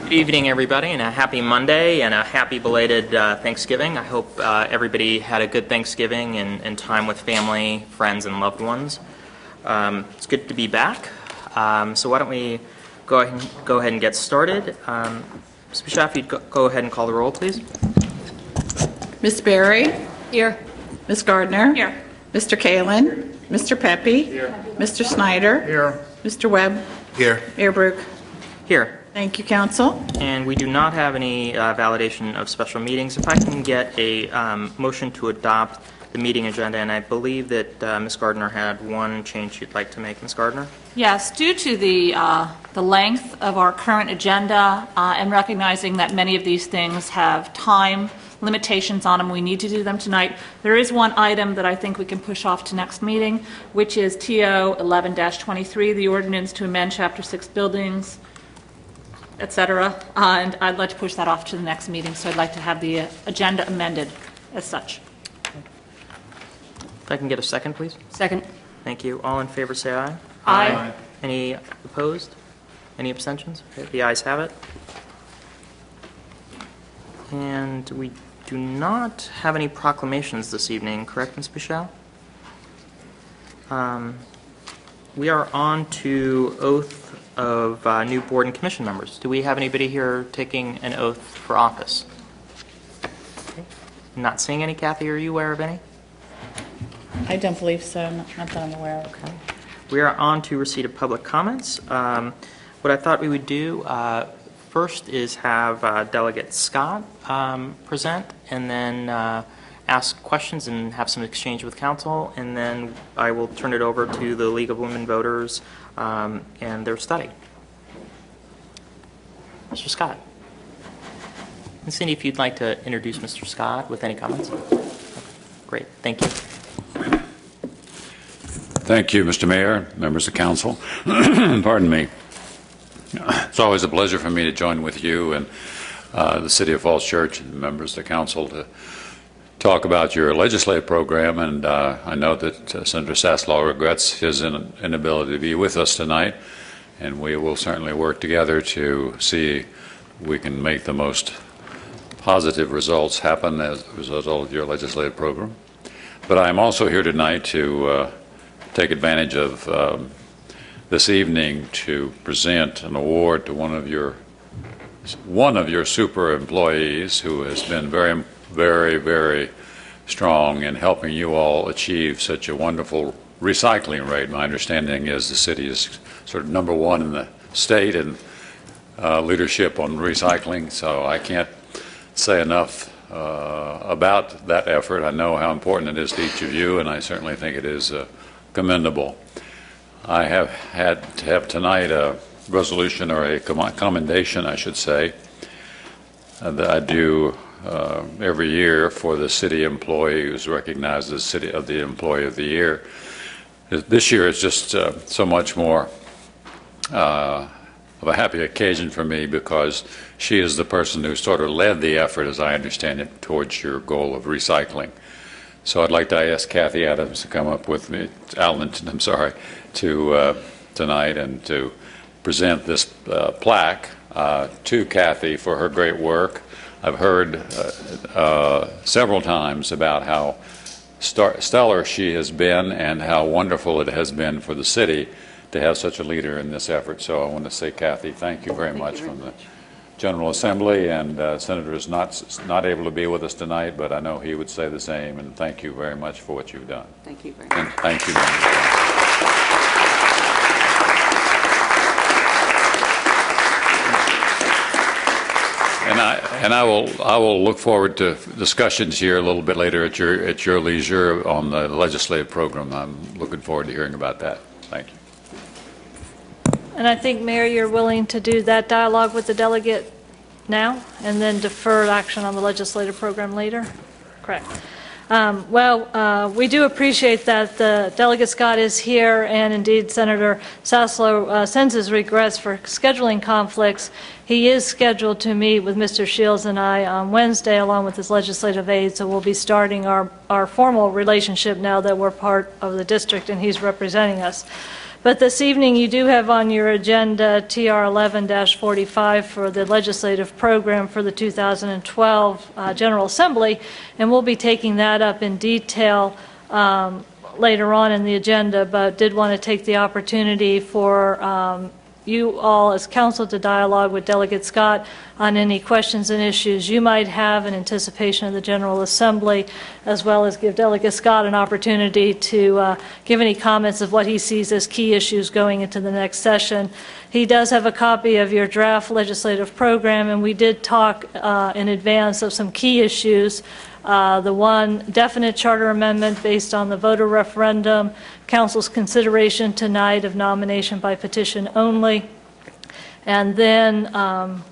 Good evening, everybody, and a happy Monday and a happy belated Thanksgiving. I hope everybody had a good Thanksgiving and time with family, friends, and loved ones. It's good to be back. So why don't we go ahead and get started. Ms. Bishop, you'd go ahead and call the roll, please. Ms. Berry? Here. Ms. Gardner? Here. Mr. Kalin? Mr. Pepe? Here. Mr. Snyder? Here. Mr. Webb? Here. Mayor Brook? Here. Thank you, Council. And we do not have any validation of special meetings. If I can get a motion to adopt the meeting agenda, and I believe that Ms. Gardner had one change she'd like to make. Ms. Gardner? Yes, due to the length of our current agenda and recognizing that many of these things have time limitations on them, we need to do them tonight. There is one item that I think we can push off to next meeting, which is TO 11-23, the ordinance to amend Chapter 6 buildings, etc. And I'd like to push that off to the next meeting, so I'd like to have the agenda amended as such. If I can get a second, please. Second. Thank you. All in favor say aye. Aye. Any opposed? Any abstentions? Okay, the ayes have it. And we do not have any proclamations this evening, correct, Ms. Bichelle? We are on to oath of new board and commission members. Do we have anybody here taking an oath for office? Okay. Not seeing any. Kathy, are you aware of any? I don't believe so, not that I'm aware of. Okay. We are on to receipt of public comments. What I thought we would do first is have Delegate Scott present, and then ask questions and have some exchange with council, and then I will turn it over to the League of Women Voters and their study. Mr. Scott. And Cindy, if you'd like to introduce Mr. Scott with any comments. Great, thank you. Thank you, Mr. Mayor, members of council. Pardon me. It's always a pleasure for me to join with you and the City of Falls Church and members of the council to talk about your legislative program. And I know that Senator Saslaw regrets his inability to be with us tonight, and we will certainly work together to see if we can make the most positive results happen as a result of your legislative program. But I'm also here tonight to take advantage of this evening to present an award to one of your super employees who has been very, very, very strong in helping you all achieve such a wonderful recycling rate. My understanding is the city is sort of #1 in the state in leadership on recycling, so I can't say enough about that effort. I know how important it is to each of you, and I certainly think it is commendable. I have had to have tonight a resolution, or a commendation, I should say, that I do every year for the city employee who's recognized as City of the Employee of the Year. This year is just so much more of a happy occasion for me because she is the person who sort of led the effort, as I understand it, towards your goal of recycling. So I'd like to ask Kathy Adams to come up with me, Allenton, I'm sorry, to tonight and to present this plaque to Kathy for her great work. I've heard several times about how stellar she has been and how wonderful it has been for the city to have such a leader in this effort. So I want to say, Kathy, thank you very much from the General Assembly, and Senator is not able to be with us tonight, but I know he would say the same, and thank you very much for what you've done. Thank you very much. And thank you. And I will look forward to discussions here a little bit later at your leisure on the legislative program. I'm looking forward to hearing about that. Thank you. And I think, Mayor, you're willing to do that dialogue with the delegate now and then defer action on the legislative program later? Correct. We do appreciate that the Delegate Scott is here, and indeed Senator Saslaw sends his regrets for scheduling conflicts. He is scheduled to meet with Mr. Shields and I on Wednesday along with his legislative aide, so we'll be starting our formal relationship now that we're part of the district and he's representing us. But this evening, you do have on your agenda TR 11-45 for the legislative program for the 2012 General Assembly, and we'll be taking that up in detail later on in the agenda, but did want to take the opportunity for you all as council to dialogue with Delegate Scott on any questions and issues you might have in anticipation of the General Assembly, as well as give Delegate Scott an opportunity to give any comments of what he sees as key issues going into the next session. He does have a copy of your draft legislative program, and we did talk in advance of some key issues. The one definite charter amendment based on the voter referendum, council's consideration tonight of nomination by petition only, and then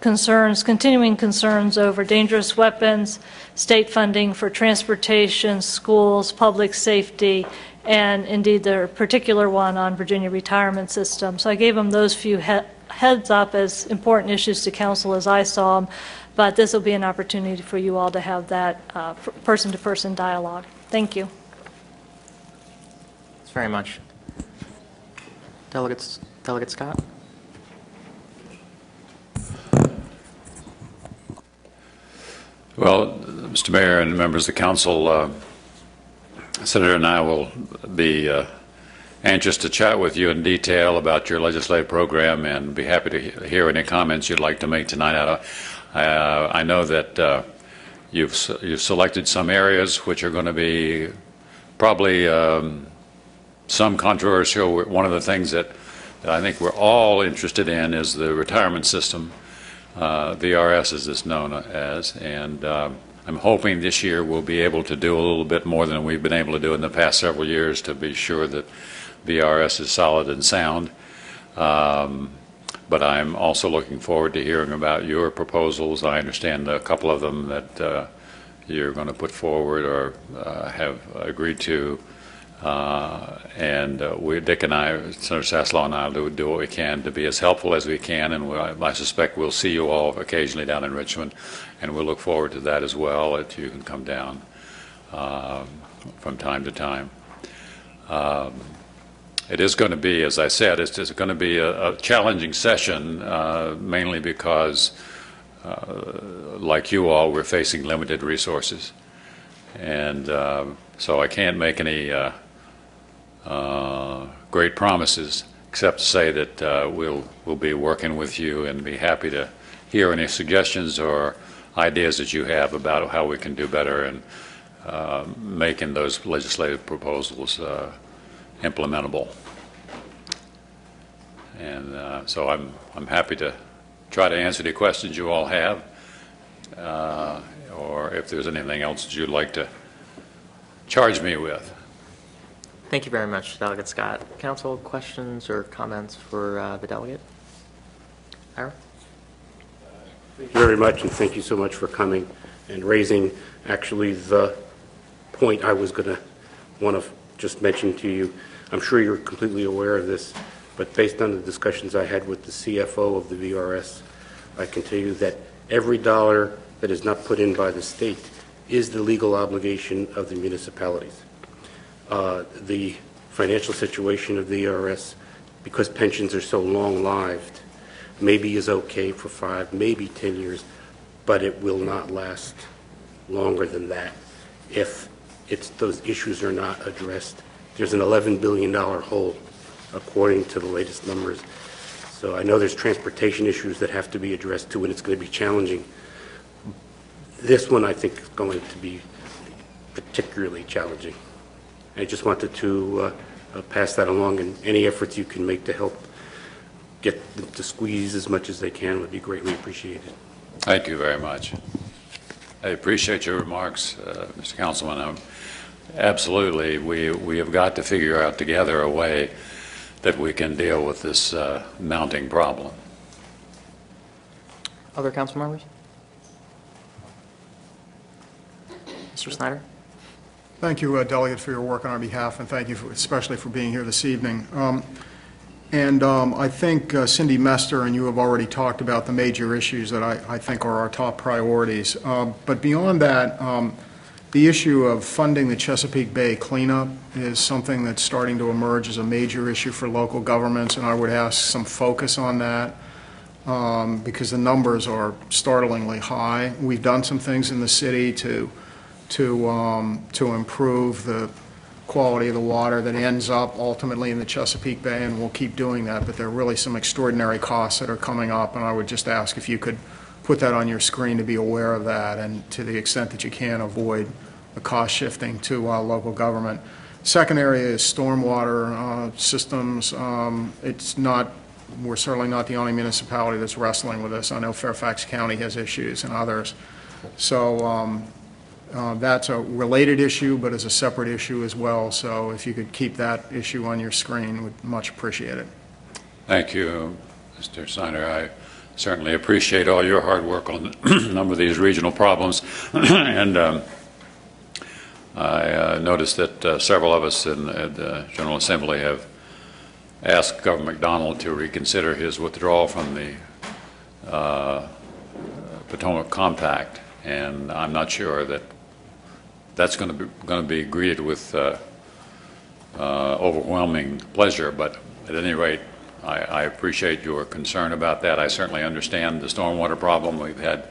continuing concerns over dangerous weapons, state funding for transportation, schools, public safety, and indeed the particular one on Virginia retirement system. So I gave him those few heads up as important issues to council as I saw them. But this will be an opportunity for you all to have that person-to-person dialogue. Thank you. Thanks very much. Delegate Scott? Well, Mr. Mayor and members of the council, Senator and I will be anxious to chat with you in detail about your legislative program and be happy to hear any comments you'd like to make tonight. I know that you've selected some areas which are going to be probably some controversial. One of the things that I think we're all interested in is the retirement system, VRS as it's known as, and I'm hoping this year we'll be able to do a little bit more than we've been able to do in the past several years to be sure that VRS is solid and sound. But I'm also looking forward to hearing about your proposals. I understand a couple of them that you're going to put forward or have agreed to. And Dick and I, Senator Saslaw and I, will do what we can to be as helpful as we can. And I suspect we'll see you all occasionally down in Richmond. And we'll look forward to that as well, if you can come down from time to time. It is going to be, as I said, it's going to be a challenging session, mainly because, like you all, we're facing limited resources. And so I can't make any great promises, except to say that we'll be working with you and be happy to hear any suggestions or ideas that you have about how we can do better in making those legislative proposals implementable. And so I'm happy to try to answer any questions you all have, or if there's anything else that you'd like to charge me with. Thank you very much, Delegate Scott. Council, questions or comments for the delegate? Ira? Thank you very much, and thank you so much for coming and raising actually the point I was going to want to just mention to you. I'm sure you're completely aware of this, but based on the discussions I had with the CFO of the VRS, I can tell you that every dollar that is not put in by the state is the legal obligation of the municipalities. The financial situation of the VRS, because pensions are so long-lived, maybe is okay for 5, maybe 10 years, but it will not last longer than that if those issues are not addressed. There's an $11 billion hole, according to the latest numbers. So I know there's transportation issues that have to be addressed too, and it's going to be challenging. This one, I think, is going to be particularly challenging. I just wanted to pass that along, and any efforts you can make to help get them to squeeze as much as they can would be greatly appreciated. Thank you very much. I appreciate your remarks, Mr. Councilman. Absolutely, we have got to figure out together a way that we can deal with this mounting problem. Other council members? Mr. Snyder? Thank you, Delegate, for your work on our behalf, and thank you especially for being here this evening. I think Cindy Mester and you have already talked about the major issues that I think are our top priorities. But beyond that, the issue of funding the Chesapeake Bay cleanup is something that's starting to emerge as a major issue for local governments, and I would ask some focus on that because the numbers are startlingly high. We've done some things in the city to improve the quality of the water that ends up ultimately in the Chesapeake Bay, and we'll keep doing that, but there are really some extraordinary costs that are coming up, and I would just ask if you could put that on your screen to be aware of that, and to the extent that you can, avoid the cost shifting to local government. Second area is stormwater systems. We're certainly not the only municipality that's wrestling with this. I know Fairfax County has issues and others. So that's a related issue, but is a separate issue as well. So if you could keep that issue on your screen, we'd much appreciate it. Thank you, Mr. Snyder. I certainly appreciate all your hard work on a number of these regional problems. And I noticed that several of us in the General Assembly have asked Governor McDonald to reconsider his withdrawal from the Potomac Compact, and I'm not sure that that's going to be greeted with overwhelming pleasure. But at any rate, I appreciate your concern about that. I certainly understand the stormwater problem. We've had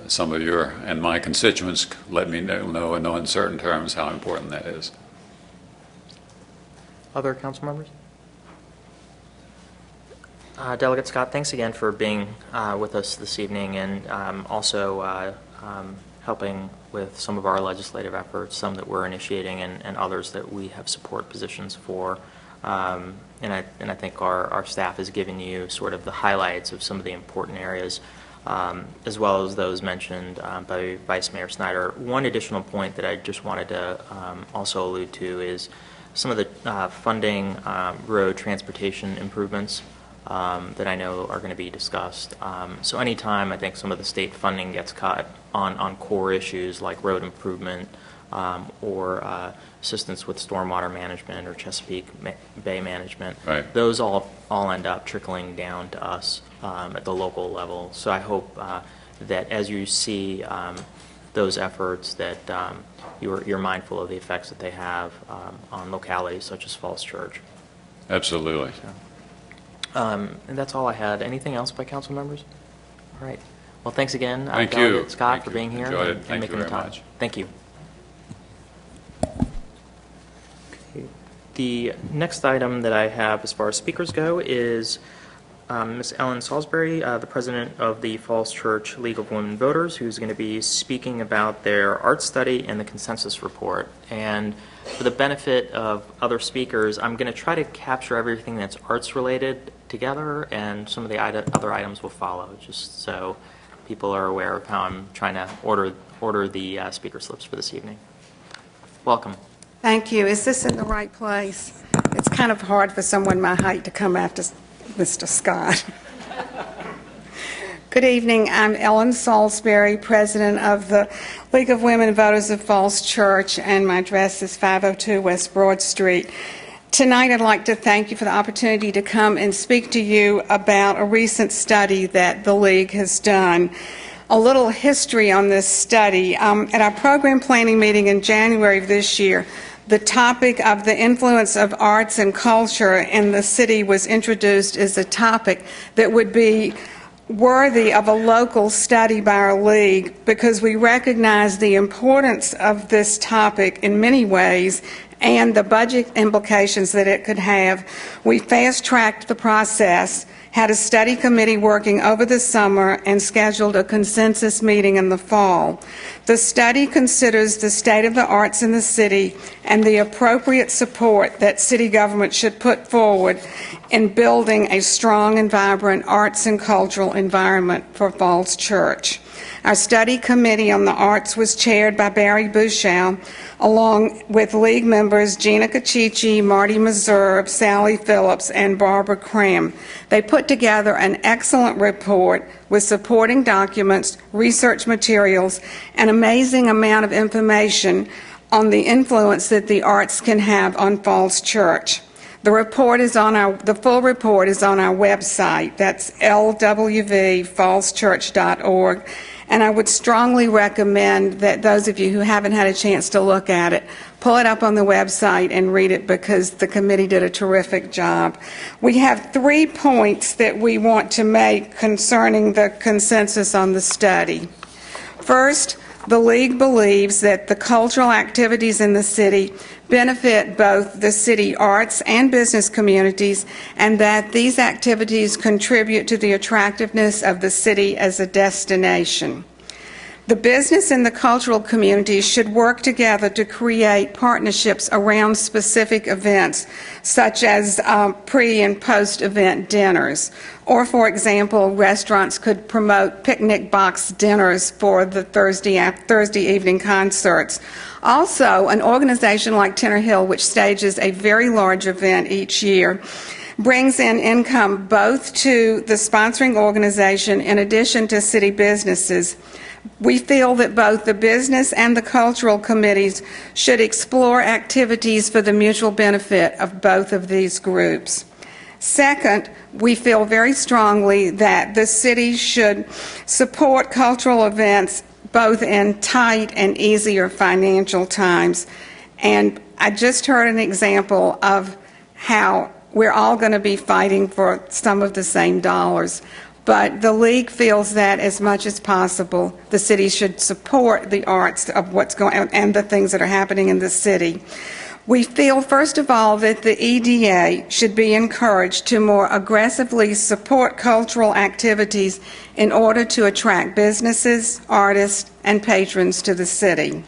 some of your and my constituents let me know in no uncertain terms how important that is. Other council members? Delegate Scott, thanks again for being with us this evening, and also helping with some of our legislative efforts, some that we're initiating and others that we have support positions for. And I think our staff has given you sort of the highlights of some of the important areas, as well as those mentioned by Vice Mayor Snyder. One additional point that I just wanted to also allude to is some of the funding road transportation improvements that I know are going to be discussed. So anytime I think some of the state funding gets cut on core issues like road improvement or assistance with stormwater management or Chesapeake Bay management, right, those all end up trickling down to us at the local level. So I hope that as you see those efforts that you're mindful of the effects that they have on localities such as Falls Church. Absolutely. So. And that's all I had. Anything else by council members? All right. Well, thanks again, Thank Delegate you. Scott, Thank for you. being here Enjoyed it. and Thank you making the very time. much. Thank you. The next item that I have as far as speakers go is Ms. Ellen Salisbury, the president of the Falls Church League of Women Voters, who's going to be speaking about their art study and the consensus report. And for the benefit of other speakers, I'm going to try to capture everything that's arts related together, and some of the other items will follow, just so people are aware of how I'm trying to order the speaker slips for this evening. Welcome. Thank you. Is this in the right place? It's kind of hard for someone my height to come after Mr. Scott. Good evening. I'm Ellen Salisbury, president of the League of Women Voters of Falls Church, and my address is 502 West Broad Street. Tonight, I'd like to thank you for the opportunity to come and speak to you about a recent study that the League has done. A little history on this study. At our program planning meeting in January of this year, the topic of the influence of arts and culture in the city was introduced as a topic that would be worthy of a local study by our league, because we recognize the importance of this topic in many ways and the budget implications that it could have. We fast-tracked the process, had a study committee working over the summer, and scheduled a consensus meeting in the fall. The study considers the state of the arts in the city and the appropriate support that city government should put forward in building a strong and vibrant arts and cultural environment for Falls Church. Our study committee on the arts was chaired by Barry Bushell, along with league members Gina Cachici, Marty Meserve, Sally Phillips, and Barbara Cram. They put together an excellent report with supporting documents, research materials, an amazing amount of information on the influence that the arts can have on Falls Church. The full report is on our website. That's lwvfallschurch.org. And I would strongly recommend that those of you who haven't had a chance to look at it, pull it up on the website and read it, because the committee did a terrific job. We have 3 points that we want to make concerning the consensus on the study. First, the League believes that the cultural activities in the city benefit both the city arts and business communities, and that these activities contribute to the attractiveness of the city as a destination. The business and the cultural communities should work together to create partnerships around specific events, such as pre- and post-event dinners. Or, for example, restaurants could promote picnic box dinners for the Thursday evening concerts. Also, an organization like Tenor Hill, which stages a very large event each year, brings in income both to the sponsoring organization in addition to city businesses. We feel that both the business and the cultural committees should explore activities for the mutual benefit of both of these groups. Second, we feel very strongly that the city should support cultural events both in tight and easier financial times. And I just heard an example of how we're all going to be fighting for some of the same dollars. But the League feels that as much as possible, the city should support the arts of what's going on and the things that are happening in the city. We feel, first of all, that the EDA should be encouraged to more aggressively support cultural activities in order to attract businesses, artists, and patrons to the city.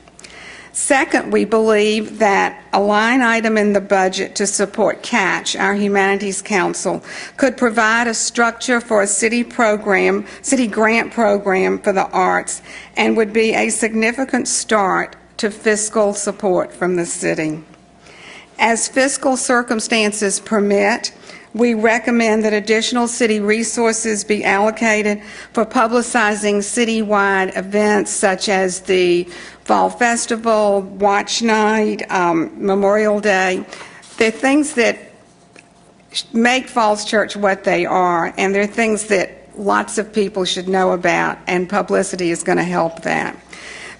Second, we believe that a line item in the budget to support CATCH, our Humanities Council, could provide a structure for a city grant program for the arts, and would be a significant start to fiscal support from the city. As fiscal circumstances permit, we recommend that additional city resources be allocated for publicizing citywide events such as the Fall Festival, Watch Night, Memorial Day. They're things that make Falls Church what they are, and they're things that lots of people should know about, and publicity is going to help that.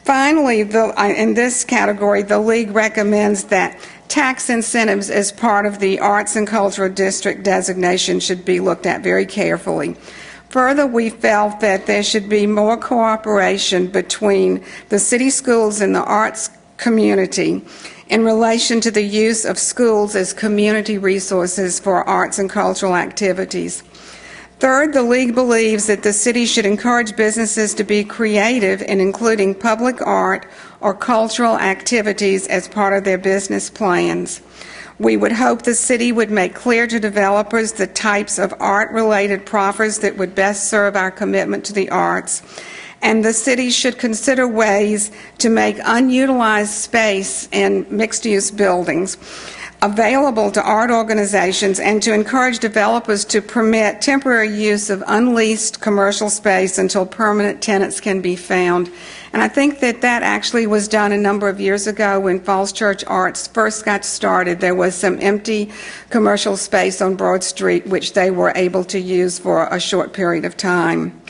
Finally, in this category, the League recommends that tax incentives as part of the Arts and Cultural District designation should be looked at very carefully. Further, we felt that there should be more cooperation between the city schools and the arts community in relation to the use of schools as community resources for arts and cultural activities. Third, the League believes that the city should encourage businesses to be creative in including public art or cultural activities as part of their business plans. We would hope the city would make clear to developers the types of art-related proffers that would best serve our commitment to the arts. And the city should consider ways to make unutilized space in mixed-use buildings available to art organizations, and to encourage developers to permit temporary use of unleased commercial space until permanent tenants can be found. And I think that actually was done a number of years ago when Falls Church Arts first got started. There was some empty commercial space on Broad Street which they were able to use for a short period of time.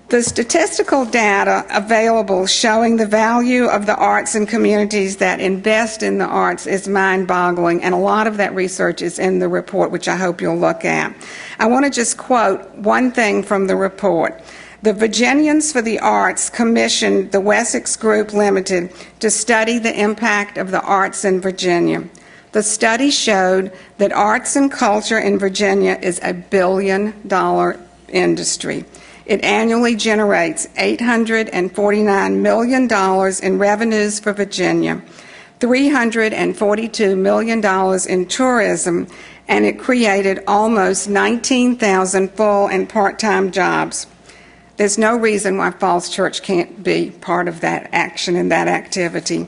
The statistical data available showing the value of the arts and communities that invest in the arts is mind-boggling, and a lot of that research is in the report, which I hope you'll look at. I want to just quote one thing from the report. The Virginians for the Arts commissioned the Wessex Group Limited to study the impact of the arts in Virginia. The study showed that arts and culture in Virginia is a $1 billion industry. It annually generates $849 million in revenues for Virginia, $342 million in tourism, and it created almost 19,000 full and part-time jobs. There's no reason why Falls Church can't be part of that action and that activity.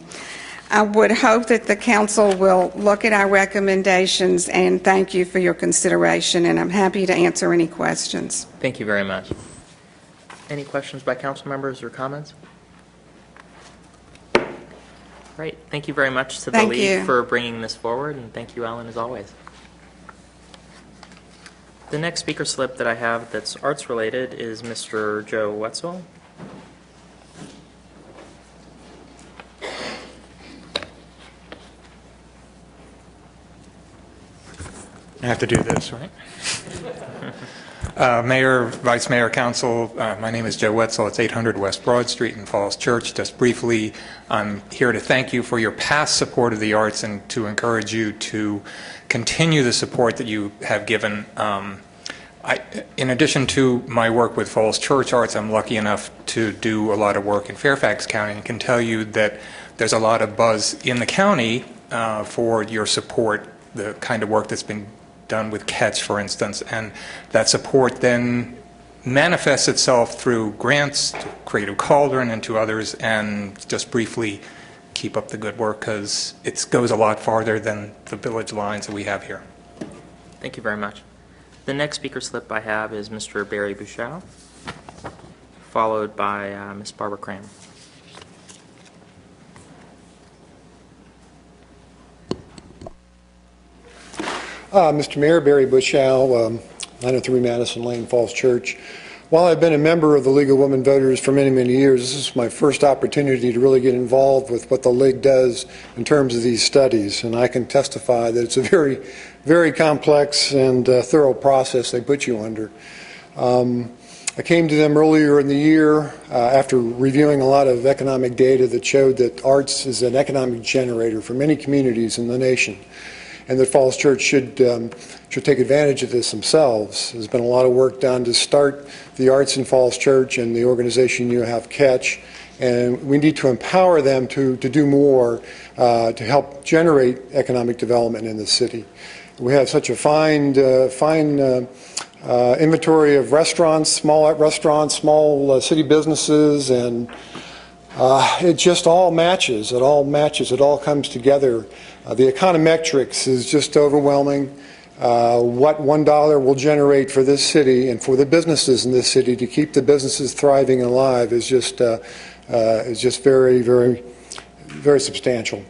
I would hope that the council will look at our recommendations, and thank you for your consideration, and I'm happy to answer any questions. Thank you very much. Any questions by council members or comments? Great. Thank you very much to the Thank League you. for bringing this forward, and thank you, Ellen, as always. The next speaker slip that I have that's arts-related is Mr. Joe Wetzel. I have to do this, right? Mayor, Vice Mayor, Council, my name is Joe Wetzel. It's 800 West Broad Street in Falls Church. Just briefly, I'm here to thank you for your past support of the arts and to encourage you to continue the support that you have given. In addition to my work with Falls Church Arts, I'm lucky enough to do a lot of work in Fairfax County and can tell you that there's a lot of buzz in the county for your support, the kind of work that's been done with Catch, for instance, and that support then manifests itself through grants to Creative Cauldron and to others. And just briefly, keep up the good work because it goes a lot farther than the village lines that we have here. Thank you very much. The next speaker slip I have is Mr. Barry Bouchow, followed by Ms. Barbara Cram. Mr. Mayor, Barry Bouchow, 903 Madison Lane, Falls Church. While I've been a member of the League of Women Voters for many, many years, this is my first opportunity to really get involved with what the League does in terms of these studies. And I can testify that it's a very, very complex and thorough process they put you under. I came to them earlier in the year after reviewing a lot of economic data that showed that arts is an economic generator for many communities in the nation, and that Falls Church should take advantage of this themselves. There's been a lot of work done to start the arts in Falls Church and the organization you have, Catch, and we need to empower them to do more to help generate economic development in the city. We have such a fine inventory of restaurants, small city businesses, and it just all matches. It all matches. It all comes together. The econometrics is just overwhelming. What $1 will generate for this city and for the businesses in this city to keep the businesses thriving and alive is just very, very, very substantial.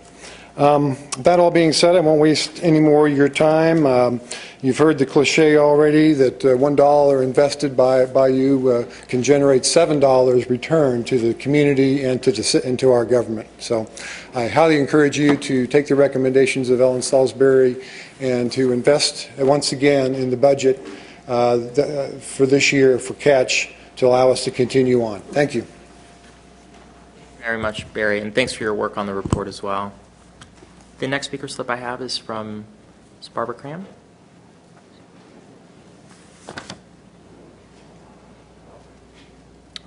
That all being said, I won't waste any more of your time. You've heard the cliche already that $1 invested by you can generate $7 return to the community and to our government. So I highly encourage you to take the recommendations of Ellen Salisbury and to invest once again in the budget for this year for Catch to allow us to continue on. Thank you. Very much, Barry, and thanks for your work on the report as well. The next speaker slip I have is from Ms. Barbara Cram.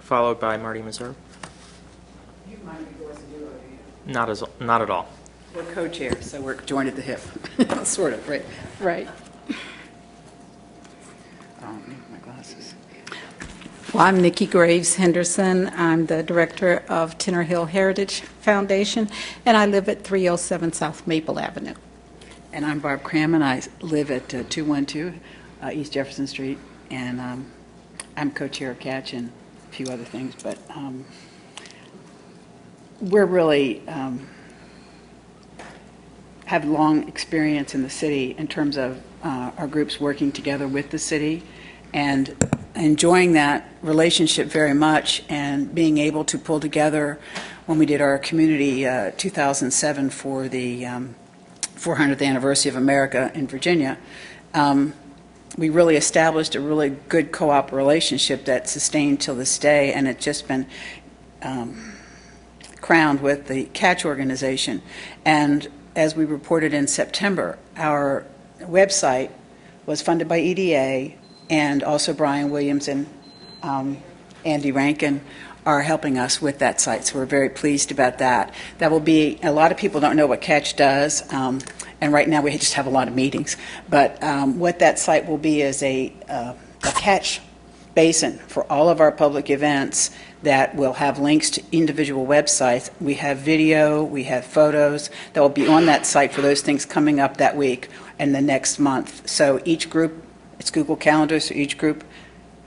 Followed by Marty Meserve. You might be forced to do it. Not at all. We're co-chairs, so we're joined at the hip. Sort of, right? Right. My glasses. Well, I'm Nikki Graves Henderson. I'm the director of Tenor Hill Heritage Foundation, and I live at 307 South Maple Avenue. And I'm Barb Cram, and I live at 212 East Jefferson Street, and I'm co-chair of Catch and a few other things, but we're really have long experience in the city in terms of our groups working together with the city and enjoying that relationship very much, and being able to pull together when we did our community 2007 for the 400th anniversary of America in Virginia. We really established a really good co-op relationship that sustained till this day, and it's just been crowned with the Catch organization. And as we reported in September, our website was funded by EDA, and also Brian Williams and Andy Rankin are helping us with that site, so we're very pleased about that. That will be, a lot of people don't know what Catch does, and right now we just have a lot of meetings, but what that site will be is a Catch basin for all of our public events that will have links to individual websites. We have video, we have photos that will be on that site for those things coming up that week and the next month. So each group, it's Google Calendar, so each group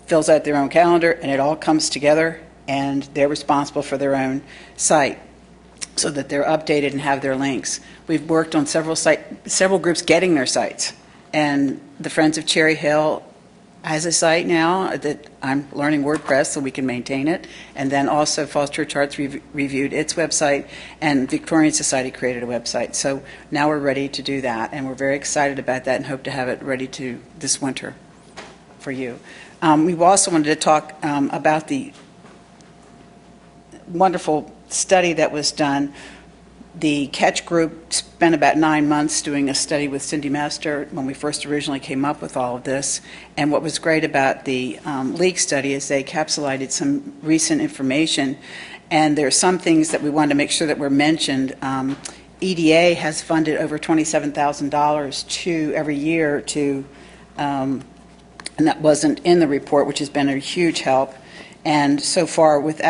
fills out their own calendar, and it all comes together, and they're responsible for their own site so that they're updated and have their links. We've worked on several groups getting their sites, and the Friends of Cherry Hill has a site now that I'm learning WordPress so we can maintain it. And then also Falls Church Arts reviewed its website, and Victorian Society created a website. So now we're ready to do that, and we're very excited about that and hope to have it ready to this winter for you. We also wanted to talk about the wonderful study that was done. The Catch Group spent about 9 months doing a study with Cindy Master when we first originally came up with all of this. And what was great about the leak study is they encapsulated some recent information. And there are some things that we wanted to make sure that were mentioned. EDA has funded over $27,000 every year to, and that wasn't in the report, which has been a huge help. And so far, with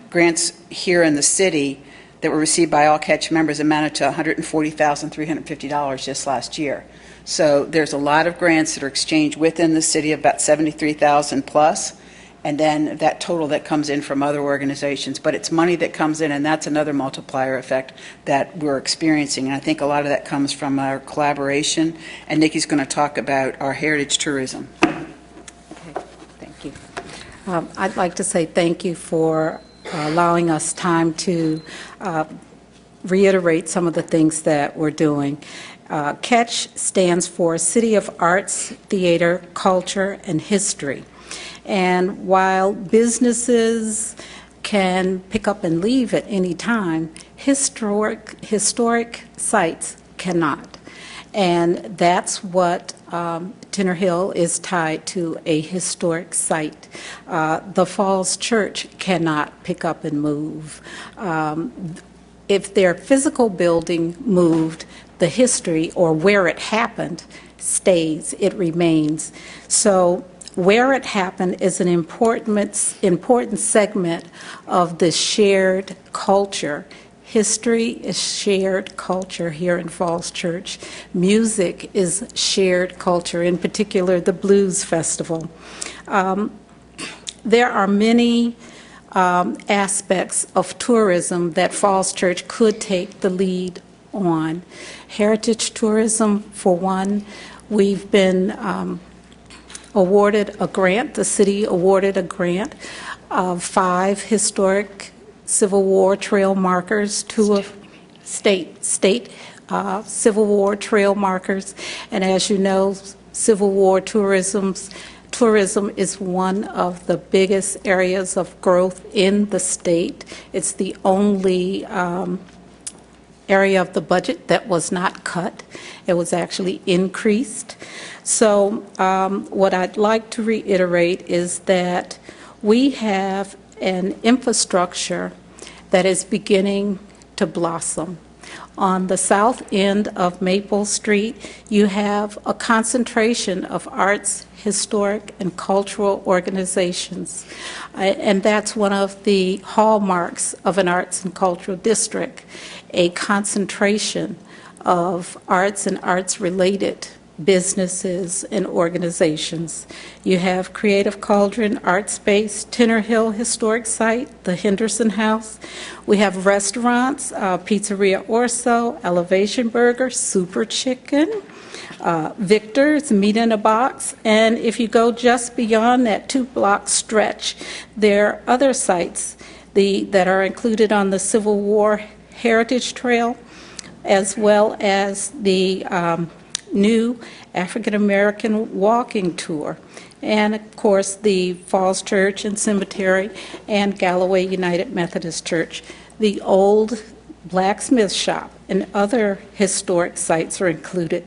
grants here in the city that were received by all Catch members amounted to $140,350 just last year. So there's a lot of grants that are exchanged within the city, about 73,000 plus, and then that total that comes in from other organizations. But it's money that comes in, and that's another multiplier effect that we're experiencing. And I think a lot of that comes from our collaboration. And Nikki's going to talk about our heritage tourism. Thank you. I'd like to say thank you for allowing us time to reiterate some of the things that we're doing. CATCH stands for City of Arts, Theater, Culture, and History. And while businesses can pick up and leave at any time, historic sites cannot. And that's what Tinner Hill is tied to, a historic site. The Falls Church cannot pick up and move. If their physical building moved, the history or where it happened stays, it remains. So where it happened is an important segment of the shared culture. History is shared culture here in Falls Church. Music is shared culture, in particular the Blues Festival. There are many aspects of tourism that Falls Church could take the lead on. Heritage tourism, for one. We've been awarded a grant, the city awarded a grant of 5 historic Civil War trail markers, 2 of state Civil War trail markers. And as you know, Civil War tourism is one of the biggest areas of growth in the state. It's the only area of the budget that was not cut. It was actually increased. So what I'd like to reiterate is that we have an infrastructure that is beginning to blossom. On the south end of Maple Street, you have a concentration of arts, historic, and cultural organizations. And that's one of the hallmarks of an arts and cultural district, a concentration of arts and arts-related businesses and organizations. You have Creative Cauldron Art Space, Tinner Hill Historic Site, the Henderson House. We have restaurants, Pizzeria Orso, Elevation Burger, Super Chicken, Victor's, Meat in a Box, and if you go just beyond that 2-block stretch, there are other sites that are included on the Civil War Heritage Trail, as well as the new African American walking tour, and of course the Falls Church and Cemetery and Galloway United Methodist Church. The old blacksmith shop and other historic sites are included.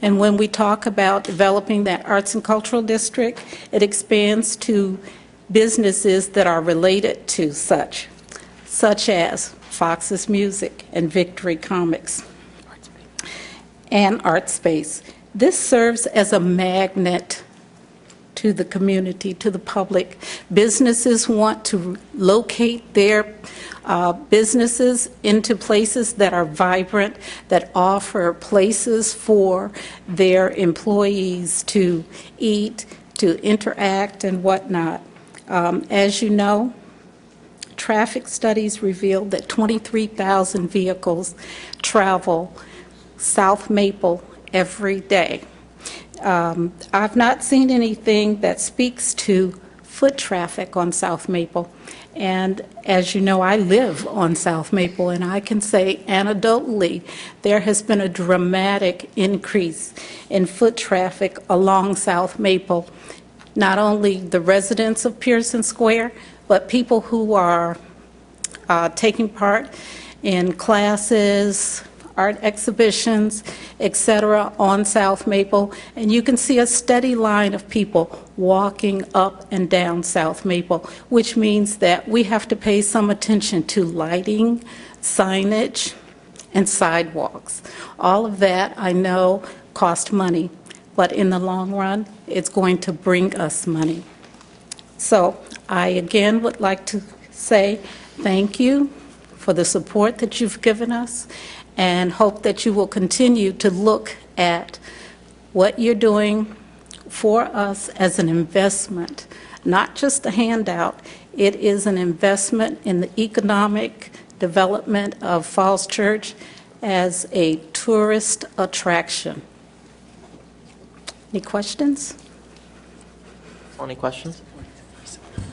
And when we talk about developing that arts and cultural district, it expands to businesses that are related to such as Fox's Music and Victory Comics and Art Space. This serves as a magnet to the community, to the public. Businesses want to locate their businesses into places that are vibrant, that offer places for their employees to eat, to interact, and whatnot. As you know, traffic studies revealed that 23,000 vehicles travel South Maple every day. I've not seen anything that speaks to foot traffic on South Maple. And as you know, I live on South Maple, and I can say anecdotally, there has been a dramatic increase in foot traffic along South Maple. Not only the residents of Pearson Square, but people who are taking part in classes, art exhibitions, etc., on South Maple. And you can see a steady line of people walking up and down South Maple, which means that we have to pay some attention to lighting, signage, and sidewalks. All of that, I know, cost money, but in the long run, it's going to bring us money. So I again would like to say thank you for the support that you've given us, and hope that you will continue to look at what you're doing for us as an investment, not just a handout. It is an investment in the economic development of Falls Church as a tourist attraction. Any questions? Any questions?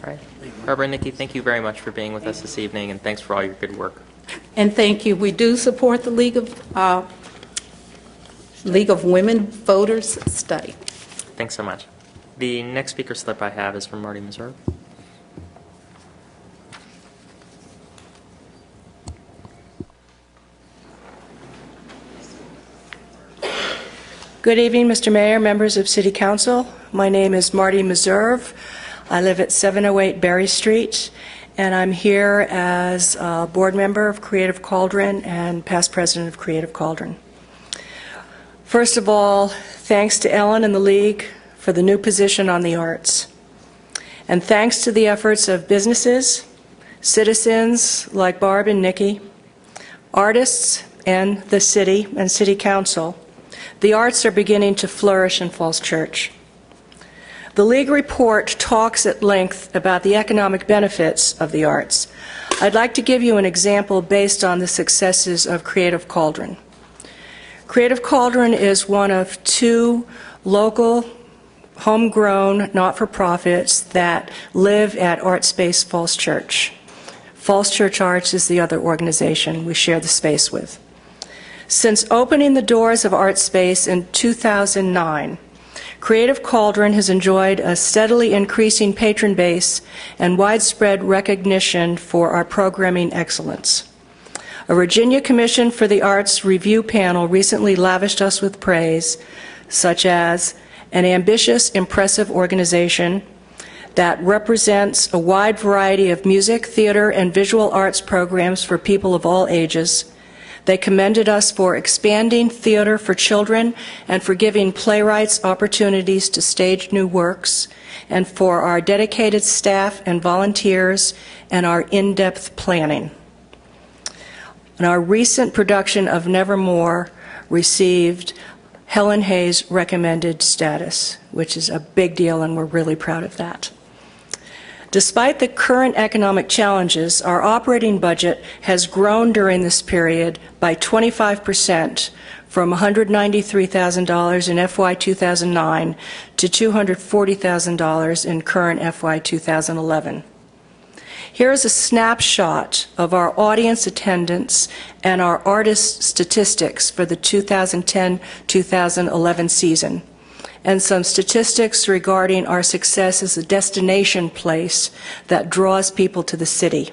All right. Barbara and Nikki, thank you very much for being with us this evening, and thanks for all your good work. And thank you. We do support the League of Women Voters study. Thanks so much. The next speaker slip I have is from Marty Meserve. Good evening, Mr. Mayor, members of City Council. My name is Marty Meserve. I live at 708 Berry Street, and I'm here as a board member of Creative Cauldron and past president of Creative Cauldron. First of all, thanks to Ellen and the League for the new position on the arts. And thanks to the efforts of businesses, citizens like Barb and Nikki, artists, and the city and City Council, the arts are beginning to flourish in Falls Church. The League report talks at length about the economic benefits of the arts. I'd like to give you an example based on the successes of Creative Cauldron. Creative Cauldron is one of two local, homegrown, not-for-profits that live at Art Space Falls Church. Falls Church Arts is the other organization we share the space with. Since opening the doors of Art Space in 2009, Creative Cauldron has enjoyed a steadily increasing patron base and widespread recognition for our programming excellence. A Virginia Commission for the Arts review panel recently lavished us with praise, such as an ambitious, impressive organization that represents a wide variety of music, theater, and visual arts programs for people of all ages. They commended us for expanding theater for children and for giving playwrights opportunities to stage new works, and for our dedicated staff and volunteers and our in-depth planning. And our recent production of Nevermore received Helen Hayes recommended status, which is a big deal, and we're really proud of that. Despite the current economic challenges, our operating budget has grown during this period by 25%, from $193,000 in FY 2009 to $240,000 in current FY 2011. Here is a snapshot of our audience attendance and our artist statistics for the 2010-2011 season, and some statistics regarding our success as a destination place that draws people to the city.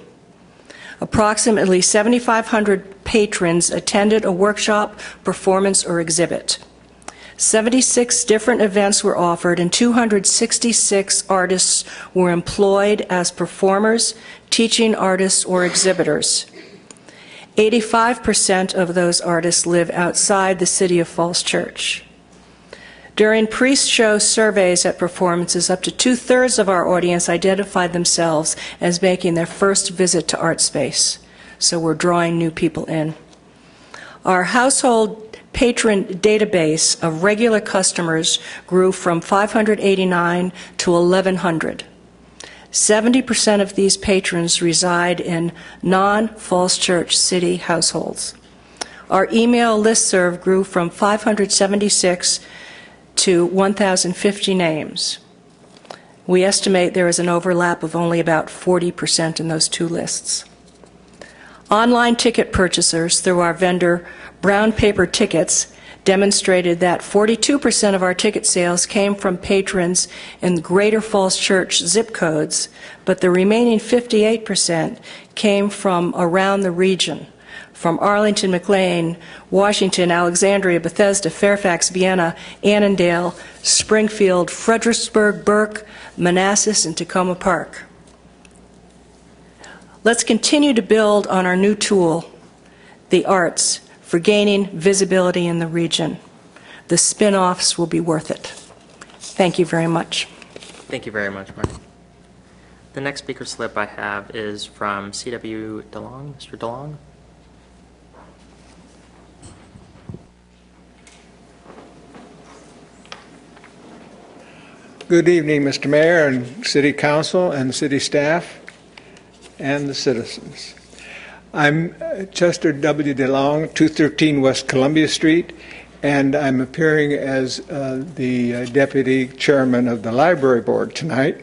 Approximately 7,500 patrons attended a workshop, performance, or exhibit. 76 different events were offered, and 266 artists were employed as performers, teaching artists, or exhibitors. 85% of those artists live outside the city of Falls Church. During pre-show surveys at performances, up to 2/3 of our audience identified themselves as making their first visit to Art Space. So we're drawing new people in. Our household patron database of regular customers grew from 589 to 1,100. 70% of these patrons reside in non-Falls Church city households. Our email listserv grew from 576 to 1,050 names. We estimate there is an overlap of only about 40% in those two lists. Online ticket purchasers through our vendor Brown Paper Tickets demonstrated that 42% of our ticket sales came from patrons in Greater Falls Church zip codes, but the remaining 58% came from around the region, from Arlington, McLean, Washington, Alexandria, Bethesda, Fairfax, Vienna, Annandale, Springfield, Fredericksburg, Burke, Manassas, and Tacoma Park. Let's continue to build on our new tool, the arts, for gaining visibility in the region. The spin-offs will be worth it. Thank you very much. Thank you very much, Marty. The next speaker slip I have is from C.W. DeLong. Mr. DeLong? Good evening, Mr. Mayor and City Council and City staff and the citizens. I'm Chester W. DeLong, 213 West Columbia Street, and I'm appearing as the Deputy Chairman of the Library Board tonight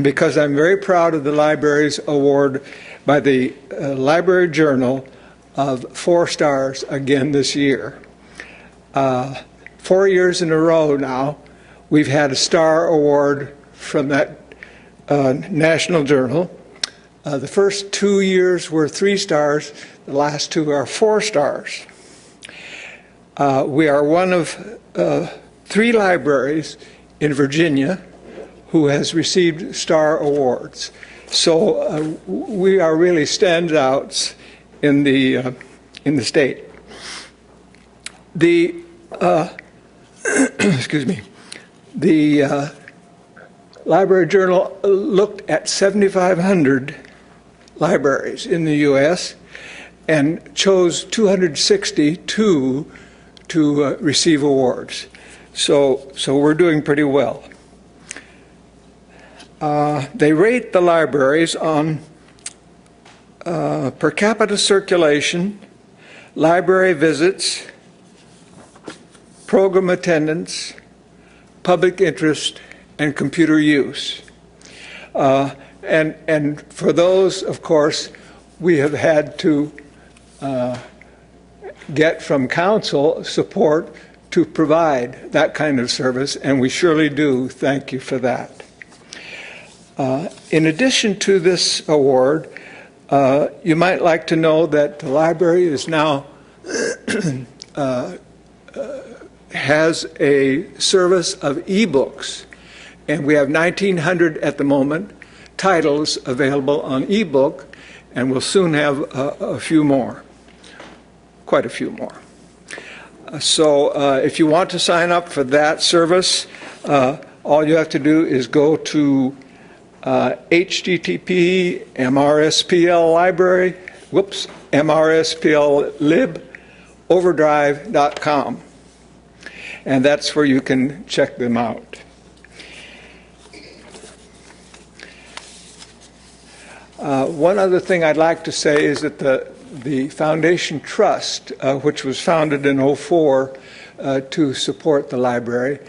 because I'm very proud of the library's award by the Library Journal of 4 stars again this year. 4 years in a row now, we've had a star award from that national journal. The first 2 years were 3 stars. The last 2 are 4 stars. We are one of 3 libraries in Virginia who has received star awards. So we are really standouts in the state. The excuse me. The Library Journal looked at 7,500 libraries in the U.S. and chose 262 to receive awards. So we're doing pretty well. They rate the libraries on per capita circulation, library visits, program attendance, public interest, and computer use. And for those, of course, we have had to get from council support to provide that kind of service, and we surely do. Thank you for that. In addition to this award, you might like to know that the library is now has a service of e-books, and we have 1,900 at the moment titles available on e-book, and we'll soon have a few more, quite a few more. So if you want to sign up for that service, all you have to do is go to http mrspllibrary.com, and that's where you can check them out. One other thing I'd like to say is that the Foundation Trust, which was founded in '04 to support the library,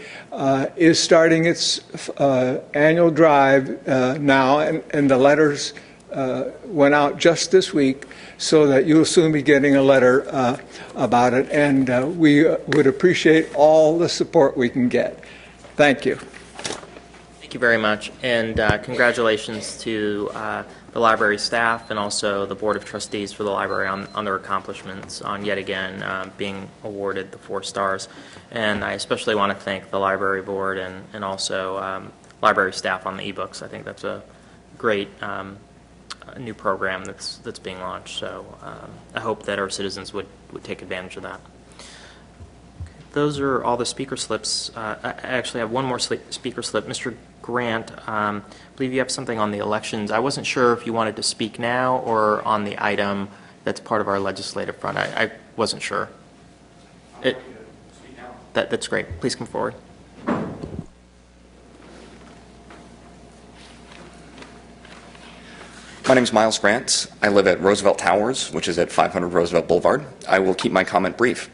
is starting its annual drive now, and the letters went out just this week, so that you'll soon be getting a letter about it, and we would appreciate all the support we can get. Thank you. Thank you very much, and congratulations to the library staff and also the Board of Trustees for the library on their accomplishments on yet again being awarded the 4 stars. And I especially want to thank the library board and also library staff on the ebooks. I think that's a great new program that's being launched. So I hope that our citizens would take advantage of that. Those are all the speaker slips. I actually have one more speaker slip. Mr. Grant, I believe you have something on the elections. I wasn't sure if you wanted to speak now or on the item that's part of our legislative front. I wasn't sure. That's great. Please come forward. My name is Miles Grant. I live at Roosevelt Towers, which is at 500 Roosevelt Boulevard. I will keep my comment brief.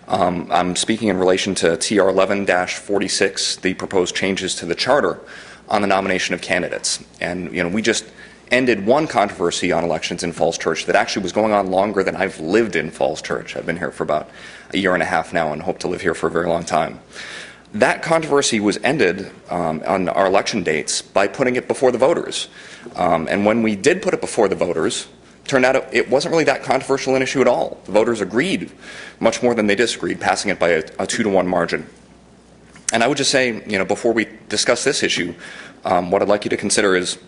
I'm speaking in relation to TR 11-46, the proposed changes to the charter on the nomination of candidates. And, we just ended one controversy on elections in Falls Church that actually was going on longer than I've lived in Falls Church. I've been here for about a year and a half now and hope to live here for a very long time. That controversy was ended on our election dates by putting it before the voters. And when we did put it before the voters, turned out it wasn't really that controversial an issue at all. The voters agreed much more than they disagreed, passing it by a 2-to-1 margin. And I would just say, before we discuss this issue, what I'd like you to consider is,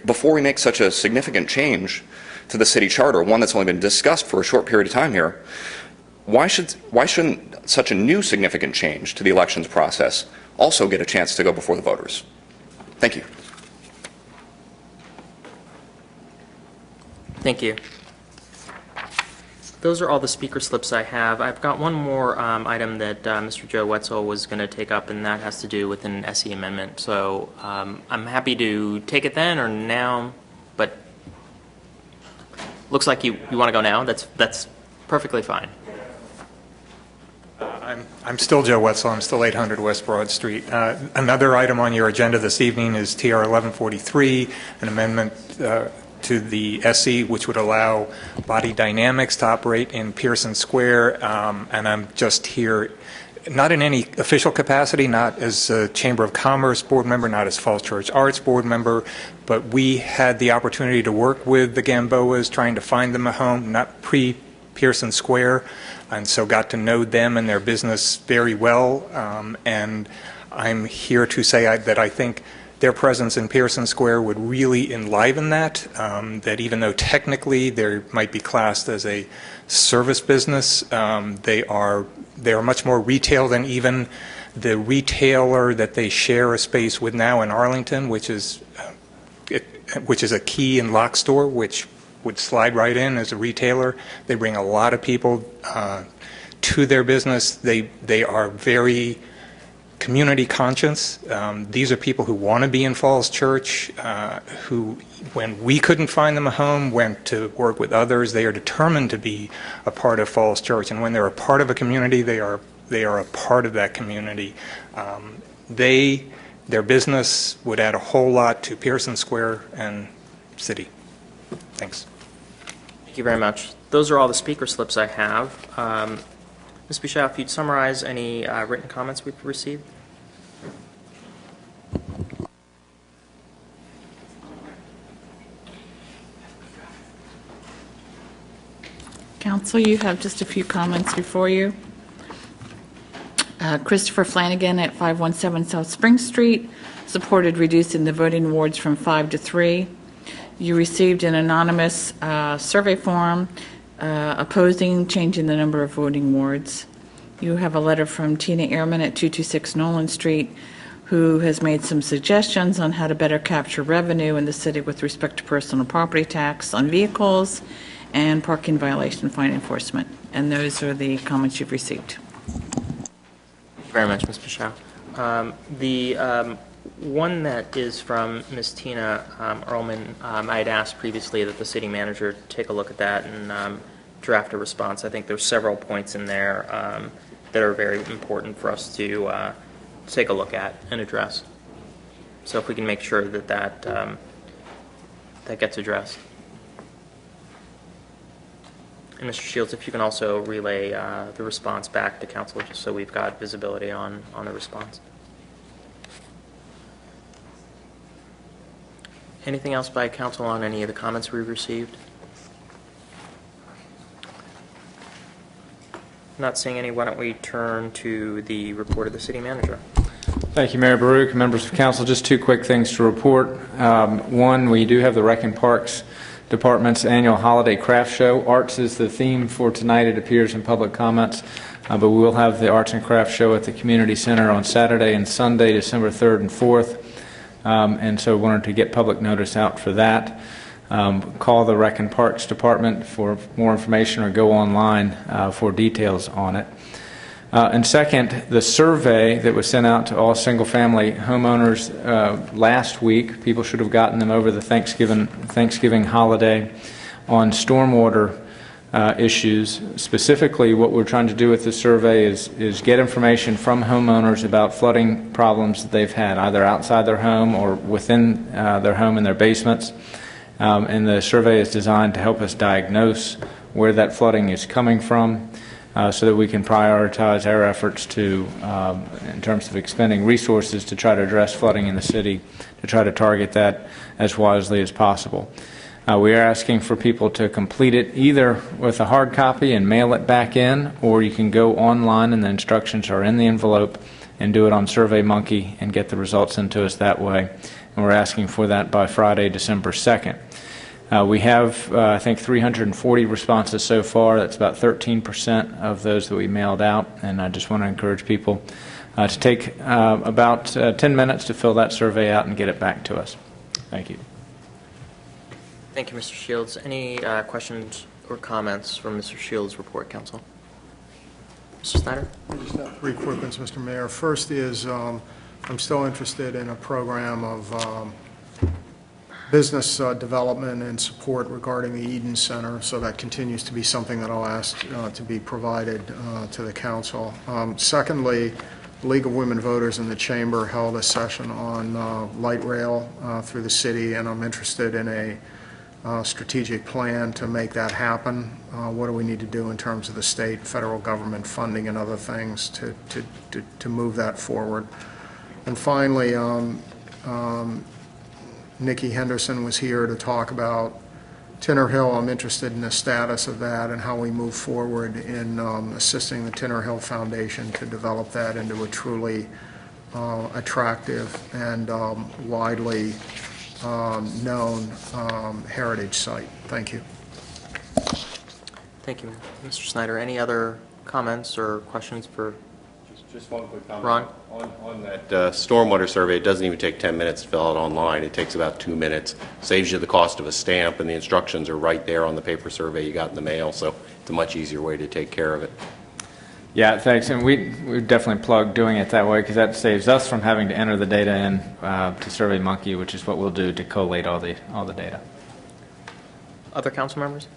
before we make such a significant change to the city charter, one that's only been discussed for a short period of time here, why shouldn't such a new significant change to the elections process also get a chance to go before the voters? Thank you. Thank you. Those are all the speaker slips I have. I've got one more item that Mr. Joe Wetzel was going to take up, and that has to do with an SE amendment. So I'm happy to take it then or now, but looks like you want to go now. That's perfectly fine. I'm still Joe Wetzel. I'm still 800 West Broad Street. Another item on your agenda this evening is TR 1143, an amendment to the SE, which would allow Body Dynamics to operate in Pearson Square. And I'm just here, not in any official capacity, not as a Chamber of Commerce board member, not as Falls Church Arts board member, but we had the opportunity to work with the Gamboas, trying to find them a home, not pre-Pearson Square, and so got to know them and their business very well. And I'm here to say that I think their presence in Pearson Square would really enliven that, that even though technically they might be classed as a service business, they are much more retail than even the retailer that they share a space with now in Arlington, which is a key and lock store, which would slide right in as a retailer. They bring a lot of people to their business. They are very community conscious. These are people who want to be in Falls Church, who, when we couldn't find them a home, went to work with others. They are determined to be a part of Falls Church, and when they're a part of a community, they are a part of that community. Their business would add a whole lot to Pearson Square and City. Thanks. Thank you very much. Those are all the speaker slips I have. Ms. Bichow, if you'd summarize any written comments we've received. Council, you have just a few comments before you. Christopher Flanagan at 517 South Spring Street supported reducing the voting wards from 5 to 3. You received an anonymous survey form opposing changing the number of voting wards. You have a letter from Tina Ehrman at 226 Nolan Street, who has made some suggestions on how to better capture revenue in the city with respect to personal property tax on vehicles and parking violation fine enforcement. And those are the comments you've received. Thank you very much, Ms. Bichow. The one that is from Ms. Tina Ehrman, I had asked previously that the city manager take a look at that and draft a response. I think there's several points in there that are very important for us to take a look at and address. So if we can make sure that gets addressed. And Mr. Shields, if you can also relay the response back to council, just so we've got visibility on the response. Anything else by council on any of the comments we've received? Not seeing any. Why don't we turn to the report of the city manager? Thank you, Mayor Baruch. Members of council, just two quick things to report. One, we do have the Rec and Parks Department's annual holiday craft show. Arts is the theme for tonight. It appears in public comments, but we will have the Arts and Crafts show at the Community Center on Saturday and Sunday, December 3rd and 4th. And so we wanted to get public notice out for that. Call the Rec and Parks Department for more information or go online for details on it. And second, the survey that was sent out to all single-family homeowners last week, people should have gotten them over the Thanksgiving holiday, on stormwater issues. Specifically, what we're trying to do with the survey is get information from homeowners about flooding problems that they've had, either outside their home or within their home in their basements. And the survey is designed to help us diagnose where that flooding is coming from, so that we can prioritize our efforts to, in terms of expending resources to try to address flooding in the city, to try to target that as wisely as possible. We are asking for people to complete it either with a hard copy and mail it back in, or you can go online and the instructions are in the envelope and do it on SurveyMonkey and get the results into us that way. And we're asking for that by Friday, December 2nd. We have, I think, 340 responses so far. That's about 13% of those that we mailed out. And I just want to encourage people to take about 10 minutes to fill that survey out and get it back to us. Thank you. Thank you, Mr. Shields. Any questions or comments from Mr. Shields' report, Council? Mr. Snyder? Just three quick ones, Mr. Mayor. First is I'm still interested in a program of business development and support regarding the Eden Center, so that continues to be something that I'll ask to be provided to the council. Secondly, the League of Women Voters in the Chamber held a session on light rail through the city, and I'm interested in a strategic plan to make that happen. What do we need to do in terms of the state, federal government funding and other things to move that forward? And finally, Nikki Henderson was here to talk about Tinner Hill. I'm interested in the status of that and how we move forward in assisting the Tinner Hill Foundation to develop that into a truly attractive and widely known heritage site. Thank you. Thank you, Mr. Snyder. Any other comments or questions for Just one quick comment. Ron? On that stormwater survey, it doesn't even take 10 minutes to fill out online. It takes about 2 minutes. Saves you the cost of a stamp, and the instructions are right there on the paper survey you got in the mail, so it's a much easier way to take care of it. Yeah, thanks. And we definitely plug doing it that way because that saves us from having to enter the data in to SurveyMonkey, which is what we'll do to collate all the data. other council members?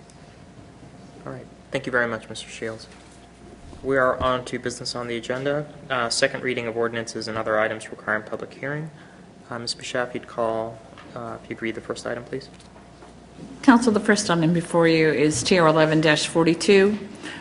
All right. Thank you very much, Mr. Shields. We are on to business on the agenda. Second reading of ordinances and other items requiring public hearing. Ms. Bishop, if you'd call, if you'd read the first item, please. Council, the first item before you is TR 11-42,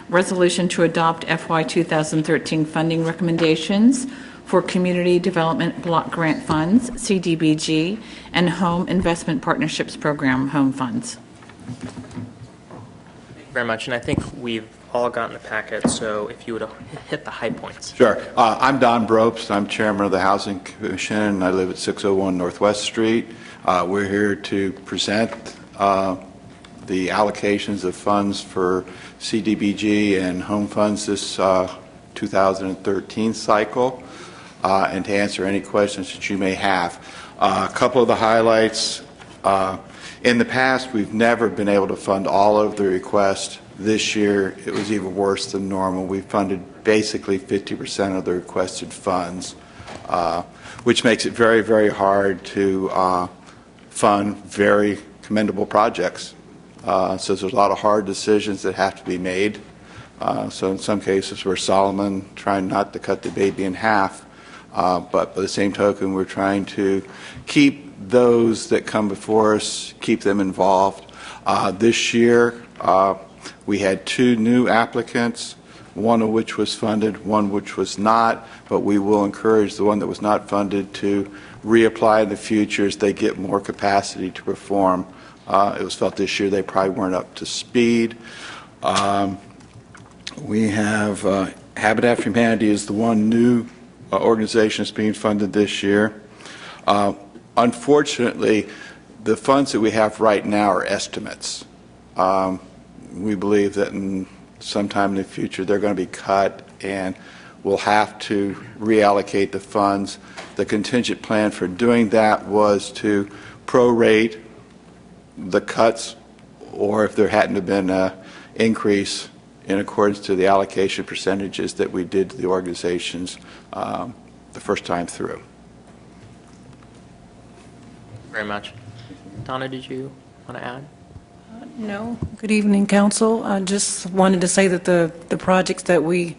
resolution to adopt FY 2013 funding recommendations for Community Development Block Grant Funds, CDBG, and Home Investment Partnerships Program, Home Funds. Thank you very much, and I think we've all gotten the packet, so if you would hit the high points. Sure. I'm Don Bropes. I'm chairman of the Housing Commission. I live at 601 Northwest Street. We're here to present the allocations of funds for CDBG and home funds this 2013 cycle, and to answer any questions that you may have. A couple of the highlights. In the past, we've never been able to fund all of the requests. This year, it was even worse than normal. We funded basically 50% of the requested funds, which makes it very, very hard to fund very commendable projects. So there's a lot of hard decisions that have to be made. So in some cases, we're Solomon trying not to cut the baby in half, but by the same token, we're trying to keep those that come before us, keep them involved. This year, we had 2 new applicants, one of which was funded, one which was not, but we will encourage the one that was not funded to reapply in the future as they get more capacity to perform. It was felt this year they probably weren't up to speed. We have Habitat for Humanity is the one new organization that's being funded this year. Unfortunately, the funds that we have right now are estimates. We believe that in sometime in the future they're going to be cut and we'll have to reallocate the funds. The contingent plan for doing that was to prorate the cuts, or if there hadn't been an increase in accordance to the allocation percentages that we did to the organizations the first time through. Very much. Donna, did you want to add? No. Good evening, Council. I just wanted to say that the projects that we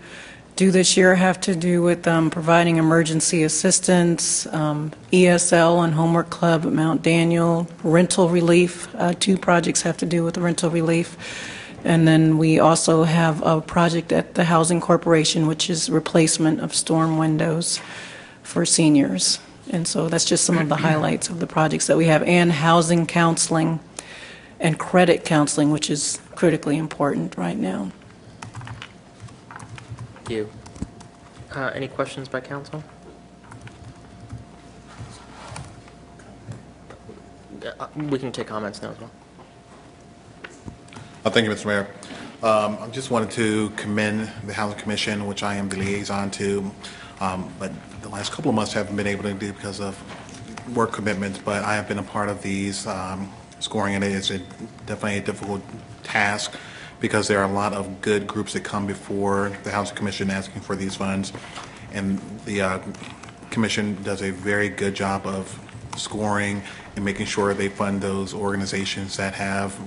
do this year have to do with providing emergency assistance, ESL and Homework Club at Mount Daniel, rental relief. 2 projects have to do with rental relief. And then we also have a project at the Housing Corporation, which is replacement of storm windows for seniors. And so that's just some of the highlights of the projects that we have, and housing counseling and credit counseling, which is critically important right now. Thank you. Any questions by council? We can take comments now as well. Thank you, Mr. Mayor. I just wanted to commend the Housing Commission, which I am the liaison to, but the last couple of months haven't been able to do because of work commitments, but I have been a part of these. Scoring it is definitely a difficult task because there are a lot of good groups that come before the Housing Commission asking for these funds, and the Commission does a very good job of scoring and making sure they fund those organizations that have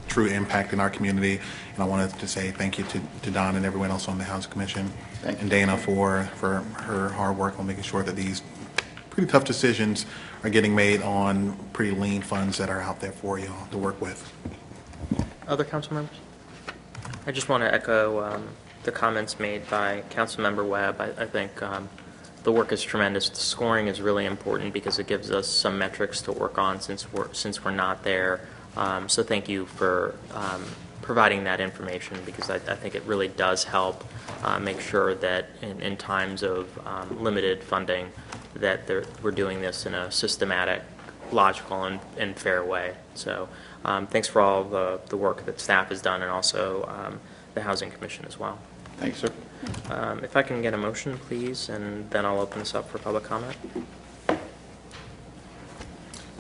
true impact in our community. And I wanted to say thank you to Don and everyone else on the Housing Commission and Dana for her hard work on making sure that these pretty tough decisions are getting made on pretty lean funds that are out there for you all to work with. Other council members? I just want to echo the comments made by Councilmember Webb. I think the work is tremendous. The scoring is really important because it gives us some metrics to work on since we're not there. So thank you for providing that information, because I think it really does help make sure that in times of limited funding that we're doing this in a systematic, logical, and fair way. So thanks for all the work that staff has done, and also the Housing Commission as well. Thanks, sir. If I can get a motion, please, and then I'll open this up for public comment.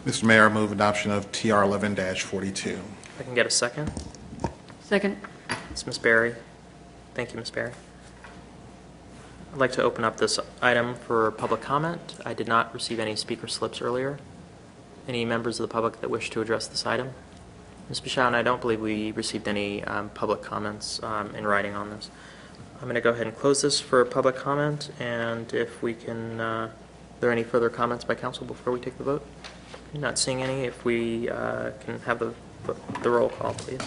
Mr. Mayor, I move adoption of TR 11-42. If I can get a second. Second. It's Ms. Berry. Thank you, Ms. Berry. I'd like to open up this item for public comment. I did not receive any speaker slips earlier. Any members of the public that wish to address this item? Ms. Bichow, I don't believe we received any public comments in writing on this. I'm going to go ahead and close this for public comment, and if we can, are there any further comments by council before we take the vote? Not seeing any. If we can have the roll call, please.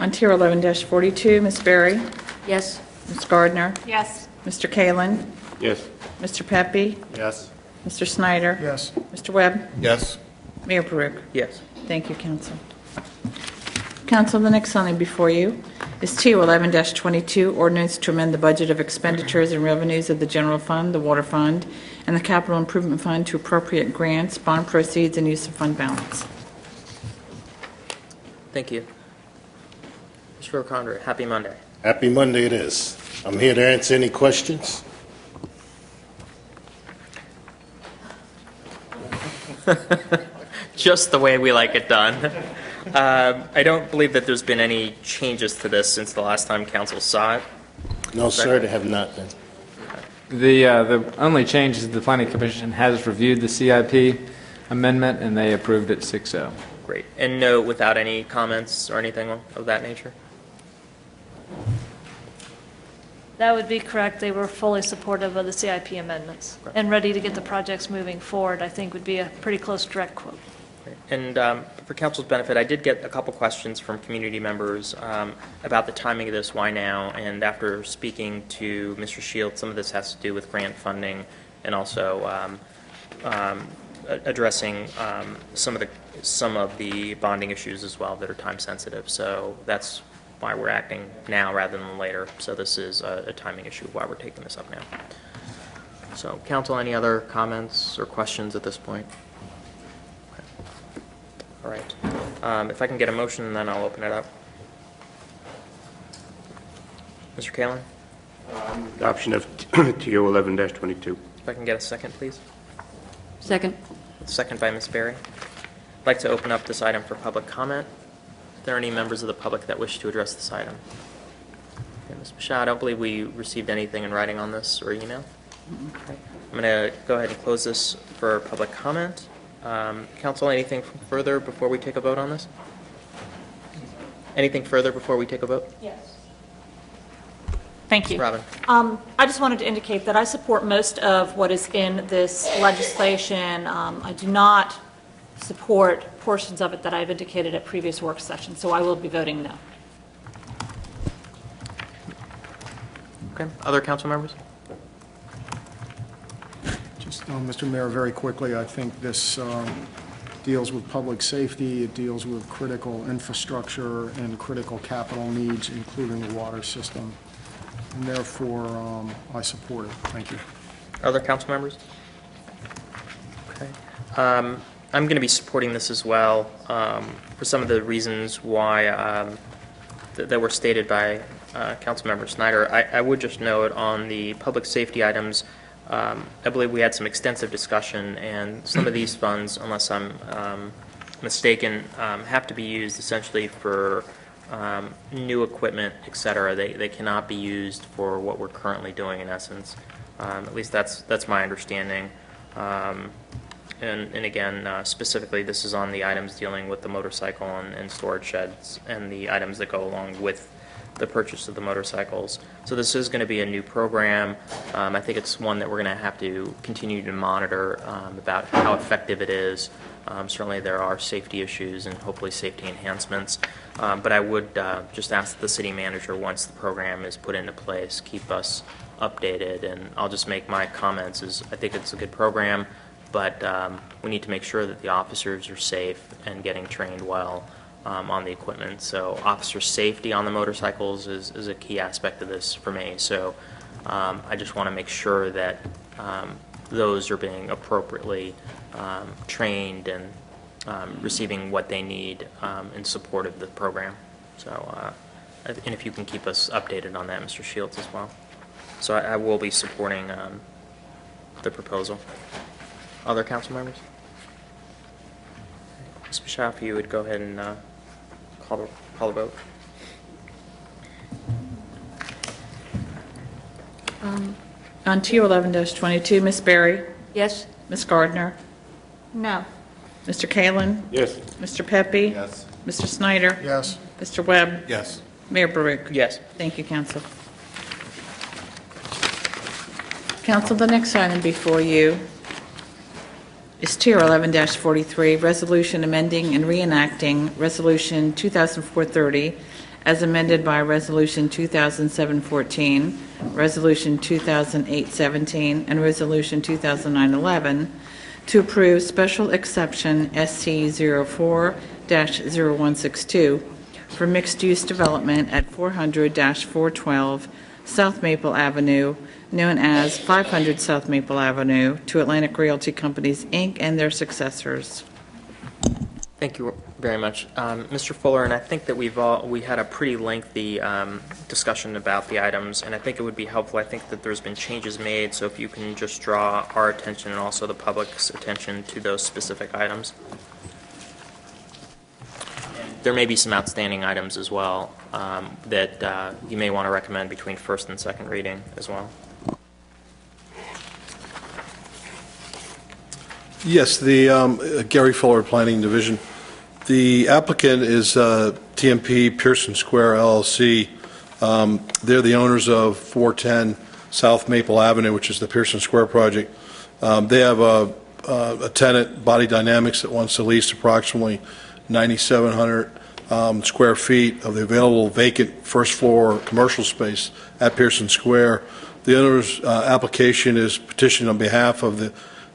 On Tier 11-42, Ms. Berry? Yes. Ms. Gardner? Yes. Mr. Kalin? Yes. Mr. Pepe? Yes. Mr. Snyder? Yes. Mr. Webb? Yes. Mayor Baruch? Yes. Thank you, Council. Council, the next item before you is TO 11-22, ordinance to amend the budget of expenditures and revenues of the General Fund, the Water Fund, and the Capital Improvement Fund to appropriate grants, bond proceeds, and use of fund balance. Thank you. Mr. O'Connor, happy Monday. Happy Monday it is. I'm here to answer any questions. Just the way we like it done. I don't believe that there's been any changes to this since the last time council saw it. No, sir, there have not been. The only change is the Planning Commission has reviewed the CIP amendment, and they approved it 6-0. Great. And no, without any comments or anything of that nature? That would be correct. They were fully supportive of the CIP amendments and ready to get the projects moving forward. I think would be a pretty close direct quote. And for council's benefit, I did get a couple questions from community members about the timing of this, why now, and after speaking to Mr. Shields, some of this has to do with grant funding and also addressing some of the bonding issues as well that are time sensitive. So that's why we're acting now rather than later. So this is a timing issue why we're taking this up now. So council, any other comments or questions at this point? All right. If I can get a motion, then I'll open it up. Mr. Kalin? Adoption of TO 11-22. If I can get a second, please. Second. Second by Ms. Berry. I'd like to open up this item for public comment. there any members of the public that wish to address this item? Okay, Ms. Bashad, I don't believe we received anything in writing on this or email. Okay. I'm going to go ahead and close this for public comment. Council, anything further before we take a vote on this? Anything further before we take a vote? Yes. Thank you. Robin. I just wanted to indicate that I support most of what is in this legislation. I do not support portions of it that I've indicated at previous work sessions, so I will be voting no. Okay. Other council members? Just, Mr. Mayor, very quickly, I think this deals with public safety, it deals with critical infrastructure and critical capital needs, including the water system, and therefore I support it. Thank you. Other council members? Okay. I'm going to be supporting this as well for some of the reasons why that were stated by Councilmember Snyder. I would just note on the public safety items, I believe we had some extensive discussion, and some of these funds, unless I'm mistaken, have to be used essentially for new equipment, et cetera. They cannot be used for what we're currently doing, in essence. At least that's my understanding. And again, specifically, this is on the items dealing with the motorcycle and storage sheds and the items that go along with the purchase of the motorcycles. So this is going to be a new program. I think it's one that we're going to have to continue to monitor about how effective it is. Certainly there are safety issues and hopefully safety enhancements. But I would just ask that the city manager, once the program is put into place, keep us updated. And I'll just make my comments as I think it's a good program, but we need to make sure that the officers are safe and getting trained well on the equipment. So officer safety on the motorcycles is a key aspect of this for me. So I just want to make sure that those are being appropriately trained and receiving what they need in support of the program. So, and if you can keep us updated on that, Mr. Shields, as well. So I will be supporting the proposal. Other council members? Ms. Bashad, if you would go ahead and call the vote. On TO 11-22, Ms. Berry? Yes. Ms. Gardner? No. Mr. Kalin? Yes. Mr. Pepe? Yes. Mr. Snyder? Yes. Mr. Webb? Yes. Mayor Baruch? Yes. Thank you, Council. Council, the next item before you is TR 11-43, Resolution Amending and Reenacting Resolution 2004-30 as amended by Resolution 2007-14, Resolution 2008-17, and Resolution 2009-11 to approve Special Exception SC 04-0162 for mixed-use development at 400-412 South Maple Avenue, known as 500 South Maple Avenue, to Atlantic Realty Companies, Inc., and their successors. Thank you very much. Mr. Fuller, and I think that we had a pretty lengthy discussion about the items, and I think it would be helpful. I think that there's been changes made, so if you can just draw our attention and also the public's attention to those specific items. There may be some outstanding items as well that you may want to recommend between first and second reading as well. Yes, the Gary Fuller Planning Division. The applicant is TMP Pearson Square LLC. They're the owners of 410 South Maple Avenue, which is the Pearson Square project. They have a tenant, Body Dynamics, that wants to lease approximately 9,700 square feet of the available vacant first floor commercial space at Pearson Square. The owner's application is petitioned on behalf of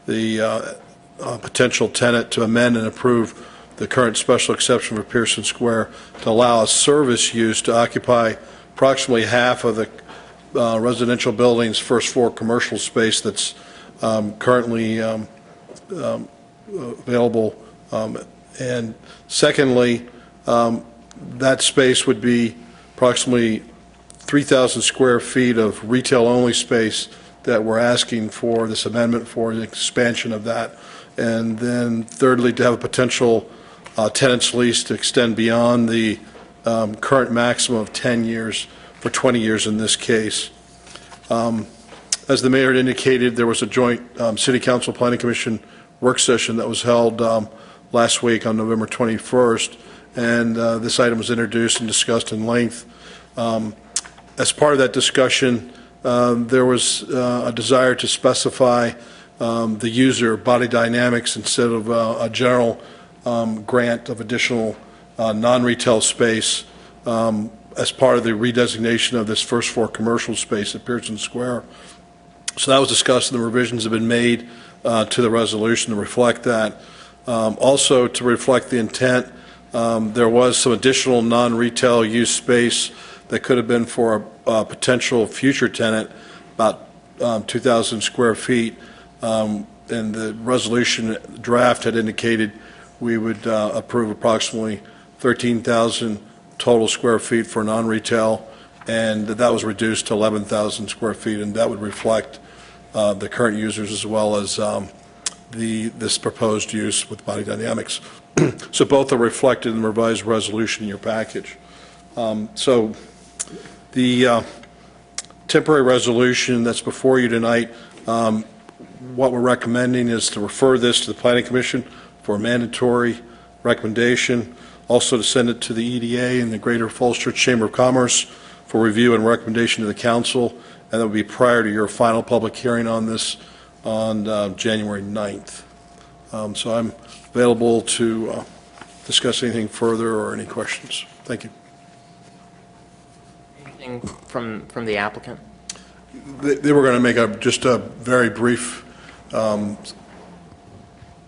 the potential tenant to amend and approve the current special exception for Pearson Square to allow a service use to occupy approximately half of the residential building's first floor commercial space that's currently available. And secondly, that space would be approximately 3,000 square feet of retail-only space that we're asking for this amendment for, the expansion of that. And then thirdly, to have a potential tenants' lease to extend beyond the current maximum of 10 years for 20 years in this case. As the mayor had indicated, there was a joint City Council Planning Commission work session that was held last week on November 21st, and this item was introduced and discussed in length. As part of that discussion, there was a desire to specify the user, Body Dynamics, instead of a general grant of additional non-retail space as part of the redesignation of this first floor commercial space at Pearson Square. So that was discussed, and the revisions have been made to the resolution to reflect that. Also, to reflect the intent, there was some additional non-retail use space that could have been for a potential future tenant, about 2,000 square feet. And the resolution draft had indicated we would approve approximately 13,000 total square feet for non-retail, and that was reduced to 11,000 square feet, and that would reflect the current users as well as this proposed use with Body Dynamics. So both are reflected in the revised resolution in your package. So the temporary resolution that's before you tonight, what we're recommending is to refer this to the Planning Commission for a mandatory recommendation, also to send it to the EDA and the Greater Falls Church Chamber of Commerce for review and recommendation to the council, and that would be prior to your final public hearing on this on January 9th. So I'm available to discuss anything further or any questions. Thank you. Anything from the applicant? They were going to make just a very brief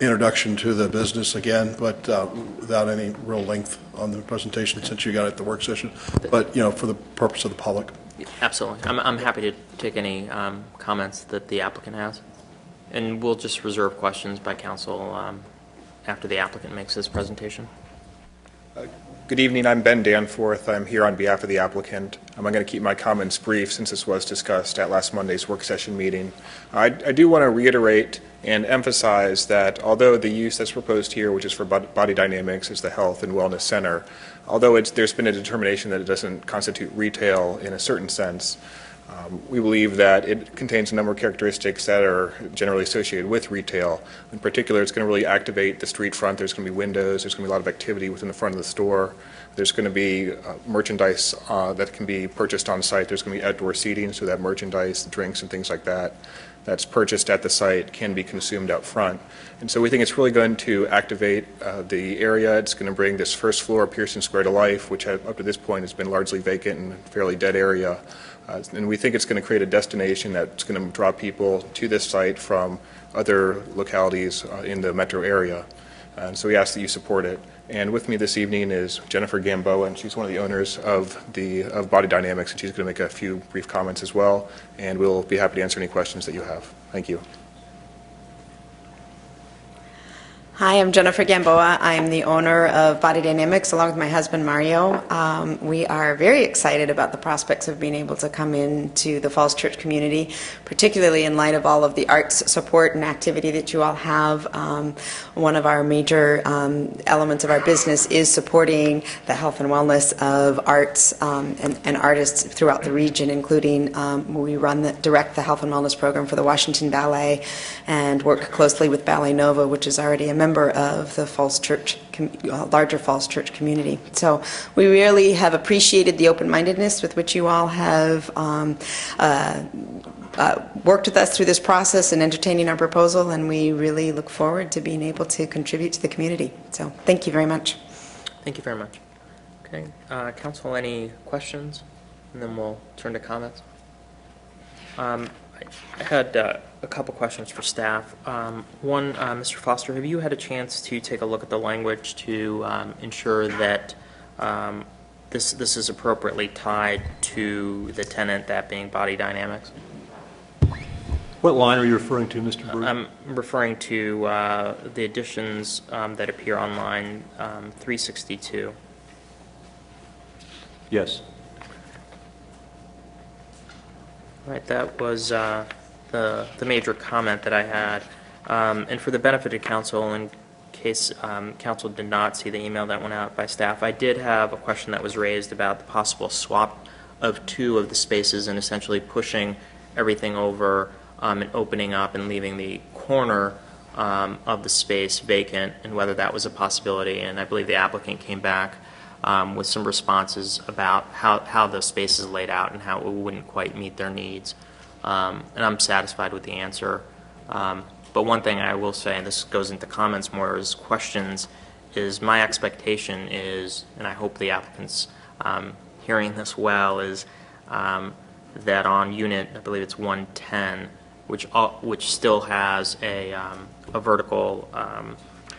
introduction to the business again, but without any real length on the presentation since you got it at the work session. But, for the purpose of the public. Absolutely. I'm happy to take any comments that the applicant has. And we'll just reserve questions by council after the applicant makes his presentation. Good evening. I'm Ben Danforth. I'm here on behalf of the applicant. I'm going to keep my comments brief since this was discussed at last Monday's work session meeting. I do want to reiterate and emphasize that although the use that's proposed here, which is for Body Dynamics, is the Health and Wellness Center, although there's been a determination that it doesn't constitute retail in a certain sense, we believe that it contains a number of characteristics that are generally associated with retail. In particular, it's going to really activate the street front. There's going to be windows. There's going to be a lot of activity within the front of the store. There's going to be merchandise that can be purchased on site. There's going to be outdoor seating, so that merchandise, drinks, and things like that that's purchased at the site can be consumed out front. And so we think it's really going to activate the area. It's going to bring this first floor of Pearson Square to life, which up to this point has been largely vacant and a fairly dead area. And we think it's going to create a destination that's going to draw people to this site from other localities in the metro area. And so we ask that you support it. And with me this evening is Jennifer Gamboa, and she's one of the owners of Body Dynamics, and she's going to make a few brief comments as well. And we'll be happy to answer any questions that you have. Thank you. Hi, I'm Jennifer Gamboa. I'm the owner of Body Dynamics along with my husband Mario. We are very excited about the prospects of being able to come into the Falls Church community, particularly in light of all of the arts support and activity that you all have. One of our major elements of our business is supporting the health and wellness of arts and artists throughout the region, including we direct the health and wellness program for the Washington Ballet and work closely with Ballet Nova, which is already a member of the Falls Church, larger Falls Church community. So we really have appreciated the open-mindedness with which you all have worked with us through this process and entertaining our proposal, and we really look forward to being able to contribute to the community. So thank you very much. Thank you very much. Okay, council, any questions? And then we'll turn to comments. I had a couple questions for staff. One, Mr. Foster, have you had a chance to take a look at the language to ensure that this is appropriately tied to the tenant, that being Body Dynamics? What line are you referring to, Mr. Brewer? I'm referring to the additions that appear on line 362. Yes. Right, that was the major comment that I had. And for the benefit of council, in case council did not see the email that went out by staff, I did have a question that was raised about the possible swap of two of the spaces and essentially pushing everything over and opening up and leaving the corner of the space vacant, and whether that was a possibility. And I believe the applicant came back with some responses about how the space is laid out and how it wouldn't quite meet their needs. And I'm satisfied with the answer. But one thing I will say, and this goes into comments more as questions, is my expectation is, and I hope the applicant's hearing this well, is that on unit, I believe it's 110, which still has a vertical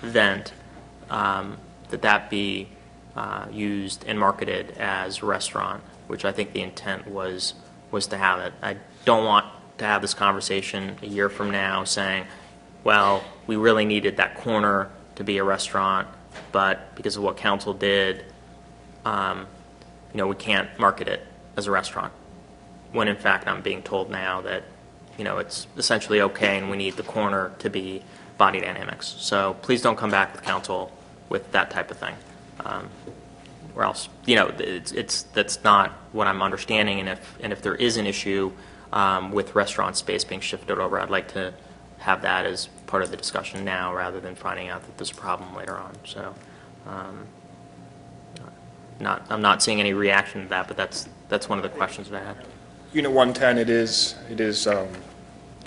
vent, that be used and marketed as a restaurant, which I think the intent was to have it. I don't want to have this conversation a year from now saying, well, we really needed that corner to be a restaurant, but because of what council did, we can't market it as a restaurant. When in fact I'm being told now that, it's essentially okay and we need the corner to be Body Dynamics. So please don't come back with council with that type of thing. Or else, that's not what I'm understanding. And if there is an issue with restaurant space being shifted over, I'd like to have that as part of the discussion now rather than finding out that there's a problem later on. So I'm not seeing any reaction to that, but that's one of the questions that I had. Unit 110,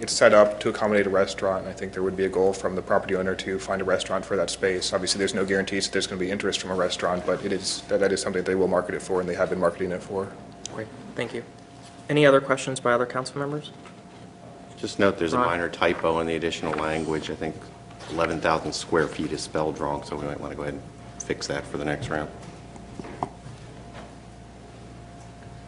it's set up to accommodate a restaurant. I think there would be a goal from the property owner to find a restaurant for that space. Obviously, there's no guarantees that there's going to be interest from a restaurant, but that is something they will market it for, and they have been marketing it for. Great, thank you. Any other questions by other council members? Just note there's a minor typo in the additional language. I think 11,000 square feet is spelled wrong, so we might want to go ahead and fix that for the next round.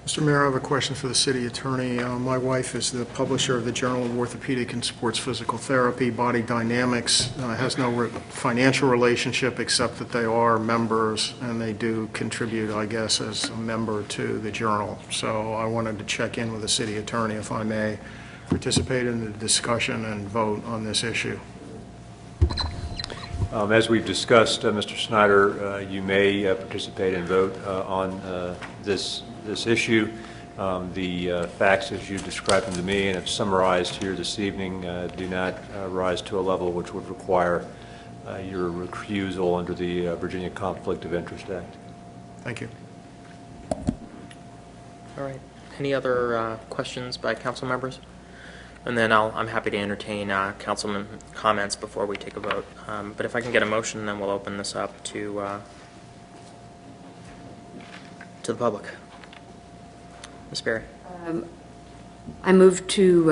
Mr. Mayor, I have a question for the city attorney. My wife is the publisher of the Journal of Orthopedic and Sports Physical Therapy. Body Dynamics has no financial relationship except that they are members and they do contribute, I guess, as a member to the journal. So I wanted to check in with the city attorney if I may participate in the discussion and vote on this issue. As we've discussed, Mr. Snyder, you may participate and vote on this issue. The facts as you described them to me and have summarized here this evening do not rise to a level which would require your recusal under the Virginia Conflict of Interest Act. Thank you. All right. Any other questions by council members? And then I'm happy to entertain councilman comments before we take a vote. But if I can get a motion, then we'll open this up to the public. Ms. Berry. I move to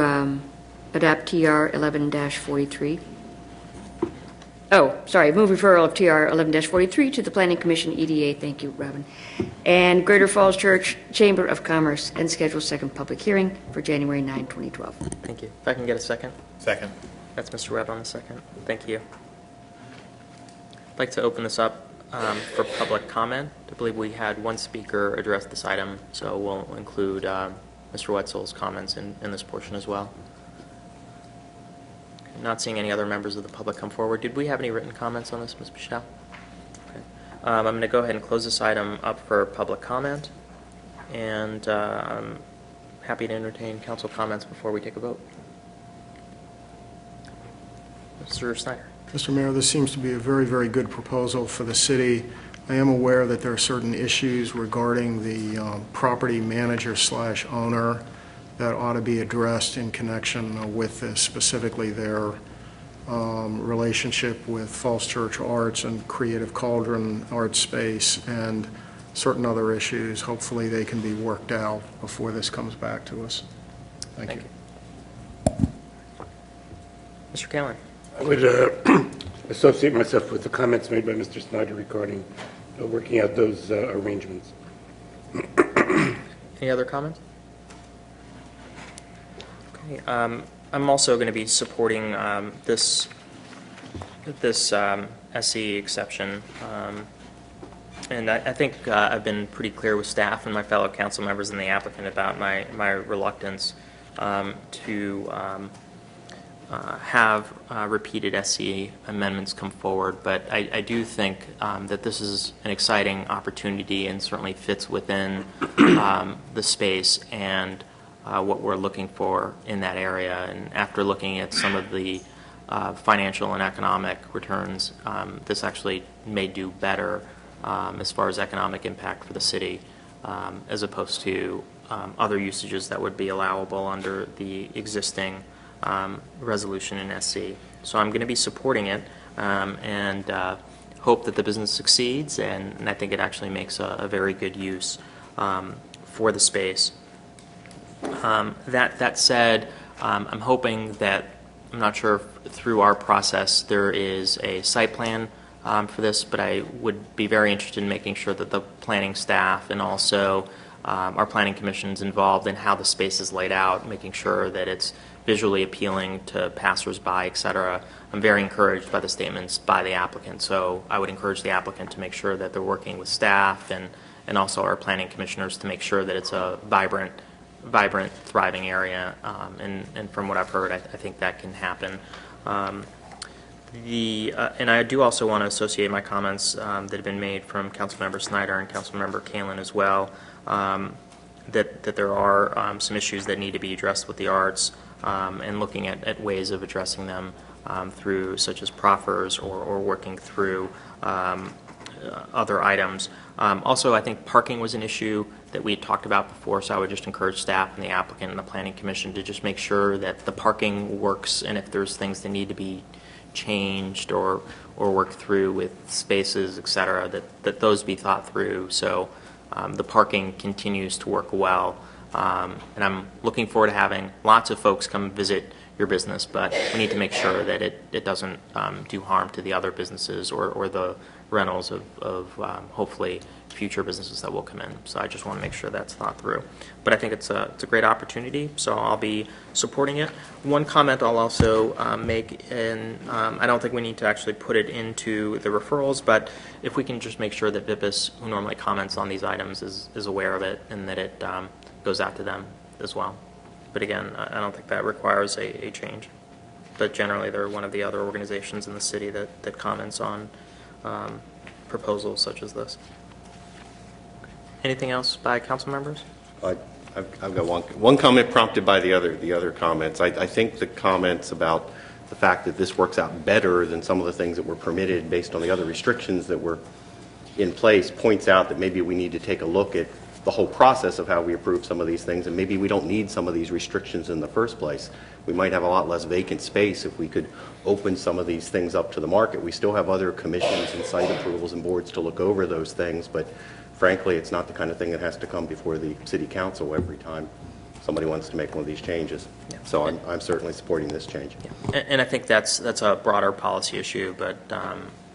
adopt TR 11-43. Oh, sorry, move referral of TR 11-43 to the Planning Commission EDA. Thank you, Robin. And Greater Falls Church Chamber of Commerce, and schedule second public hearing for January 9, 2012. Thank you. If I can get a second. Second. That's Mr. Webb on the second. Thank you. I'd like to open this up for public comment. I believe we had one speaker address this item, so we'll include Mr. Wetzel's comments in this portion as well. Not seeing any other members of the public come forward. Did we have any written comments on this, Ms. Michelle? Okay. I'm going to go ahead and close this item up for public comment, and I'm happy to entertain council comments before we take a vote. Mr. Snyder. Mr. Mayor, this seems to be a very, very good proposal for the city. I am aware that there are certain issues regarding the property manager / owner that ought to be addressed in connection with this, specifically their relationship with Falls Church Arts and Creative Cauldron Art Space and certain other issues. Hopefully they can be worked out before this comes back to us. Thank you. Mr. Callen. I would associate myself with the comments made by Mr. Snyder regarding working out those arrangements. Any other comments? Okay. I'm also going to be supporting this SE exception. And I think I've been pretty clear with staff and my fellow council members and the applicant about my reluctance to have repeated SC amendments come forward, but I do think that this is an exciting opportunity and certainly fits within the space and what we're looking for in that area. And after looking at some of the financial and economic returns, this actually may do better as far as economic impact for the city as opposed to other usages that would be allowable under the existing resolution in SC. So I'm going to be supporting it and hope that the business succeeds, and I think it actually makes a very good use for the space. That said, I'm hoping that, I'm not sure if through our process there is a site plan for this, but I would be very interested in making sure that the planning staff and also our planning commission is involved in how the space is laid out, making sure that it's visually appealing to passersby, et cetera. I'm very encouraged by the statements by the applicant, so I would encourage the applicant to make sure that they're working with staff and also our planning commissioners to make sure that it's a vibrant, thriving area, and from what I've heard, I think that can happen. And I do also want to associate my comments that have been made from Councilmember Snyder and Councilmember Kalin as well, that there are some issues that need to be addressed with the arts, and looking at ways of addressing them through such as proffers or working through other items. Also, I think parking was an issue that we had talked about before, so I would just encourage staff and the applicant and the Planning Commission to just make sure that the parking works, and if there's things that need to be changed or worked through with spaces, et cetera, that those be thought through so the parking continues to work well. And I'm looking forward to having lots of folks come visit your business, but we need to make sure that it doesn't do harm to the other businesses or the rentals of hopefully future businesses that will come in. So I just want to make sure that's thought through. But I think it's a great opportunity, so I'll be supporting it. One comment I'll also make, and I don't think we need to actually put it into the referrals, but if we can just make sure that VIPIS, who normally comments on these items, is aware of it and that it goes out to them as well. But again, I don't think that requires a change. But generally, they're one of the other organizations in the city that comments on proposals such as this. Anything else by council members? I've got one comment prompted by the other comments. I think the comments about the fact that this works out better than some of the things that were permitted based on the other restrictions that were in place points out that maybe we need to take a look at the whole process of how we approve some of these things, and maybe we don't need some of these restrictions in the first place. We might have a lot less vacant space if we could open some of these things up to the market. We still have other commissions and site approvals and boards to look over those things, but frankly, it's not the kind of thing that has to come before the city council every time somebody wants to make one of these changes. Yeah. So I'm certainly supporting this change. Yeah. And I think that's a broader policy issue, but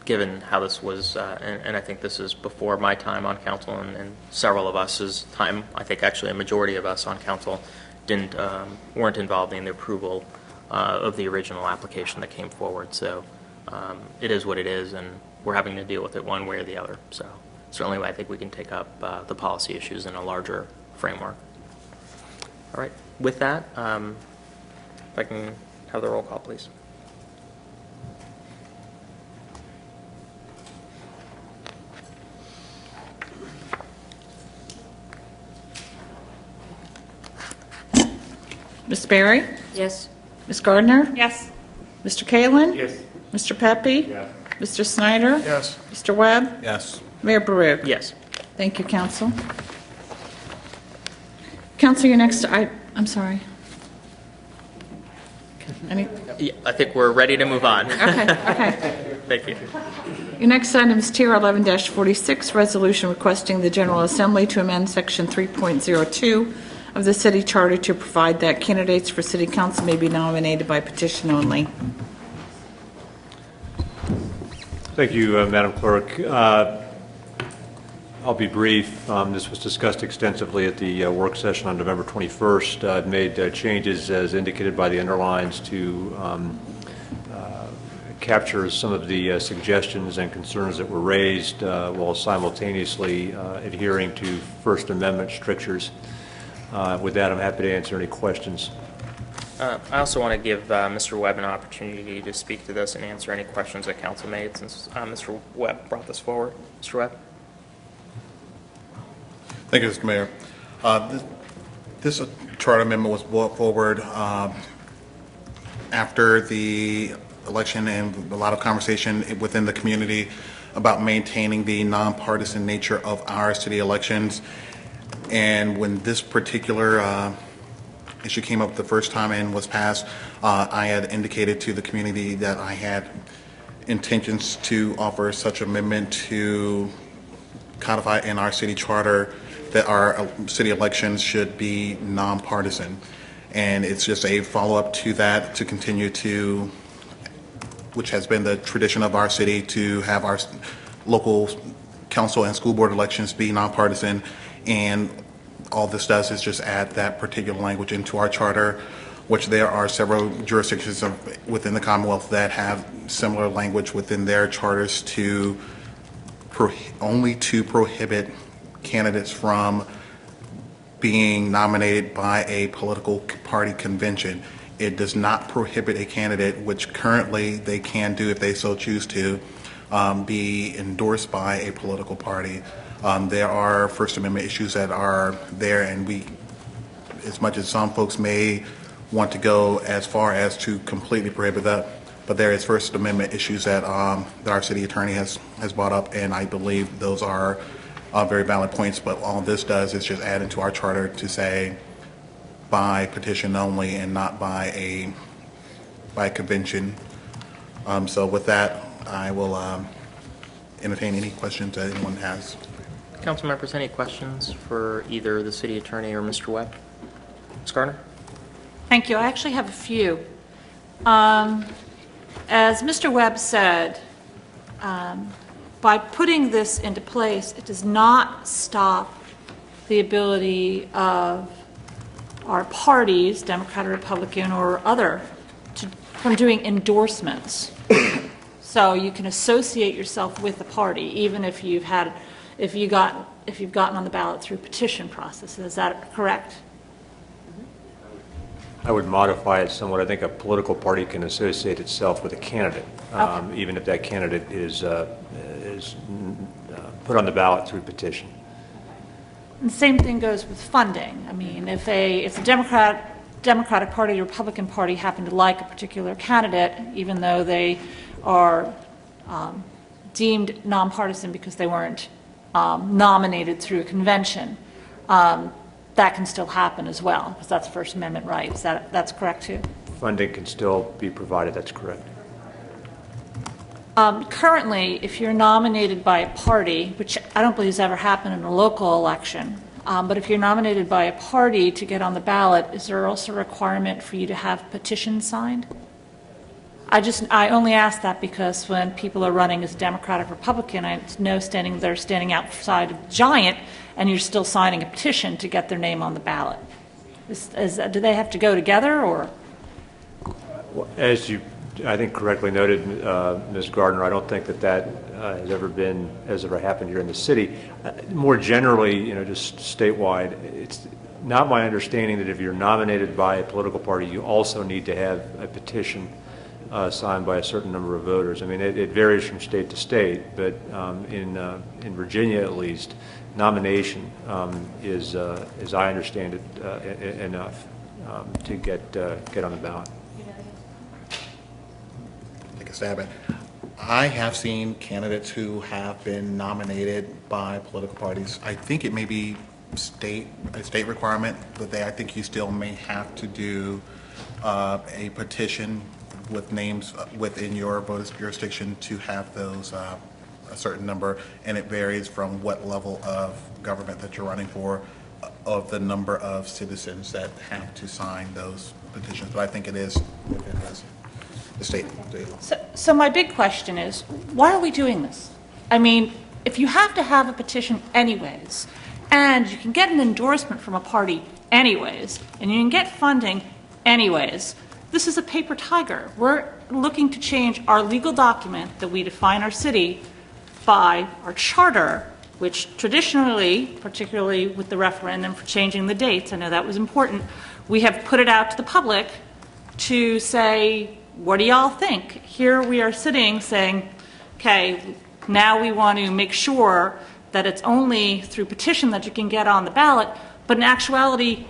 given how this was, and I think this is before my time on council and several of us's time, I think actually a majority of us on council weren't involved in the approval of the original application that came forward. So it is what it is, and we're having to deal with it one way or the other. So certainly I think we can take up the policy issues in a larger framework. All right. With that, if I can have the roll call, please. Ms. Berry? Yes. Ms. Gardner? Yes. Mr. Kalin? Yes. Mr. Pepe? Yes. Mr. Snyder? Yes. Mr. Webb? Yes. Mayor Baruch? Yes. Thank you, Council. Council, your next, I'm sorry. Yeah, I think we're ready to move on. Okay. Thank you. Your next item is TR 11-46, resolution requesting the General Assembly to amend Section 3.02 of the city charter to provide that candidates for city council may be nominated by petition only. Thank you, Madam Clerk. I'll be brief. This was discussed extensively at the work session on November 21st. I've made changes as indicated by the underlines to capture some of the suggestions and concerns that were raised while simultaneously adhering to First Amendment strictures. With that, I'm happy to answer any questions. I also want to give Mr. Webb an opportunity to speak to this and answer any questions that council made since Mr. Webb brought this forward. Mr. Webb? Thank you, Mr. Mayor. This charter amendment was brought forward after the election and a lot of conversation within the community about maintaining the nonpartisan nature of our city elections. And when this particular issue came up the first time and was passed, I had indicated to the community that I had intentions to offer such amendment to codify in our city charter that our city elections should be nonpartisan. And it's just a follow-up to that to continue to, which has been the tradition of our city, to have our local council and school board elections be nonpartisan. And all this does is just add that particular language into our charter, which there are several jurisdictions within the Commonwealth that have similar language within their charters to only to prohibit candidates from being nominated by a political party convention. It does not prohibit a candidate, which currently they can do if they so choose to, be endorsed by a political party. There are First Amendment issues that are there, and we, as much as some folks may want to go as far as to completely prohibit that, but there is First Amendment issues that that our city attorney has brought up, and I believe those are very valid points. But all this does is just add into our charter to say by petition only and not by convention. So with that, I will entertain any questions that anyone has. Council members, any questions for either the city attorney or Mr. Webb? Ms. Gardner? Thank you. I actually have a few. As Mr. Webb said, by putting this into place, it does not stop the ability of our parties, Democrat or Republican or other, from doing endorsements. So you can associate yourself with the party, even if you've gotten on the ballot through petition process. Is that correct? I would modify it somewhat. I think a political party can associate itself with a candidate, even if that candidate is put on the ballot through petition. And the same thing goes with funding. I mean, if the Democratic Party or Republican Party happen to like a particular candidate, even though they are deemed nonpartisan because they weren't nominated through a convention, that can still happen as well, because that's First Amendment rights. That's correct too? Funding can still be provided, that's correct. Currently, if you're nominated by a party, which I don't believe has ever happened in a local election, but if you're nominated by a party to get on the ballot, is there also a requirement for you to have petitions signed? I only ask that because when people are running as Democratic Republican, I know they're standing outside of Giant, and you're still signing a petition to get their name on the ballot. Do they have to go together, or? As you, I think, correctly noted, Ms. Gardner, I don't think that has ever happened here in the city. More generally, just statewide, it's not my understanding that if you're nominated by a political party, you also need to have a petition signed by a certain number of voters. I mean, it varies from state to state, but in Virginia, at least, nomination is, as I understand it, enough to get on the ballot. Take a stab at. I have seen candidates who have been nominated by political parties. I think it may be a state requirement, but I think you still may have to do a petition with names within your voter's jurisdiction to have those a certain number, and it varies from what level of government that you're running for, of the number of citizens that have to sign those petitions. But I think it is within the state. So my big question is, why are we doing this? I mean, if you have to have a petition anyways, and you can get an endorsement from a party anyways, and you can get funding anyways, this is a paper tiger. We're looking to change our legal document that we define our city by our charter, which traditionally, particularly with the referendum for changing the dates, I know that was important, we have put it out to the public to say, what do y'all think? Here we are sitting saying, okay, now we want to make sure that it's only through petition that you can get on the ballot, but in actuality,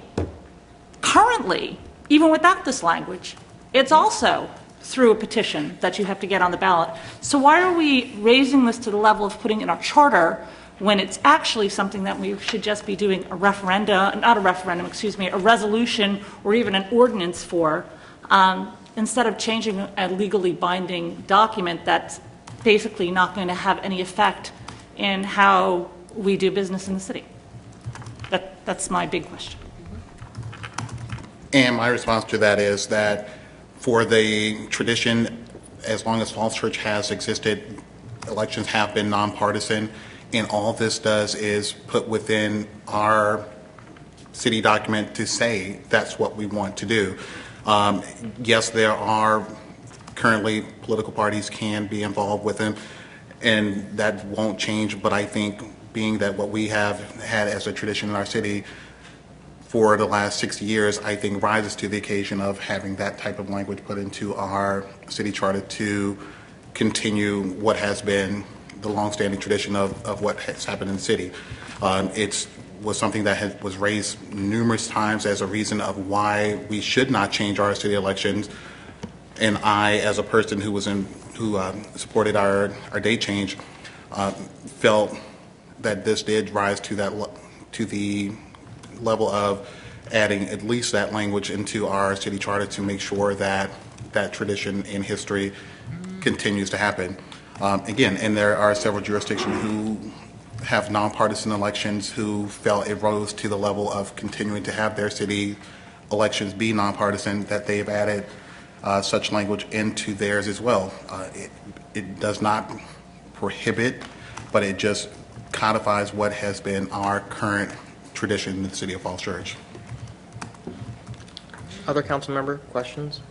currently, even without this language, it's also through a petition that you have to get on the ballot. So why are we raising this to the level of putting in our charter when it's actually something that we should just be doing a resolution or even an ordinance for, instead of changing a legally binding document that's basically not going to have any effect in how we do business in the city? That's my big question. And my response to that is that for the tradition, as long as Falls Church has existed, elections have been nonpartisan, and all this does is put within our city document to say that's what we want to do. Yes, there are currently political parties can be involved with them, and that won't change, but I think being that what we have had as a tradition in our city for the last 60 years, I think rises to the occasion of having that type of language put into our city charter to continue what has been the longstanding tradition of what has happened in the city. It was something that was raised numerous times as a reason of why we should not change our city elections. And I, as a person who supported our date change, felt that this did rise to the level of adding at least that language into our city charter to make sure that that tradition in history continues to happen. Again, and there are several jurisdictions who have nonpartisan elections who felt it rose to the level of continuing to have their city elections be nonpartisan, that they've added such language into theirs as well. It does not prohibit, but it just codifies what has been our current tradition in the city of Falls Church. Other council member questions?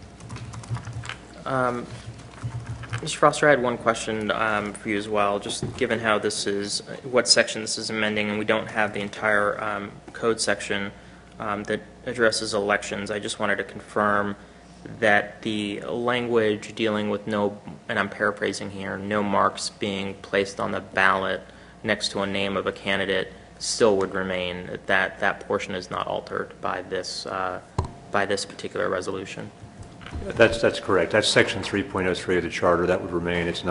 Mr. Foster, I had one question for you as well. Just given how this is, what section this is amending, and we don't have the entire code section that addresses elections, I just wanted to confirm that the language dealing with no, and I'm paraphrasing here, no marks being placed on the ballot next to a name of a candidate still would remain, that portion is not altered by this particular resolution. That's correct. That's section 3.03 of the charter. That would remain. There's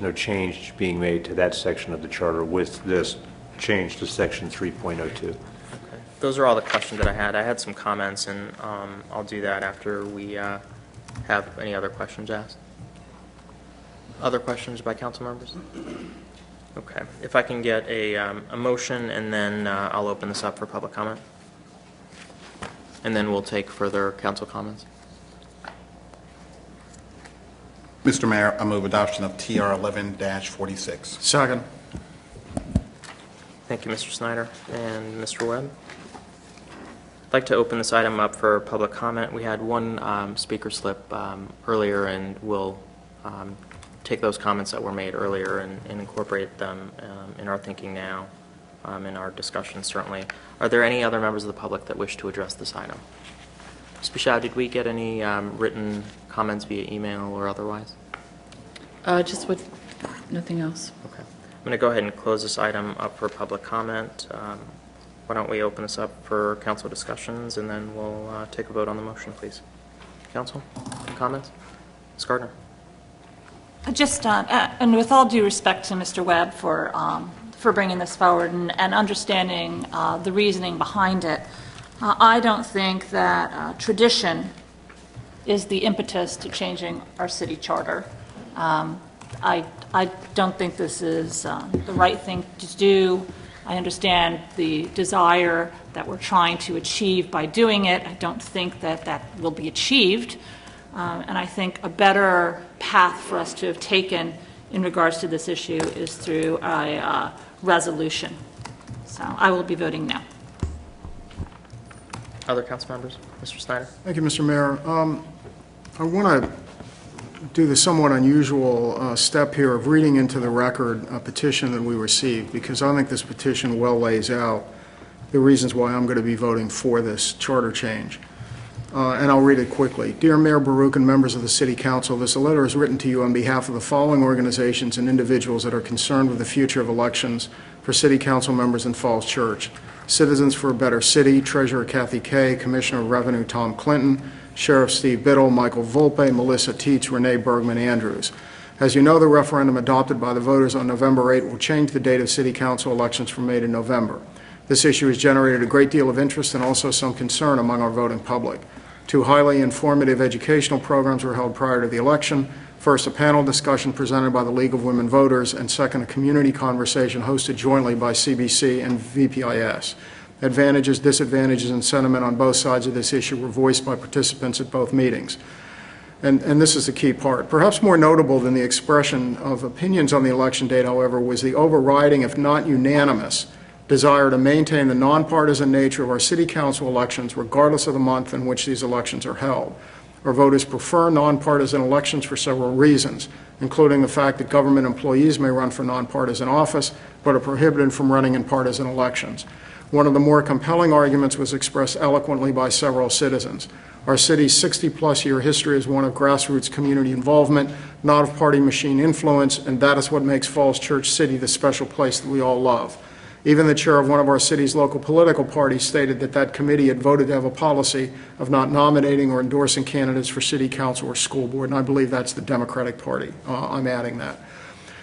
no change being made to that section of the charter with this change to section 3.02. Okay. Those are all the questions that I had. I had some comments, and I'll do that after we have any other questions asked. Other questions by council members? Okay. If I can get a motion, and then I'll open this up for public comment. And then we'll take further council comments. Mr. Mayor, I move adoption of TR 11-46. Second. Thank you, Mr. Snyder and Mr. Webb. I'd like to open this item up for public comment. We had one speaker slip earlier, and we'll take those comments that were made earlier and incorporate them in our thinking now, in our discussion, certainly. Are there any other members of the public that wish to address this item? Ms. Bichow, did we get any written comments via email or otherwise? Just with nothing else. Okay. I'm going to go ahead and close this item up for public comment. Why don't we open this up for council discussions, and then we'll take a vote on the motion, please. Council, comments? Ms. Gardner. Just, and with all due respect to Mr. Webb for bringing this forward and understanding the reasoning behind it, I don't think that tradition is the impetus to changing our city charter. I don't think this is the right thing to do. I understand the desire that we're trying to achieve by doing it. I don't think that that will be achieved. And I think a better path for us to have taken in regards to this issue is through a resolution. So I will be voting no. Other council members? Mr. Snyder? Thank you, Mr. Mayor. I want to do the somewhat unusual step here of reading into the record a petition that we received, because I think this petition well lays out the reasons why I'm going to be voting for this charter change. and I'll read it quickly. Dear Mayor Baruch and members of the City Council, this letter is written to you on behalf of the following organizations and individuals that are concerned with the future of elections for City Council members in Falls Church. Citizens for a Better City, Treasurer Kathy Kay, Commissioner of Revenue Tom Clinton, Sheriff Steve Biddle, Michael Volpe, Melissa Teets, Renee Bergman Andrews. As you know, the referendum adopted by the voters on November 8 will change the date of City Council elections from May to November. This issue has generated a great deal of interest and also some concern among our voting public. 2 highly informative educational programs were held prior to the election. First, a panel discussion presented by the League of Women Voters, and second, a community conversation hosted jointly by CBC and VPIS. Advantages, disadvantages, and sentiment on both sides of this issue were voiced by participants at both meetings. And this is the key part. Perhaps more notable than the expression of opinions on the election date, however, was the overriding, if not unanimous, desire to maintain the nonpartisan nature of our City Council elections regardless of the month in which these elections are held. Our voters prefer nonpartisan elections for several reasons, including the fact that government employees may run for nonpartisan office but are prohibited from running in partisan elections. One of the more compelling arguments was expressed eloquently by several citizens. Our city's 60-plus year history is one of grassroots community involvement, not of party machine influence, and that is what makes Falls Church City the special place that we all love. Even the chair of one of our city's local political parties stated that that committee had voted to have a policy of not nominating or endorsing candidates for city council or school board, and I believe that's the Democratic Party. I'm adding that.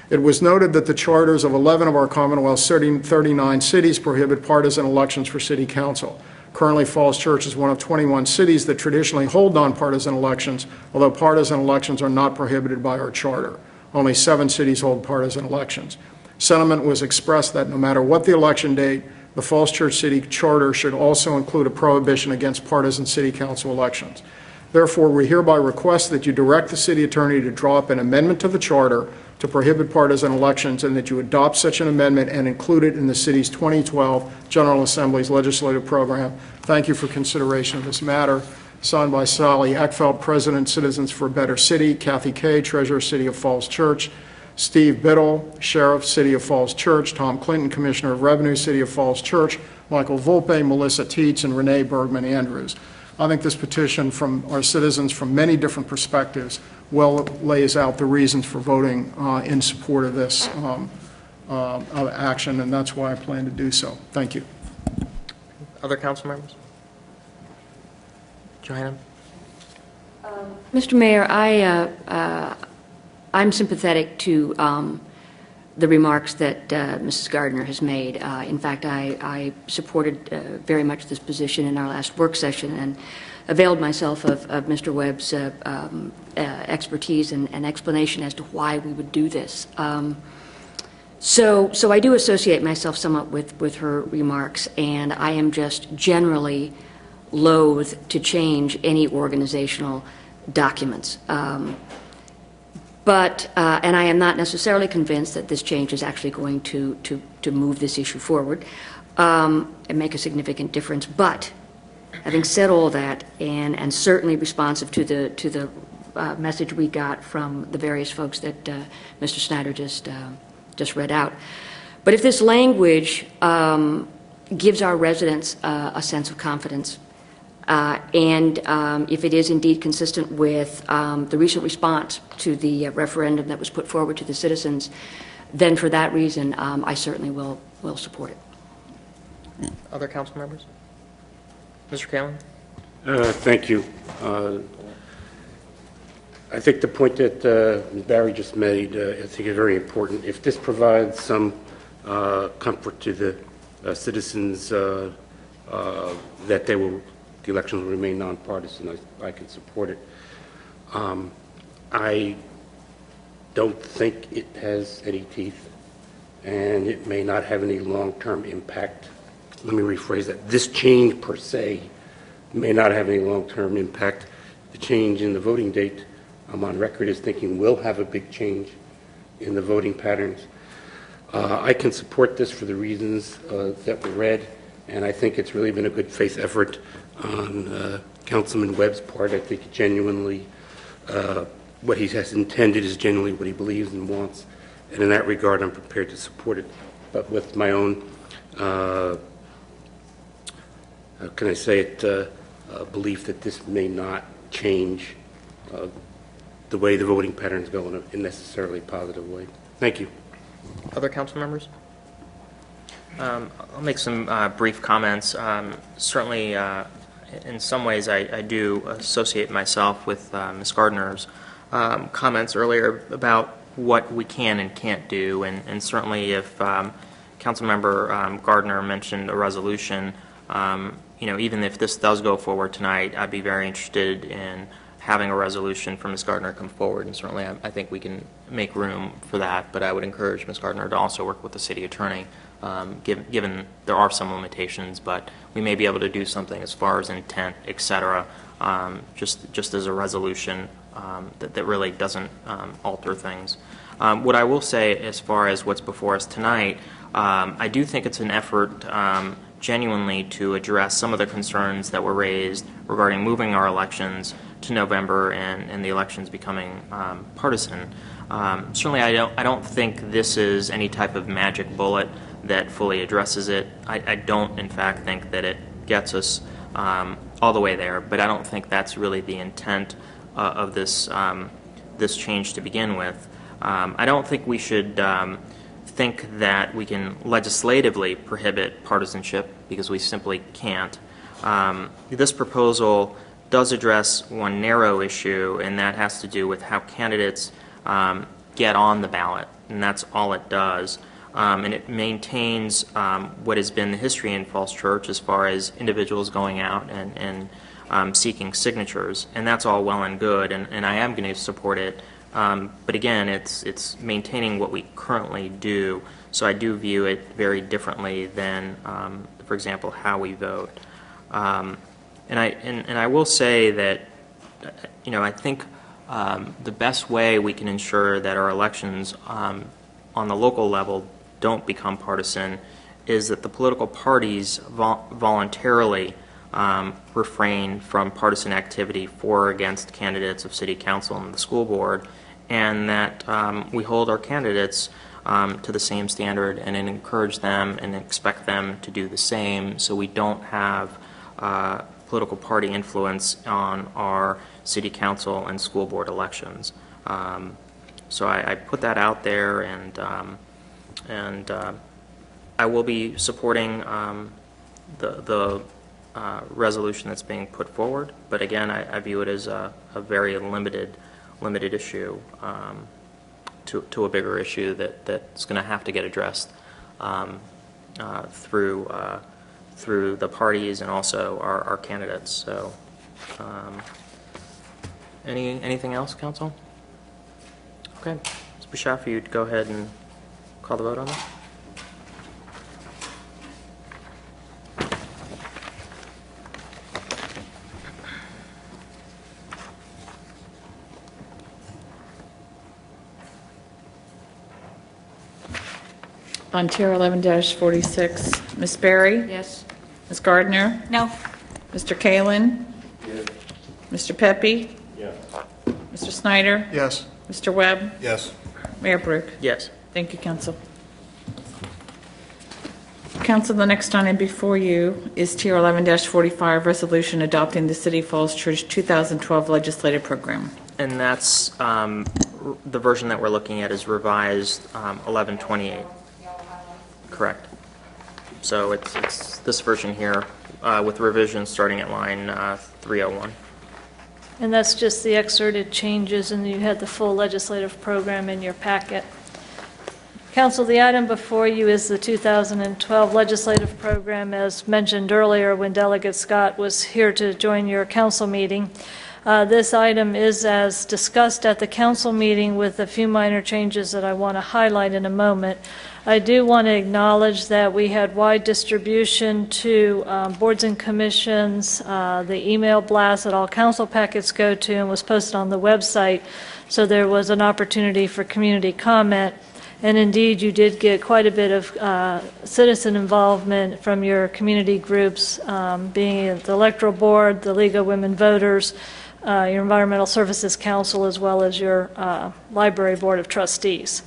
It was noted that the charters of 11 of our Commonwealth's 39 cities prohibit partisan elections for city council. Currently, Falls Church is one of 21 cities that traditionally hold nonpartisan elections, although partisan elections are not prohibited by our charter. Only 7 cities hold partisan elections. Sentiment was expressed that no matter what the election date, the Falls Church City Charter should also include a prohibition against partisan city council elections. Therefore, we hereby request that you direct the city attorney to draw up an amendment to the charter to prohibit partisan elections, and that you adopt such an amendment and include it in the city's 2012 General Assembly's legislative program. Thank you for consideration of this matter. Signed by Sally Eckfeld, President, Citizens for a Better City, Kathy Kay, Treasurer, City of Falls Church, Steve Biddle, Sheriff, City of Falls Church, Tom Clinton, Commissioner of Revenue, City of Falls Church, Michael Volpe, Melissa Teets, and Renee Bergman Andrews. I think this petition from our citizens from many different perspectives well lays out the reasons for voting in support of this action, and that's why I plan to do so. Thank you. Other council members? Johanna? Mr. Mayor, I'm sympathetic to the remarks that Mrs. Gardner has made. In fact, I supported very much this position in our last work session and availed myself of Mr. Webb's expertise and explanation as to why we would do this. So I do associate myself somewhat with her remarks, and I am just generally loath to change any organizational documents. But I am not necessarily convinced that this change is actually going to move this issue forward and make a significant difference. But having said all that, and certainly responsive to the message we got from the various folks that Mr. Snyder just read out, but if this language gives our residents a sense of confidence, and if it is indeed consistent with the recent response to the referendum that was put forward to the citizens, then for that reason, I certainly will support it. Other council members? Mr. Callen? Thank you. I think the point that Barry just made, I think is very important. If this provides some comfort to the citizens that the elections will remain nonpartisan, I can support it. I don't think it has any teeth, and it may not have any long-term impact. Let me rephrase that. This change per se may not have any long-term impact. The change in the voting date, I'm on record as thinking will have a big change in the voting patterns. I can support this for the reasons that were read, and I think it's really been a good faith effort on Councilman Webb's part. I think genuinely what he has intended is genuinely what he believes and wants, and in that regard I'm prepared to support it, but with my own, how can I say it, belief that this may not change the way the voting patterns go in a necessarily positive way. Thank you. Other council members? I'll make some brief comments. Certainly, in some ways, I do associate myself with Ms. Gardner's comments earlier about what we can and can't do, and certainly if Councilmember Gardner mentioned a resolution, even if this does go forward tonight, I'd be very interested in having a resolution for Ms. Gardner come forward, and certainly I think we can make room for that, but I would encourage Ms. Gardner to also work with the city attorney, given there are some limitations, but we may be able to do something as far as intent, et cetera, just as a resolution that really doesn't alter things. What I will say as far as what's before us tonight, I do think it's an effort genuinely to address some of the concerns that were raised regarding moving our elections to November and the elections becoming partisan. Certainly, I don't think this is any type of magic bullet that fully addresses it. I don't, in fact, think that it gets us all the way there, but I don't think that's really the intent of this this change to begin with. I don't think we should think that we can legislatively prohibit partisanship, because we simply can't. This proposal does address one narrow issue, and that has to do with how candidates get on the ballot, and that's all it does. And it maintains what has been the history in Falls Church as far as individuals going out and seeking signatures, and that's all well and good, and I am going to support it. But again, it's maintaining what we currently do, so I do view it very differently than, for example, how we vote. And I will say that, I think the best way we can ensure that our elections on the local level don't become partisan is that the political parties voluntarily refrain from partisan activity for or against candidates of city council and the school board, and that we hold our candidates to the same standard and encourage them and expect them to do the same, so we don't have political party influence on our city council and school board elections. So I put that out there, and I will be supporting the resolution that's being put forward, but again, I view it as a very limited issue to a bigger issue that's going to have to get addressed through the parties and also our candidates. So, anything else, Council? Okay, Ms. Bouchard, for you to go ahead and call the vote on that. On TR 11-46, Ms. Berry? Yes. Ms. Gardner? No. Mr. Kalin? Yes. Mr. Pepe? Yes. Mr. Snyder? Yes. Mr. Webb? Yes. Mayor Brooke? Yes. Thank you, Council. Council, the next item before you is TR 11-45, resolution adopting the City Falls Church 2012 legislative program. And that's the version that we're looking at is revised 1128. Correct. So it's this version here with revisions starting at line 301. And that's just the excerpted changes, and you had the full legislative program in your packet. Council, the item before you is the 2012 legislative program, as mentioned earlier when Delegate Scott was here to join your council meeting. This item is as discussed at the council meeting with a few minor changes that I want to highlight in a moment. I do want to acknowledge that we had wide distribution to boards and commissions, the email blast that all council packets go to and was posted on the website, so there was an opportunity for community comment. And indeed, you did get quite a bit of citizen involvement from your community groups, being the Electoral Board, the League of Women Voters, your Environmental Services Council, as well as your Library Board of Trustees.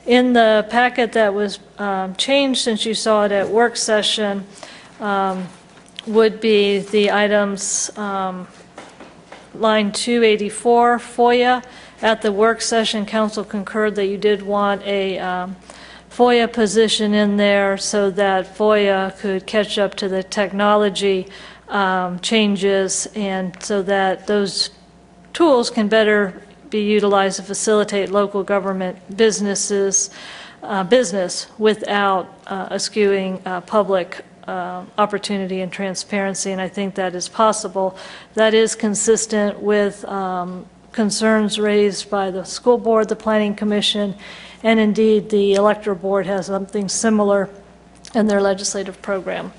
In the packet that was changed since you saw it at work session, would be the items, line 284, FOIA. At the work session, council concurred that you did want a FOIA position in there so that FOIA could catch up to the technology changes, and so that those tools can better be utilized to facilitate local government business without eschewing public opportunity and transparency, and I think that is possible. That is consistent with concerns raised by the school board, the planning commission, and indeed the electoral board has something similar in their legislative program.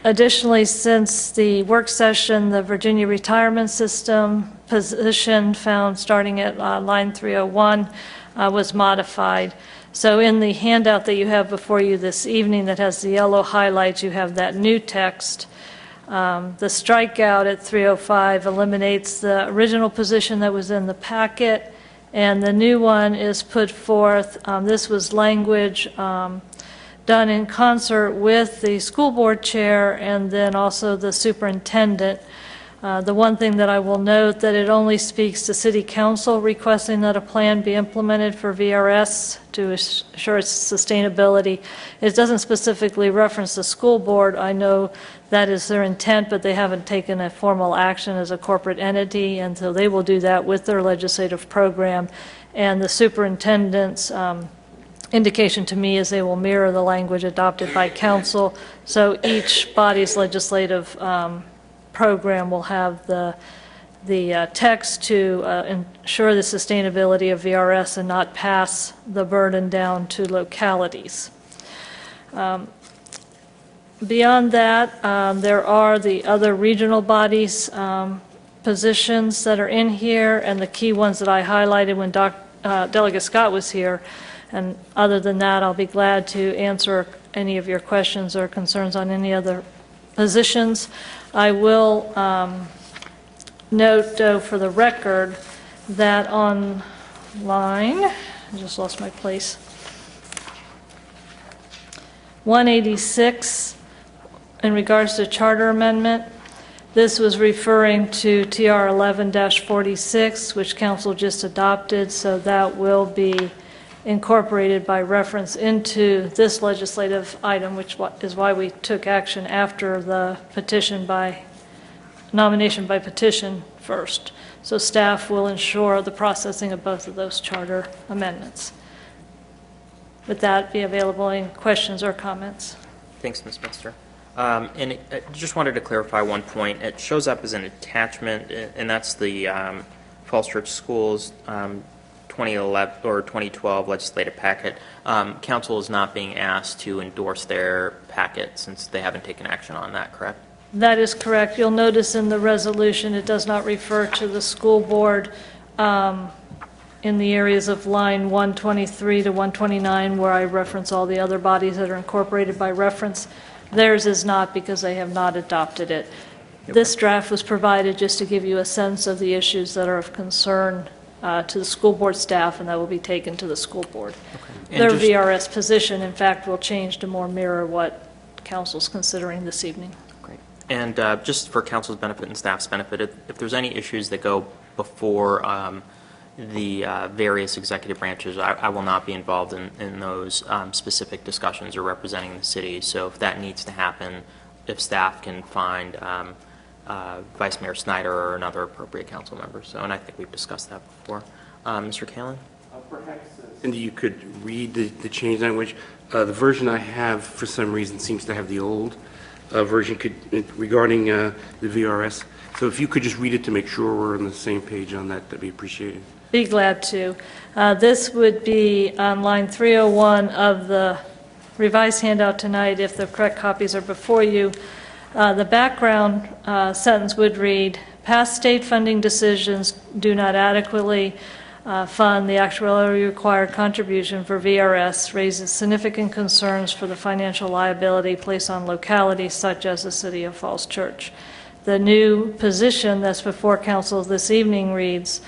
Additionally, since the work session, the Virginia retirement system position found starting at line 301 was modified. So in the handout that you have before you this evening that has the yellow highlights, you have that new text. The strikeout at 305 eliminates the original position that was in the packet, and the new one is put forth. This was language done in concert with the school board chair and then also the superintendent. The one thing that I will note that it only speaks to City Council requesting that a plan be implemented for VRS to assure its sustainability. It doesn't specifically reference the school board. I know that is their intent, but they haven't taken a formal action as a corporate entity, and so they will do that with their legislative program. And the superintendent's indication to me is they will mirror the language adopted by council, so each body's legislative program will have the text to ensure the sustainability of VRS and not pass the burden down to localities. Beyond that, there are the other regional bodies positions that are in here, and the key ones that I highlighted when Delegate Scott was here. And other than that, I'll be glad to answer any of your questions or concerns on any other positions. I will note, though, for the record, that on line, I just lost my place, 186, in regards to charter amendment, this was referring to TR 11-46, which council just adopted, so that will be incorporated by reference into this legislative item, which is why we took action after the nomination by petition first. So staff will ensure the processing of both of those charter amendments. Would that be available? Any questions or comments? Thanks, Ms. Minster. And I just wanted to clarify one point. It shows up as an attachment, and that's the Falls Church Schools 2011 or 2012 legislative packet. Council is not being asked to endorse their packet since they haven't taken action on that, correct? That is correct. You'll notice in the resolution it does not refer to the school board in the areas of line 123 to 129 where I reference all the other bodies that are incorporated by reference. Theirs is not because they have not adopted it. Okay. This draft was provided just to give you a sense of the issues that are of concern to the school board staff, and that will be taken to the school board. Okay. Their VRS position, in fact, will change to more mirror what council's considering this evening. Great. And just for council's benefit and staff's benefit, if there's any issues that go before the various executive branches, I will not be involved in those specific discussions or representing the city. So if that needs to happen, if staff can find Vice Mayor Snyder or another appropriate council member. So, and I think we've discussed that before. Mr. Kalin? Perhaps, Cindy, you could read the change language. The version I have, for some reason, seems to have the old version regarding the VRS. So if you could just read it to make sure we're on the same page on that, that'd be appreciated. Be glad to. This would be on line 301 of the revised handout tonight, if the correct copies are before you. The background sentence would read, past state funding decisions do not adequately fund the actuarially required contribution for VRS, raises significant concerns for the financial liability placed on localities such as the City of Falls Church. The new position that's before council this evening reads,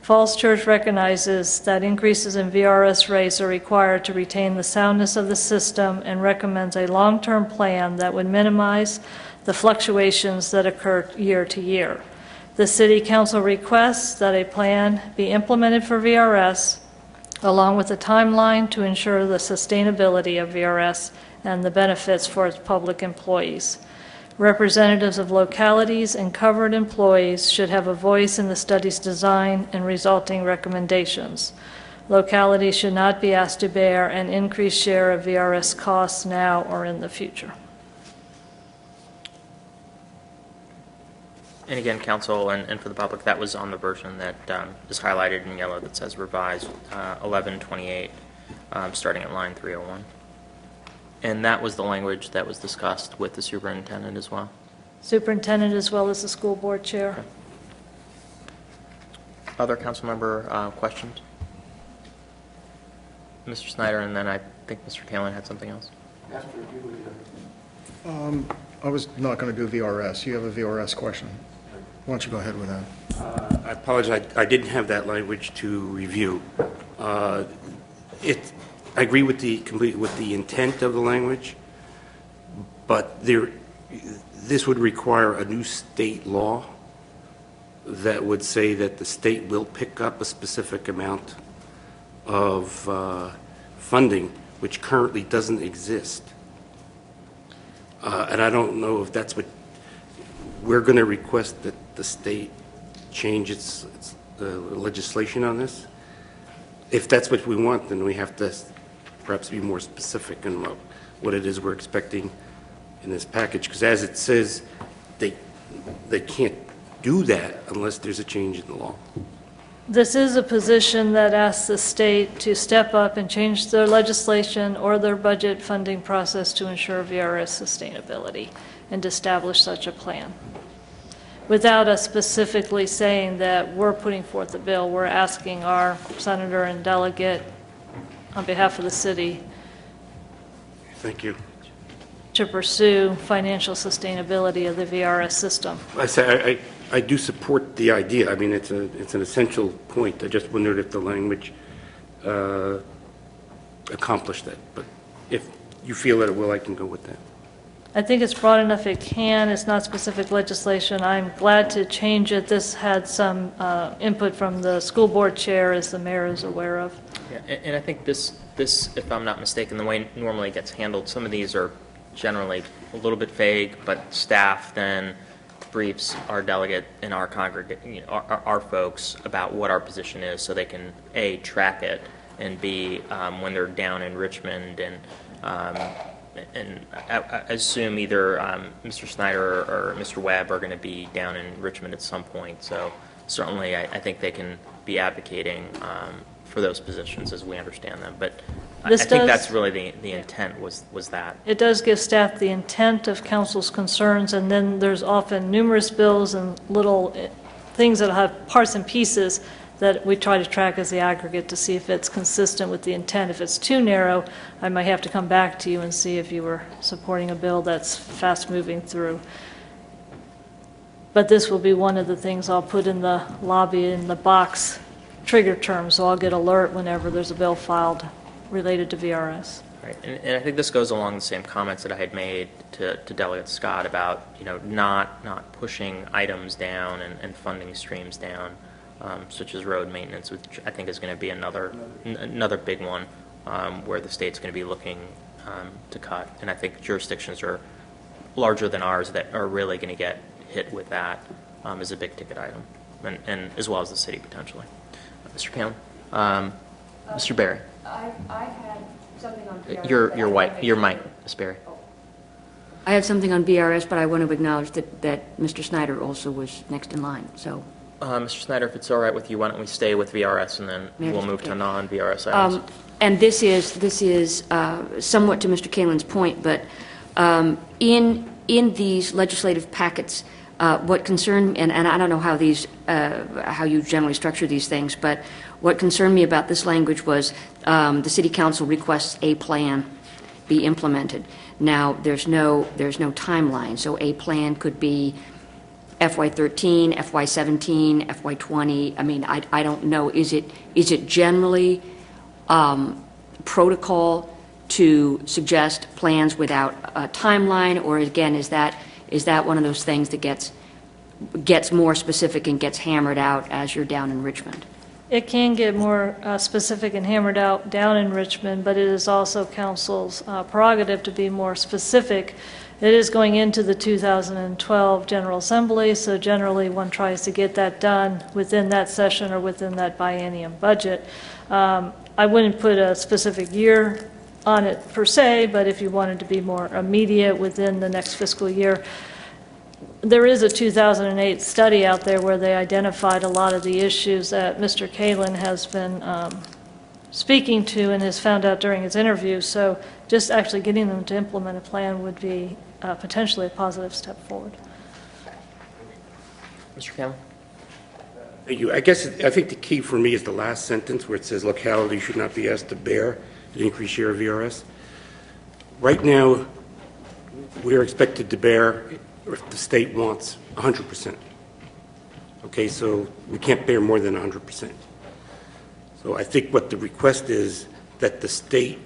Falls Church recognizes that increases in VRS rates are required to retain the soundness of the system and recommends a long-term plan that would minimize the fluctuations that occur year to year. The City Council requests that a plan be implemented for VRS, along with a timeline to ensure the sustainability of VRS and the benefits for its public employees. Representatives of localities and covered employees should have a voice in the study's design and resulting recommendations. Localities should not be asked to bear an increased share of VRS costs now or in the future. And again, council and for the public, that was on the version that is highlighted in yellow that says revised 1128, starting at line 301. And that was the language that was discussed with the superintendent as well. Superintendent as well as the school board chair. Okay. Other council member questions? Mr. Snyder, and then I think Mr. Kalin had something else. I was not going to do VRS. You have a VRS question. Why don't you go ahead with that? I apologize. I didn't have that language to review. I agree with the intent of the language, but this would require a new state law that would say that the state will pick up a specific amount of funding, which currently doesn't exist. And I don't know if that's what we're going to request, that the state change its legislation on this. If that's what we want, then we have to perhaps be more specific in what it is we're expecting in this package. Because as it says, they can't do that unless there's a change in the law. This is a position that asks the state to step up and change their legislation or their budget funding process to ensure VRS sustainability and to establish such a plan. Without us specifically saying that we're putting forth a bill, we're asking our senator and delegate on behalf of the city Thank you. to pursue financial sustainability of the VRS system. I do support the idea. I mean, it's an essential point. I just wondered if the language accomplished that. But if you feel that it will, I can go with that. I think it's broad enough it can. It's not specific legislation. I'm glad to change it. This had some input from the school board chair, as the mayor is aware of. Yeah, and I think this, if I'm not mistaken, the way it normally gets handled, some of these are generally a little bit vague, but staff then briefs our delegate and our congregate, our folks about what our position is, so they can A, track it, and B, when they're down in Richmond, and I assume either Mr. Snyder or Mr. Webb are going to be down in Richmond at some point. So certainly, I think they can be advocating for those positions as we understand them. But I think that's really the intent was that. It does give staff the intent of council's concerns, and then there's often numerous bills and little things that have parts and pieces that we try to track as the aggregate to see if it's consistent with the intent. If it's too narrow, I might have to come back to you and see if you were supporting a bill that's fast moving through. But this will be one of the things I'll put in the lobby in the box trigger term, so I'll get alert whenever there's a bill filed related to VRS. Right, and I think this goes along the same comments that I had made to Delegate Scott about not pushing items down and funding streams down, such as road maintenance, which I think is going to be another big one where the state's going to be looking to cut. And I think jurisdictions are larger than ours that are really going to get hit with that as a big ticket item, and as well as the city potentially. Mr. Kalin, Mr. Berry. I had something on VRS. Your mic, Ms. Berry. I had something on VRS, but I want to acknowledge that Mr. Snyder also was next in line. So, Mr. Snyder, if it's all right with you, why don't we stay with VRS and then we'll move to non-VRS items. And this is somewhat to Mr. Kalin's point, but in these legislative packets, what concerned, and I don't know how you generally structure these things, but what concerned me about this language was the City Council requests a plan be implemented. Now, there's no timeline, so a plan could be FY13, FY17, FY20? I mean, I don't know. Is it generally protocol to suggest plans without a timeline, or again, is that one of those things that gets more specific and gets hammered out as you're down in Richmond? It can get more specific and hammered out down in Richmond, but it is also council's prerogative to be more specific. It is going into the 2012 General Assembly, so generally one tries to get that done within that session or within that biennium budget. I wouldn't put a specific year on it per se, but if you wanted to be more immediate within the next fiscal year, there is a 2008 study out there where they identified a lot of the issues that Mr. Kalin has been speaking to and has found out during his interview. So just actually getting them to implement a plan would be potentially a positive step forward. Mr. Cameron? Thank you. I think the key for me is the last sentence where it says localities should not be asked to bear an increased share of VRS. Right now, we're expected to bear, if the state wants, 100%. Okay, so we can't bear more than 100%. So I think what the request is that the state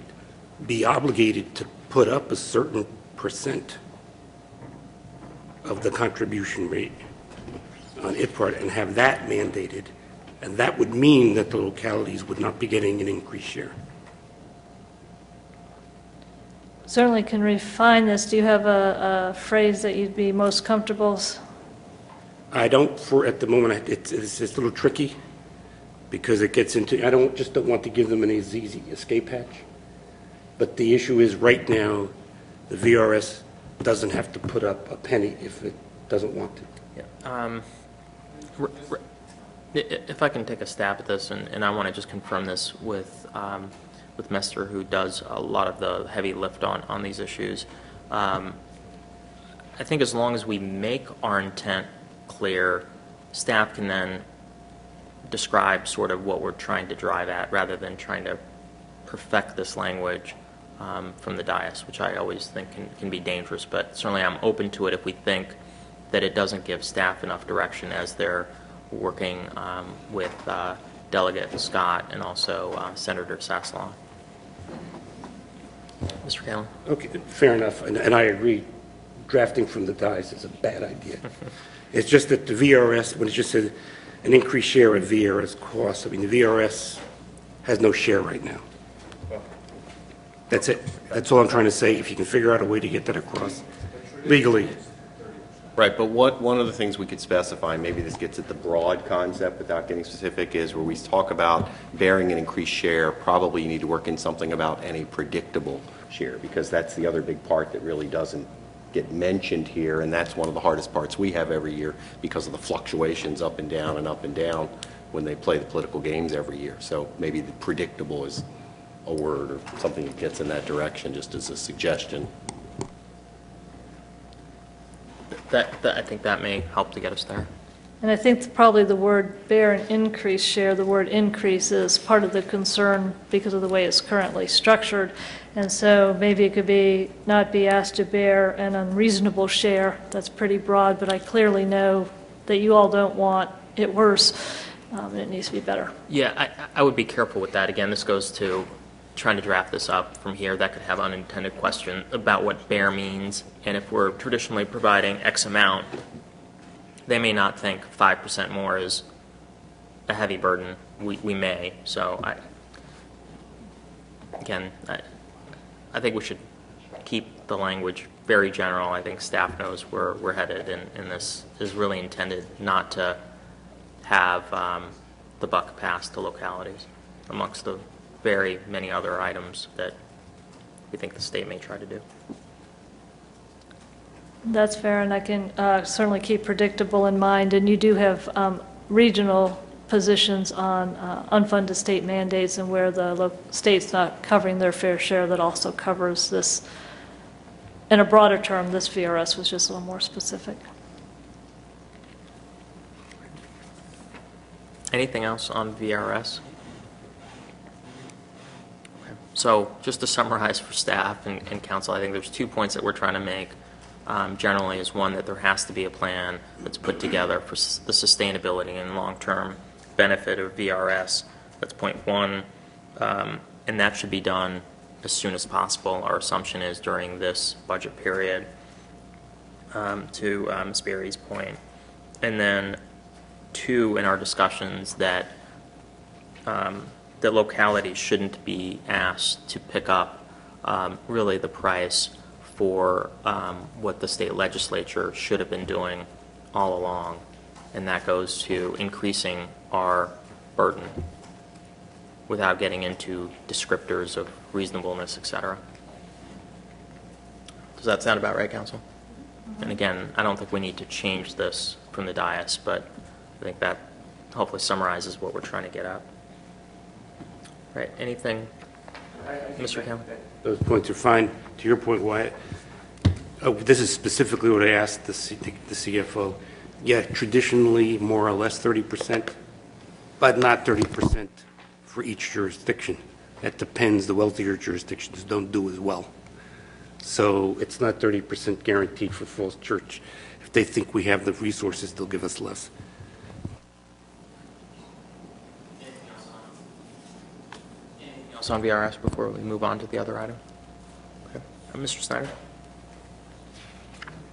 be obligated to put up a certain percent of the contribution rate on its part and have that mandated, and that would mean that the localities would not be getting an increased share. Certainly can refine this. Do you have a phrase that you'd be most comfortable? I don't, at the moment, it's a little tricky because it gets into, I don't want to give them an easy escape hatch. But the issue is right now, the VRS doesn't have to put up a penny if it doesn't want to. Yeah. If I can take a stab at this, and I want to just confirm this with Mester, who does a lot of the heavy lift on these issues. I think as long as we make our intent clear, staff can then describe sort of what we're trying to drive at rather than trying to perfect this language from the dais, which I always think can be dangerous. But certainly I'm open to it if we think that it doesn't give staff enough direction as they're working with Delegate Scott and also Senator Sasslaw. Mr. Callen? Okay, fair enough, and I agree. Drafting from the dais is a bad idea. It's just that the VRS, when it just says an increased share of VRS costs, I mean, the VRS has no share right now. That's it. That's all I'm trying to say. If you can figure out a way to get that across legally. Right, but one of the things we could specify, maybe this gets at the broad concept without getting specific, is where we talk about bearing an increased share, probably you need to work in something about any predictable share, because that's the other big part that really doesn't get mentioned here, and that's one of the hardest parts we have every year because of the fluctuations up and down when they play the political games every year. So maybe the predictable is a word or something that gets in that direction, just as a suggestion. I think that may help to get us there. And I think probably the word bear an increased share, the word increase is part of the concern because of the way it's currently structured. And so maybe it could be not be asked to bear an unreasonable share. That's pretty broad, but I clearly know that you all don't want it worse, and it needs to be better. Yeah, I would be careful with that. Again, this goes to trying to draft this up from here. That could have unintended question about what bear means. And if we're traditionally providing X amount, they may not think 5% more is a heavy burden. We may. So, I think we should keep the language very general. I think staff knows where we're headed, and this is really intended not to have the buck pass to localities amongst the very many other items that we think the state may try to do. That's fair, and I can certainly keep predictable in mind. And you do have regional positions on unfunded state mandates and where the state's not covering their fair share that also covers this. In a broader term, this VRS was just a little more specific. Anything else on VRS? Okay. So just to summarize for staff and council, I think there's 2 points that we're trying to make. generally is one that there has to be a plan that's put together for the sustainability and long-term benefit of VRS. That's point one, and that should be done as soon as possible. Our assumption is during this budget period, to Ms. Berry's point. And then two, in our discussions, that localities shouldn't be asked to pick up really the price for what the state legislature should have been doing all along, and that goes to increasing our burden without getting into descriptors of reasonableness, et cetera. Does that sound about right, Council? And again, I don't think we need to change this from the dais, but I think that hopefully summarizes what we're trying to get at. Right, anything, Mr. Campbell? Those points are fine. To your point, Wyatt, this is specifically what I asked the CFO. Yeah, traditionally, more or less 30%, but not 30% for each jurisdiction. That depends. The wealthier jurisdictions don't do as well. So it's not 30% guaranteed for Falls Church. If they think we have the resources, they'll give us less. Anything else on VRS before we move on to the other item? Okay. Mr. Snyder?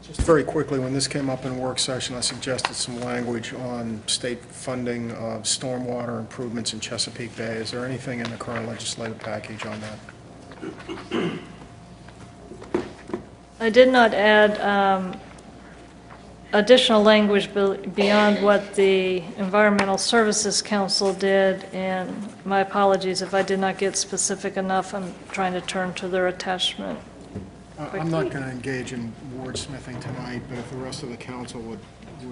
Just very quickly, when this came up in work session, I suggested some language on state funding of stormwater improvements in Chesapeake Bay. Is there anything in the current legislative package on that? I did not add additional language beyond what the Environmental Services Council did, and my apologies if I did not get specific enough. I'm trying to turn to their attachment. I'm not going to engage in wordsmithing tonight, but if the rest of the council would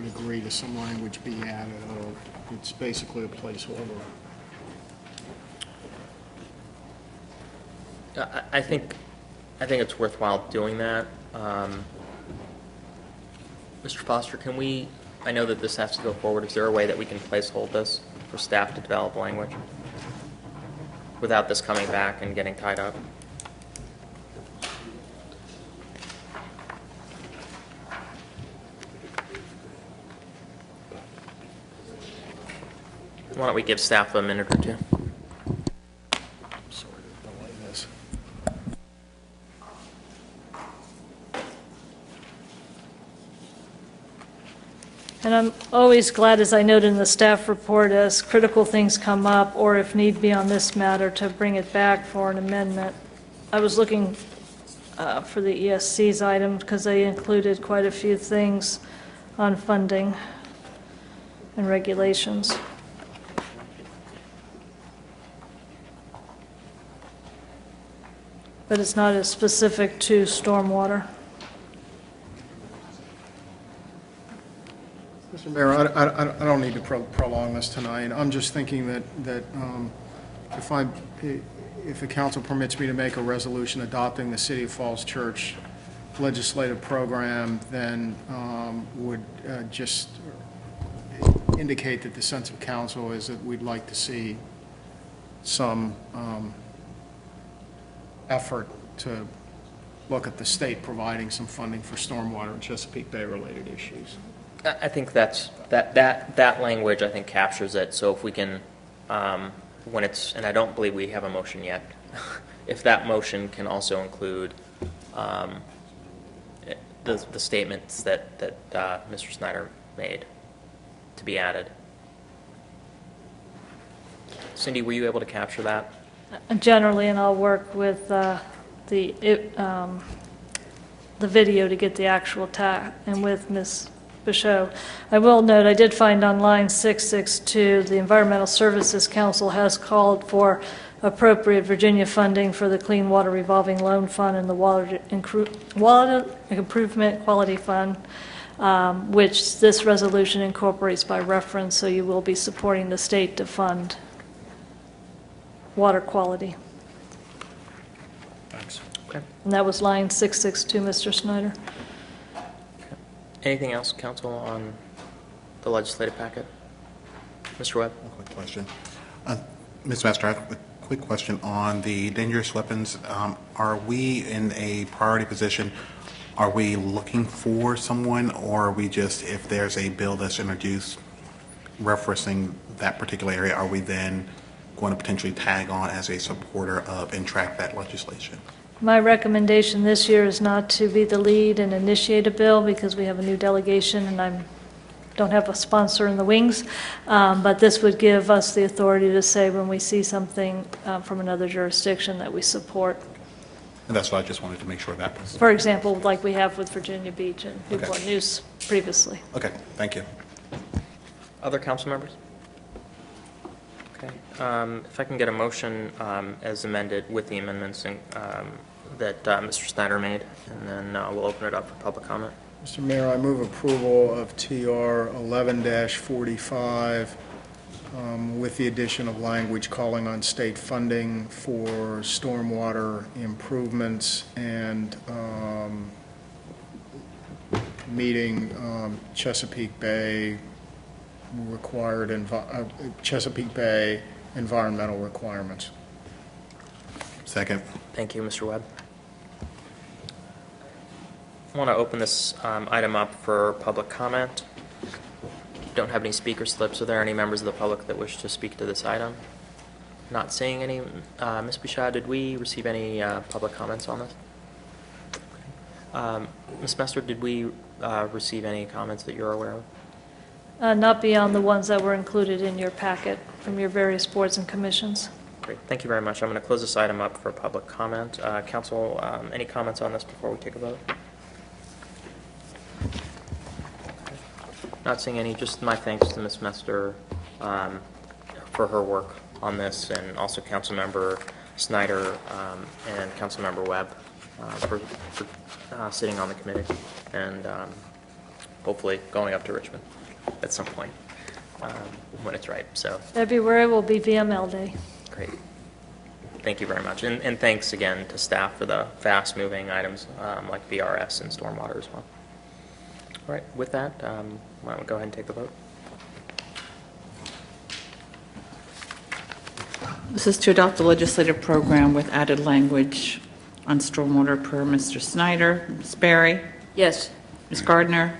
agree to some language be added, it's basically a placeholder. I think it's worthwhile doing that. Mr. Foster, can we, I know that this has to go forward, is there a way that we can placehold this for staff to develop language without this coming back and getting tied up? Why don't we give staff a minute or two? Sorry to delay this. And I'm always glad, as I noted in the staff report, as critical things come up, or if need be on this matter, to bring it back for an amendment. I was looking for the ESC's item because they included quite a few things on funding and regulations. But it's not as specific to stormwater. Mr. Mayor, I don't need to prolong this tonight. I'm just thinking that if the council permits me to make a resolution adopting the City of Falls Church legislative program, then would just indicate that the sense of council is that we'd like to see some effort to look at the state providing some funding for stormwater and Chesapeake Bay related issues. I think that language, I think, captures it. So if we can, when it's, and I don't believe we have a motion yet, if that motion can also include the statements that Mr. Snyder made to be added. Cindy, were you able to capture that? Generally, and I'll work with the video to get the actual tag, and with Ms. Bichot. I will note, I did find on line 662, the Environmental Services Council has called for appropriate Virginia funding for the Clean Water Revolving Loan Fund and the Water Improvement Quality Fund, which this resolution incorporates by reference, so you will be supporting the state to fund water quality. Thanks. Okay. And that was line 662, Mr. Snyder. Anything else, Council, on the legislative packet? Mr. Webb? Quick question. Ms. Master, I have a quick question on the dangerous weapons. Are we in a priority position are we looking for someone, or are we just, if there's a bill that's introduced referencing that particular area, are we then going to potentially tag on as a supporter of and track that legislation? My recommendation this year is not to be the lead and initiate a bill because we have a new delegation and I don't have a sponsor in the wings. But this would give us the authority to say when we see something from another jurisdiction that we support. And that's what I just wanted to make sure that was. For example, like we have with Virginia Beach and Newport Okay. News previously. Okay, thank you. Other council members? Okay. If I can get a motion as amended with the amendments that Mr. Snyder made, and then we'll open it up for public comment. Mr. Mayor, I move approval of TR 11-45 with the addition of language calling on state funding for stormwater improvements and meeting Chesapeake Bay Chesapeake Bay environmental requirements. Second. Thank you, Mr. Webb. I want to open this item up for public comment. Don't have any speaker slips. Are there any members of the public that wish to speak to this item? Not seeing any. Ms. Bouchard, did we receive any public comments on this? Ms. Mester, did we receive any comments that you're aware of? Not beyond the ones that were included in your packet from your various boards and commissions. Great. Thank you very much. I'm going to close this item up for public comment. Council, any comments on this before we take a vote? Not seeing any. Just my thanks to Ms. Mester for her work on this, and also Councilmember Snyder and Councilmember Webb for sitting on the committee and hopefully going up to Richmond at some point when it's right. So February will be VML Day. great. Thank you very much. And thanks again to staff for the fast-moving items like BRS and stormwater as well. All right, with that, why don't we go ahead and take the vote? This is to adopt the legislative program with added language on stormwater per Mr. Snyder. Ms. Berry? Yes. Ms. Gardner?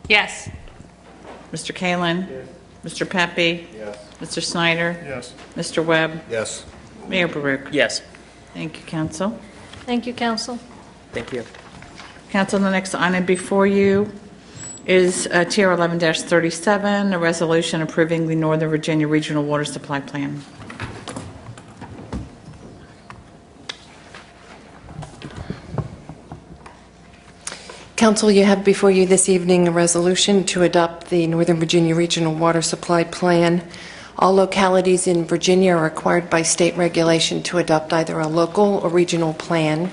Yes. Mr. Kalin? Yes. Mr. Pepe? Yes. Mr. Snyder? Yes. Mr. Webb? Yes. Mayor Baruch? Yes. Thank you, Council. Thank you, Council. Thank you. Council, the next item before you is TR 11-37, a resolution approving the Northern Virginia Regional Water Supply Plan. Council, you have before you this evening a resolution to adopt the Northern Virginia Regional Water Supply Plan. All localities in Virginia are required by state regulation to adopt either a local or regional plan,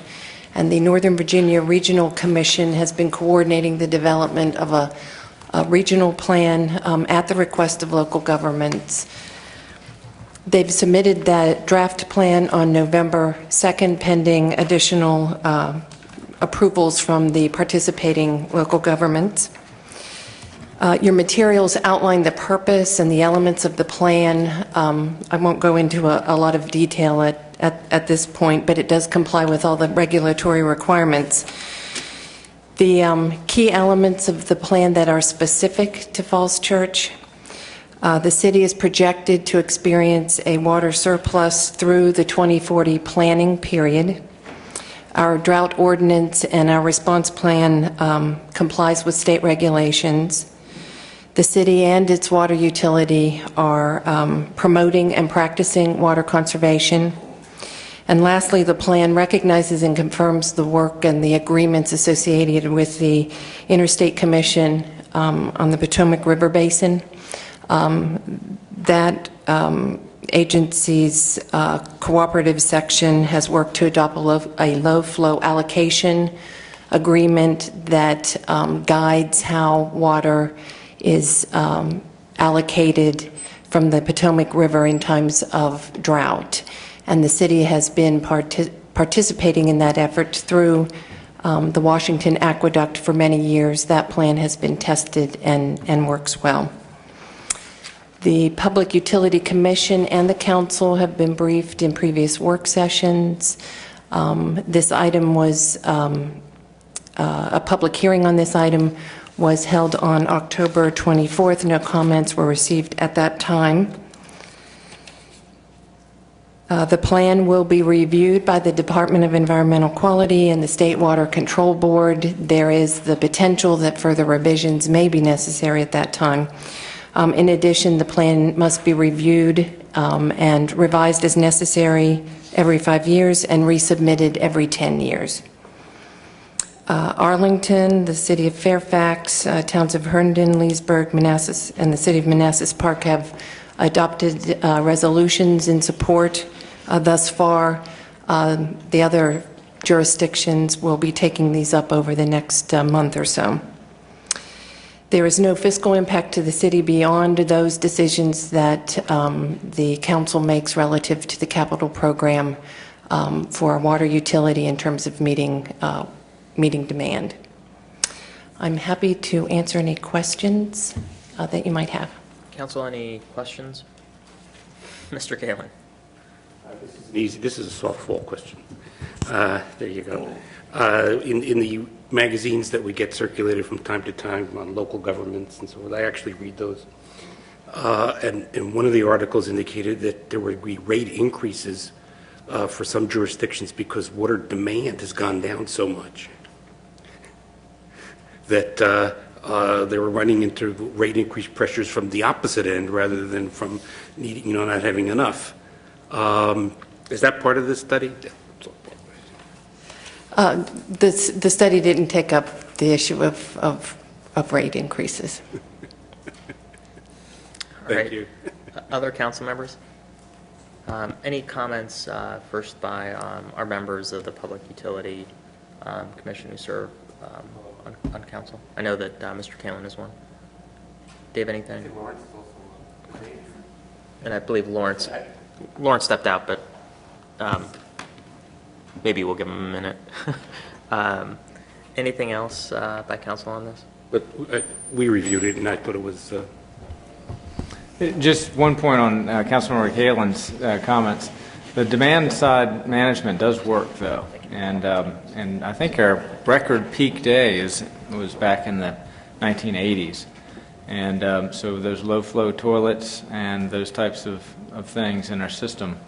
and the Northern Virginia Regional Commission has been coordinating the development of a regional plan at the request of local governments. They've submitted that draft plan on November 2nd, pending additional approvals from the participating local governments. Your materials outline the purpose and the elements of the plan. I won't go into a lot of detail at this point, but it does comply with all the regulatory requirements. The key elements of the plan that are specific to Falls Church: the city is projected to experience a water surplus through the 2040 planning period. Our drought ordinance and our response plan complies with state regulations. The city and its water utility are promoting and practicing water conservation. And lastly, the plan recognizes and confirms the work and the agreements associated with the Interstate Commission on the Potomac River Basin. That agency's cooperative section has worked to adopt a low-flow allocation agreement that guides how water is allocated from the Potomac River in times of drought. And the city has been participating in that effort through the Washington Aqueduct for many years. That plan has been tested and works well. The Public Utility Commission and the Council have been briefed in previous work sessions. This item was a public hearing on this item was held on October 24th. No comments were received at that time. The plan will be reviewed by the Department of Environmental Quality and the State Water Control Board. There is the potential that further revisions may be necessary at that time. In addition, the plan must be reviewed and revised as necessary every 5 years and resubmitted every 10 years. Arlington, the City of Fairfax, towns of Herndon, Leesburg, Manassas, and the City of Manassas Park have adopted resolutions in support thus far. The other jurisdictions will be taking these up over the next month or so. There is no fiscal impact to the city beyond those decisions that the council makes relative to the capital program for our water utility in terms of meeting demand. I'm happy to answer any questions that you might have. Council, any questions? Mr. Kalin. This is a softball question. There you go. In the magazines that we get circulated from time to time on local governments and so forth, I actually read those. And one of the articles indicated that there would be rate increases for some jurisdictions because water demand has gone down so much that they were running into rate increase pressures from the opposite end rather than from needing, not having enough. Is that part of this study? The study didn't take up the issue of rate increases. Thank you. Other council members? Any comments first by our members of the Public Utility Commission who serve on council? I know that Mr. Kalin is one. Dave, anything? And I believe Lawrence stepped out, but maybe we'll give him a minute. Anything else by council on this? But we reviewed it, and I thought it was... Just one point on Councilmember Kalin's comments. The demand side management does work, though, and I think our record peak day was back in the 1980s, and so those low flow toilets and those types of things in our system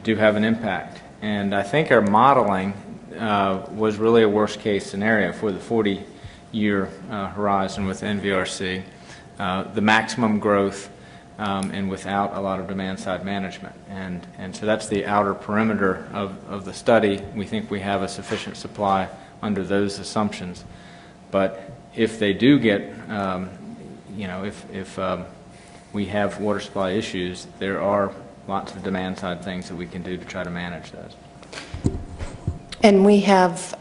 do have an impact. And I think our modeling was really a worst case scenario for the 40-year horizon with NVRC, the maximum growth and without a lot of demand-side management. And so that's the outer perimeter of the study. We think we have a sufficient supply under those assumptions. But if they do get, if we have water supply issues, there are lots of demand-side things that we can do to try to manage those. And we have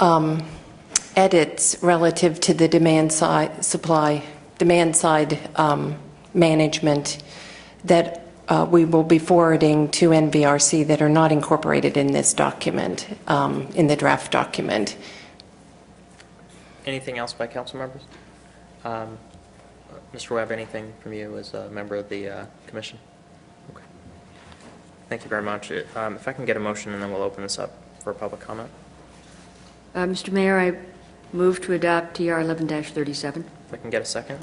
edits relative to the demand-side management that we will be forwarding to NVRC that are not incorporated in this document, in the draft document. Anything else by council members? Mr. Webb, anything from you as a member of the commission? Okay. Thank you very much. If I can get a motion, and then we'll open this up for public comment. Mr. Mayor, I move to adopt TR 11-37. If I can get a second.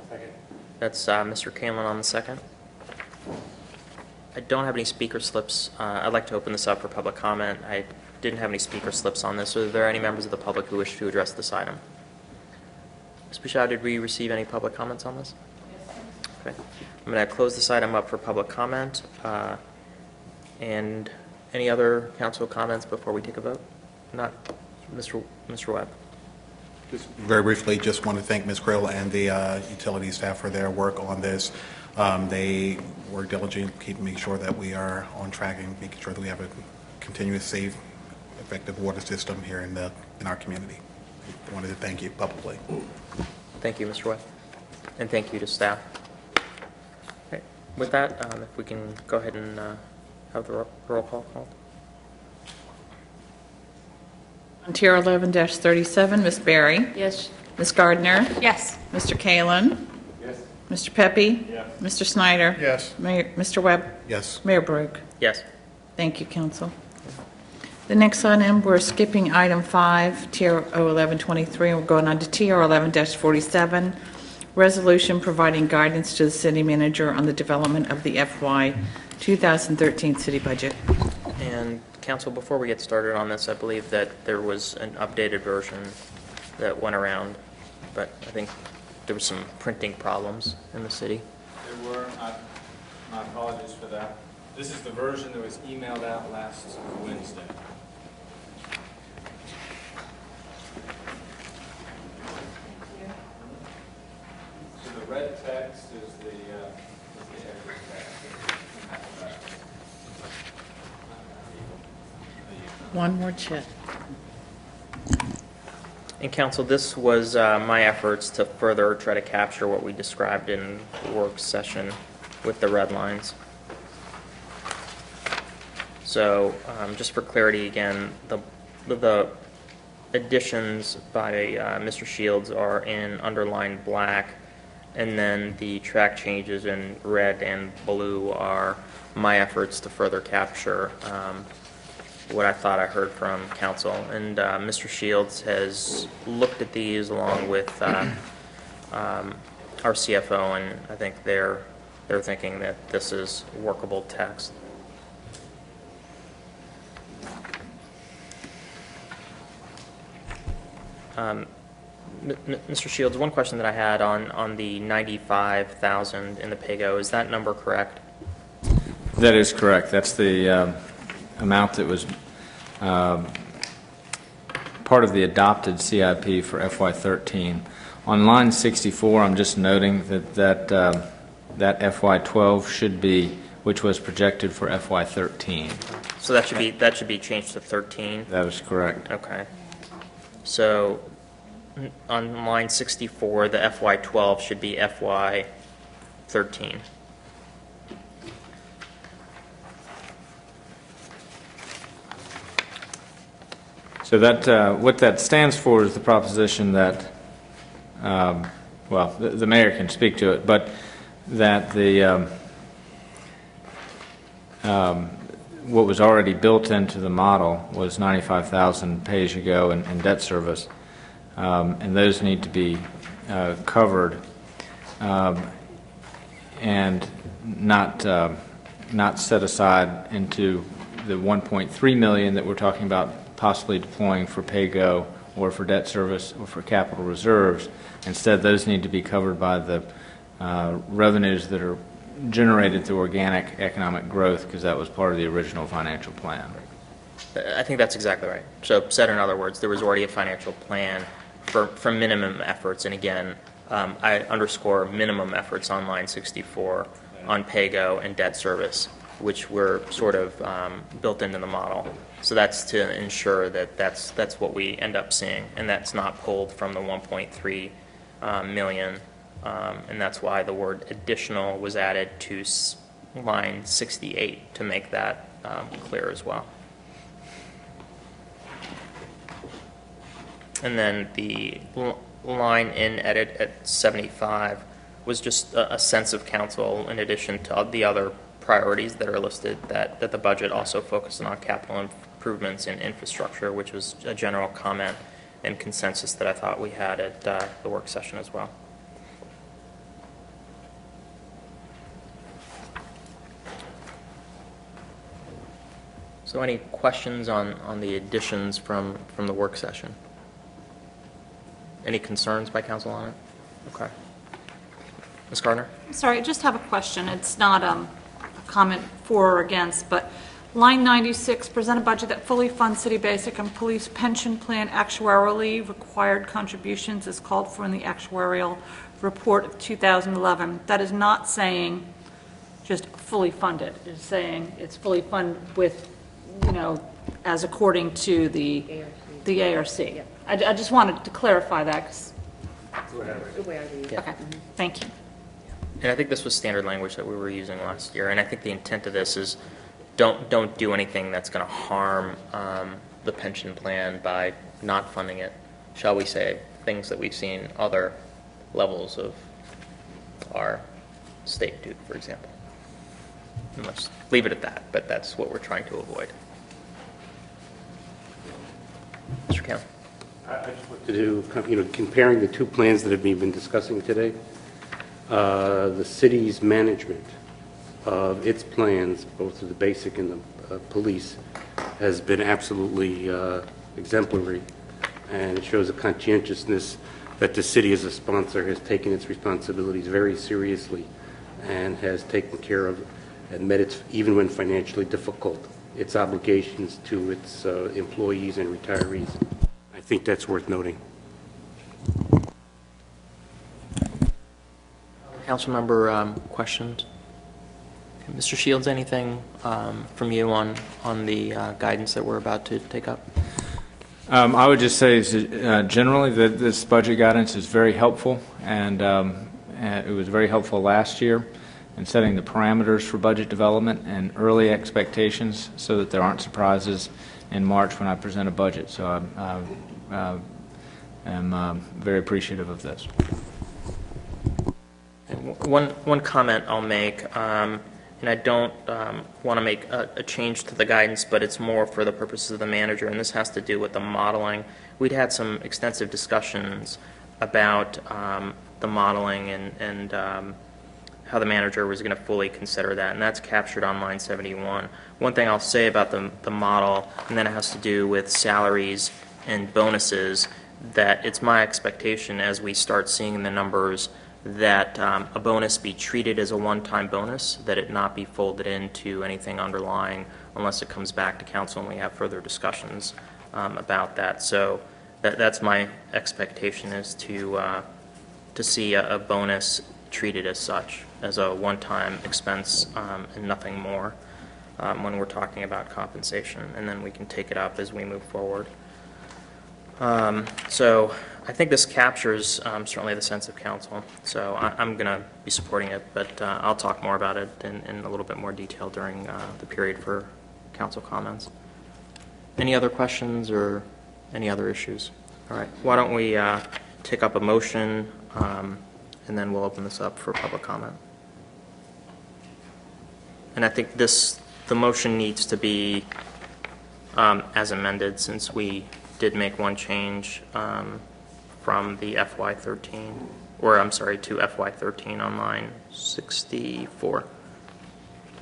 Second. That's Mr. Kalin on the second. I don't have any speaker slips. I'd like to open this up for public comment. I didn't have any speaker slips on this. Are there any members of the public who wish to address this item? Ms. Bouchard, did we receive any public comments on this? Yes. Okay. I'm going to close this item up for public comment. And any other council comments before we take a vote? Not. Mr. Webb. Just very briefly, just want to thank Ms. Krill and the utility staff for their work on this. They work diligently, making sure that we are on track and making sure that we have a continuous, safe, effective water system here in our community. I wanted to thank you publicly. Thank you, Mr. Webb. And thank you to staff. Okay. With that, if we can go ahead and have the roll call called. On TR 11-37, Ms. Berry? Yes. Ms. Gardner? Yes. Mr. Kalin? Yes. Mr. Pepe? Yes. Mr. Snyder? Yes. Mr. Webb? Yes. Mayor Baruch? Yes. Thank you, council. The next item, we're skipping item 5, TR 01123, and we're going on to TR 11-47, resolution providing guidance to the city manager on the development of the FY 2013 city budget. And council, before we get started on this, I believe that there was an updated version that went around, but I think there were some printing problems in the city. There were. My apologies for that. This is the version that was emailed out last Wednesday. So the red text is the edited text. One more check. And council, this was my efforts to further try to capture what we described in the work session with the red lines. So just for clarity again, the additions by Mr. Shields are in underlined black, and then the track changes in red and blue are my efforts to further capture what I thought I heard from council. And Mr. Shields has looked at these along with our CFO, and I think they're thinking that this is workable text. Mr. Shields, one question that I had on the 95,000 in the PAYGO, is that number correct? That is correct. That's the amount that was part of the adopted CIP for FY13. On line 64, I'm just noting that FY12 should be, which was projected for FY13. So that should be changed to 13? That is correct. Okay. So on line 64, the FY12 should be FY13. So that what that stands for is the proposition that, well, the mayor can speak to it, but that the what was already built into the model was 95,000 pay-as-you-go and debt service, and those need to be covered and not set aside into the 1.3 million that we're talking about possibly deploying for pay-go or for debt service or for capital reserves. Instead, those need to be covered by the revenues that are generated through organic economic growth, because that was part of the original financial plan. I think that's exactly right. So said in other words, there was already a financial plan for minimum efforts, and again, I underscore minimum efforts on line 64 on pay-go and debt service, which were sort of built into the model. So that's to ensure that that's what we end up seeing, and that's not pulled from the 1.3 million, and that's why the word additional was added to line 68 to make that clear as well. And then the line in edit at 75 was just a sense of council, in addition to the other priorities that are listed, that the budget also focused on capital improvements in infrastructure, which was a general comment and consensus that I thought we had at the work session as well. So any questions on the additions from the work session? Any concerns by council on it? Okay. Ms. Gardner? Sorry, I just have a question. It's not a comment for or against, but line 96, present a budget that fully funds city basic and police pension plan actuarially required contributions as called for in the actuarial report of 2011. That is not saying just fully funded. It's saying it's fully funded with, as according to the ARC. Yeah. I just wanted to clarify that. Okay, thank you. And I think this was standard language that we were using last year, and I think the intent of this is don't do anything that's going to harm the pension plan by not funding it, shall we say, things that we've seen other levels of our state do, for example. And let's leave it at that, but that's what we're trying to avoid. Mr. Kale. I just want to do, comparing the two plans that we've been discussing today, the city's management of its plans, both of the basic and the police, has been absolutely exemplary, and it shows a conscientiousness that the city as a sponsor has taken its responsibilities very seriously and has taken care of and met its, even when financially difficult, its obligations to its employees and retirees. I think that's worth noting. Councilmember questions? Okay, Mr. Shields, anything from you on the guidance that we're about to take up? I would just say generally that this budget guidance is very helpful, and it was very helpful last year in setting the parameters for budget development and early expectations so that there aren't surprises in March when I present a budget. So I am very appreciative of this. One comment I'll make, and I don't want to make a change to the guidance, but it's more for the purposes of the manager, and this has to do with the modeling. We'd had some extensive discussions about the modeling and how the manager was going to fully consider that, and that's captured on line 71. One thing I'll say about the model, and then it has to do with salaries and bonuses, that it's my expectation as we start seeing the numbers that a bonus be treated as a one-time bonus, that it not be folded into anything underlying unless it comes back to council and we have further discussions about that. So that's my expectation, is to see a bonus treated as such, as a one-time expense and nothing more when we're talking about compensation, and then we can take it up as we move forward. So I think this captures certainly the sense of council, so I'm going to be supporting it, but I'll talk more about it in a little bit more detail during the period for council comments. Any other questions or any other issues? All right, why don't we take up a motion, and then we'll open this up for public comment. And I think the motion needs to be as amended, since we did make one change from the FY13, or I'm sorry, to FY13 on line 64.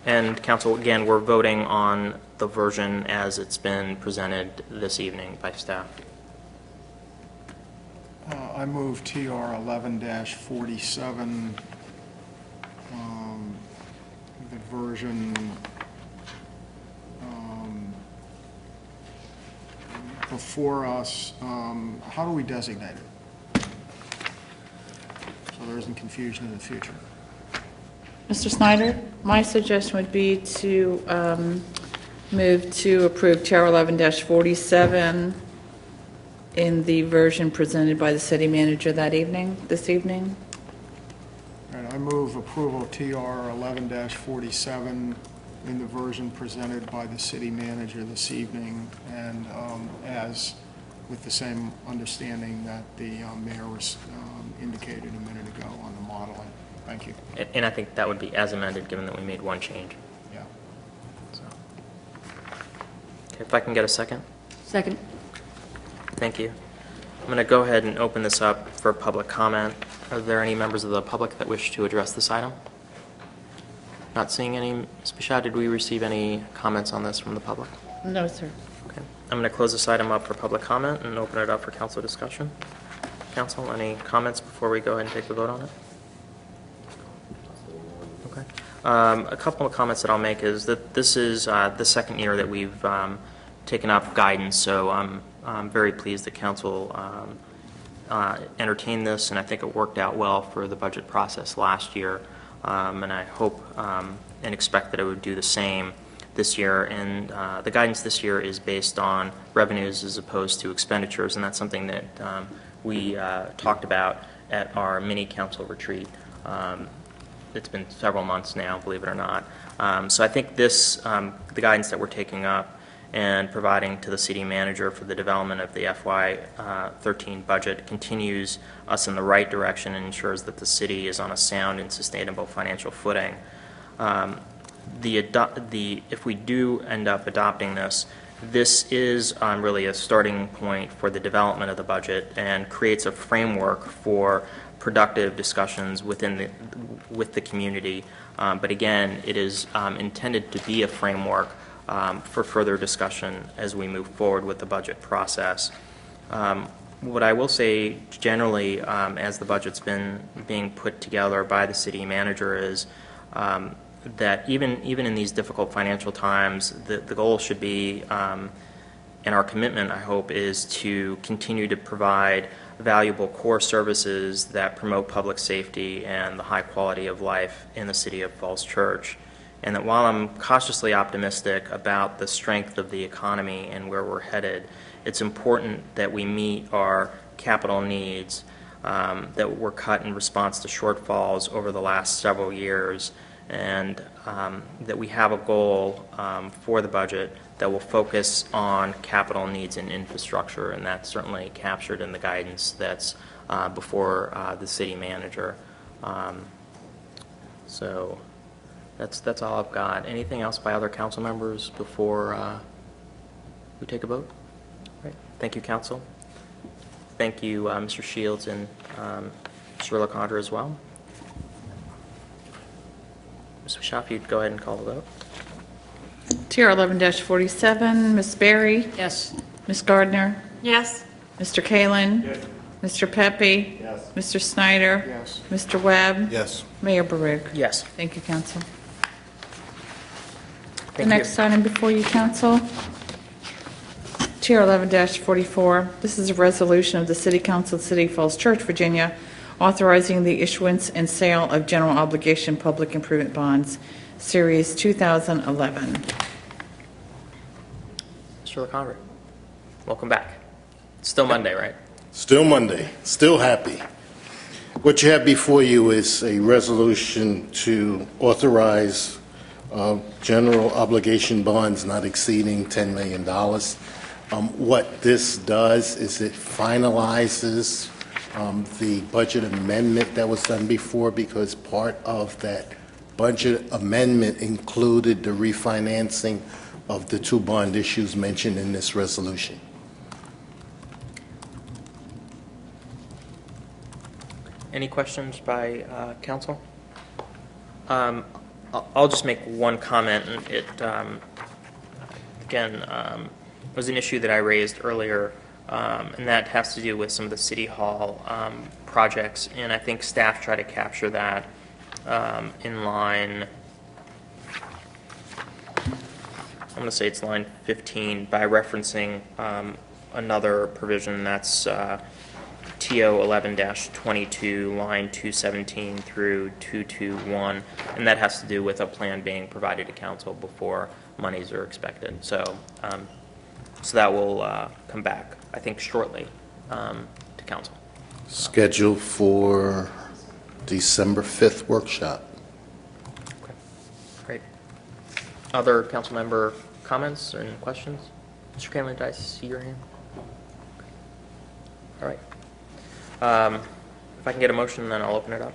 And council, again, we're voting on the version as it's been presented this evening by staff. I move TR 11-47, the version before us. How do we designate it? So there isn't confusion in the future. Mr. Snyder, my suggestion would be to move to approve TR 11-47 in the version presented by the city manager this evening. All right, I move approval of TR 11-47 in the version presented by the city manager this evening, and as with the same understanding that the mayor was indicated a minute ago on the modeling. Thank you. And I think that would be as amended, given that we made one change. Yeah. So. Okay, if I can get a second. Second. Thank you. I'm going to go ahead and open this up for public comment. Are there any members of the public that wish to address this item? Not seeing any. Ms. Bichette, did we receive any comments on this from the public? No, sir. Okay. I'm going to close this item up for public comment and open it up for council discussion. Council, any comments before we go ahead and take the vote on it? Okay. A couple of comments that I'll make is that this is the second year that we've taken up guidance, so I'm very pleased that council entertained this, and I think it worked out well for the budget process last year, and I hope and expect that it would do the same this year. And the guidance this year is based on revenues as opposed to expenditures, and that's something that we talked about at our mini council retreat. It's been several months now, believe it or not. So I think this, the guidance that we're taking up and providing to the city manager for the development of the FY13 budget continues us in the right direction and ensures that the city is on a sound and sustainable financial footing. If we do end up adopting this, This is really a starting point for the development of the budget and creates a framework for productive discussions with the community. But again, it is intended to be a framework for further discussion as we move forward with the budget process. What I will say generally, as the budget's been being put together by the city manager, is that even in these difficult financial times, the goal should be, and our commitment, I hope, is to continue to provide valuable core services that promote public safety and the high quality of life in the city of Falls Church. And that while I'm cautiously optimistic about the strength of the economy and where we're headed, it's important that we meet our capital needs that were cut in response to shortfalls over the last several years, and that we have a goal for the budget that will focus on capital needs and infrastructure, and that's certainly captured in the guidance that's before the city manager. So that's all I've got. Anything else by other council members before we take a vote? Right. Thank you, council. Thank you, Mr. Shields and Mr. LaCondra as well. Ms. Bischoff, you'd go ahead and call the vote. TR 11-47, Ms. Berry? Yes. Ms. Gardner? Yes. Mr. Kalin? Yes. Mr. Pepe? Yes. Mr. Snyder? Yes. Mr. Webb? Yes. Mayor Baruch? Yes. Thank you, council. Thank The you. next item before you, council, TR 11-44. This is a resolution of the City Council of the City of Falls Church, Virginia, authorizing the issuance and sale of general obligation public improvement bonds, Series 2011. Mr. LaCondra, welcome back. It's still Monday, right? Still Monday, still happy. What you have before you is a resolution to authorize general obligation bonds not exceeding $10 million. What this does is it finalizes the budget amendment that was done before, because part of that budget amendment included the refinancing of the two bond issues mentioned in this resolution. Any questions by council? I'll just make one comment. And it, again, was an issue that I raised earlier, and that has to do with some of the City Hall projects. And I think staff try to capture that in line, I'm going to say it's line 15, by referencing another provision that's TO 11-22, line 217 through 221, and that has to do with a plan being provided to council before monies are expected. So, so that will come back, I think, shortly to council. Scheduled for December 5th workshop. Okay, great. Other council member comments and questions? Mr. Kalin, did I see your hand? All right. If I can get a motion, then I'll open it up.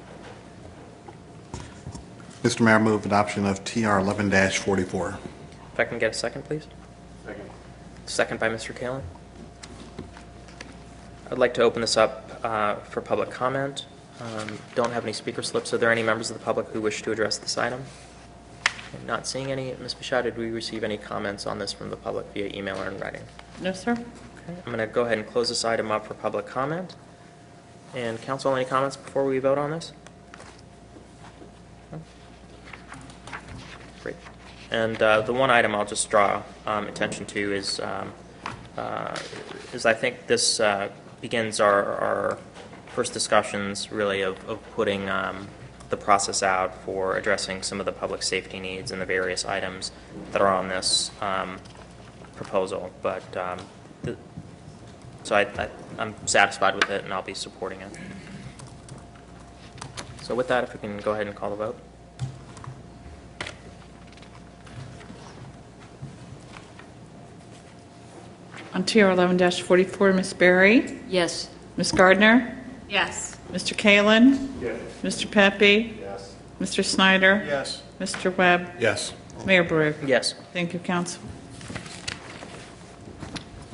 Mr. Mayor, I move adoption of TR 11-44. If I can get a second, please. Second. Second by Mr. Kalin. I'd like to open this up for public comment. Don't have any speaker slips. Are there any members of the public who wish to address this item? I'm not seeing any. Ms. Bichot, did we receive any comments on this from the public via email or in writing? No, sir. Okay. I'm going to go ahead and close this item up for public comment. And council, any comments before we vote on this? No? Great. And the one item I'll just draw attention to is I think this begins our first discussions, really, of putting the process out for addressing some of the public safety needs and the various items that are on this proposal. But so I'm satisfied with it, and I'll be supporting it. So with that, if we can go ahead and call the vote. On TR 11-44, Ms. Berry? Yes. Ms. Gardner? Yes. Mr. Kalin? Yes. Mr. Pepe? Yes. Mr. Snyder? Yes. Mr. Webb? Yes. Mayor Baruch? Yes. Thank you, council.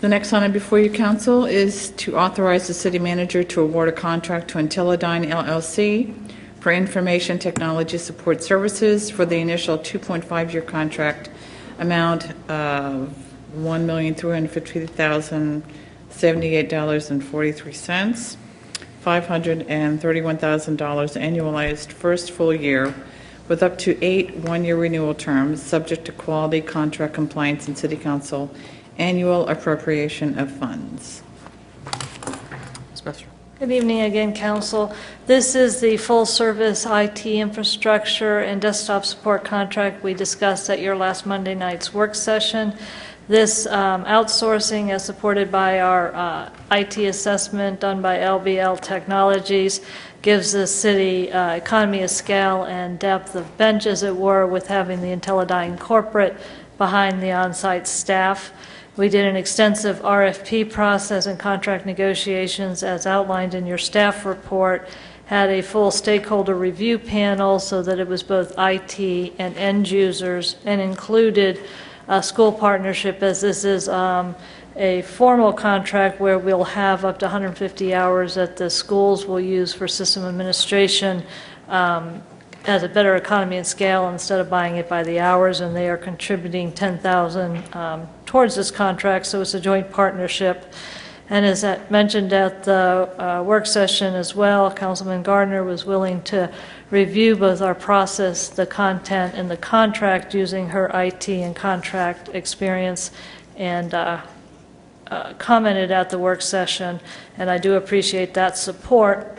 The next item before you, council, is to authorize the city manager to award a contract to Intellidyne LLC for information technology support services for the initial 2.5-year contract amount of $1,353,078.43, $531,000 annualized first full year, with up to 8 one-year renewal terms, subject to quality, contract compliance, and city council annual appropriation of funds. Ms. Messer. Good evening again, Council. This is the full-service IT infrastructure and desktop support contract we discussed at your last Monday night's work session. This outsourcing, as supported by our IT assessment done by LBL Technologies, gives the city economy of scale and depth of bench, as it were, with having the Intellidyne corporate behind the on-site staff. We did an extensive RFP process and contract negotiations as outlined in your staff report, had a full stakeholder review panel so that it was both IT and end users, and included a school partnership, as this is a formal contract where we'll have up to 150 hours that the schools will use for system administration as a better economy and scale instead of buying it by the hours, and they are contributing $10,000 towards this contract, so it's a joint partnership. And as I mentioned at the work session as well, Councilman Gardner was willing to review both our process, the content, and the contract using her IT and contract experience, and commented at the work session, and I do appreciate that support.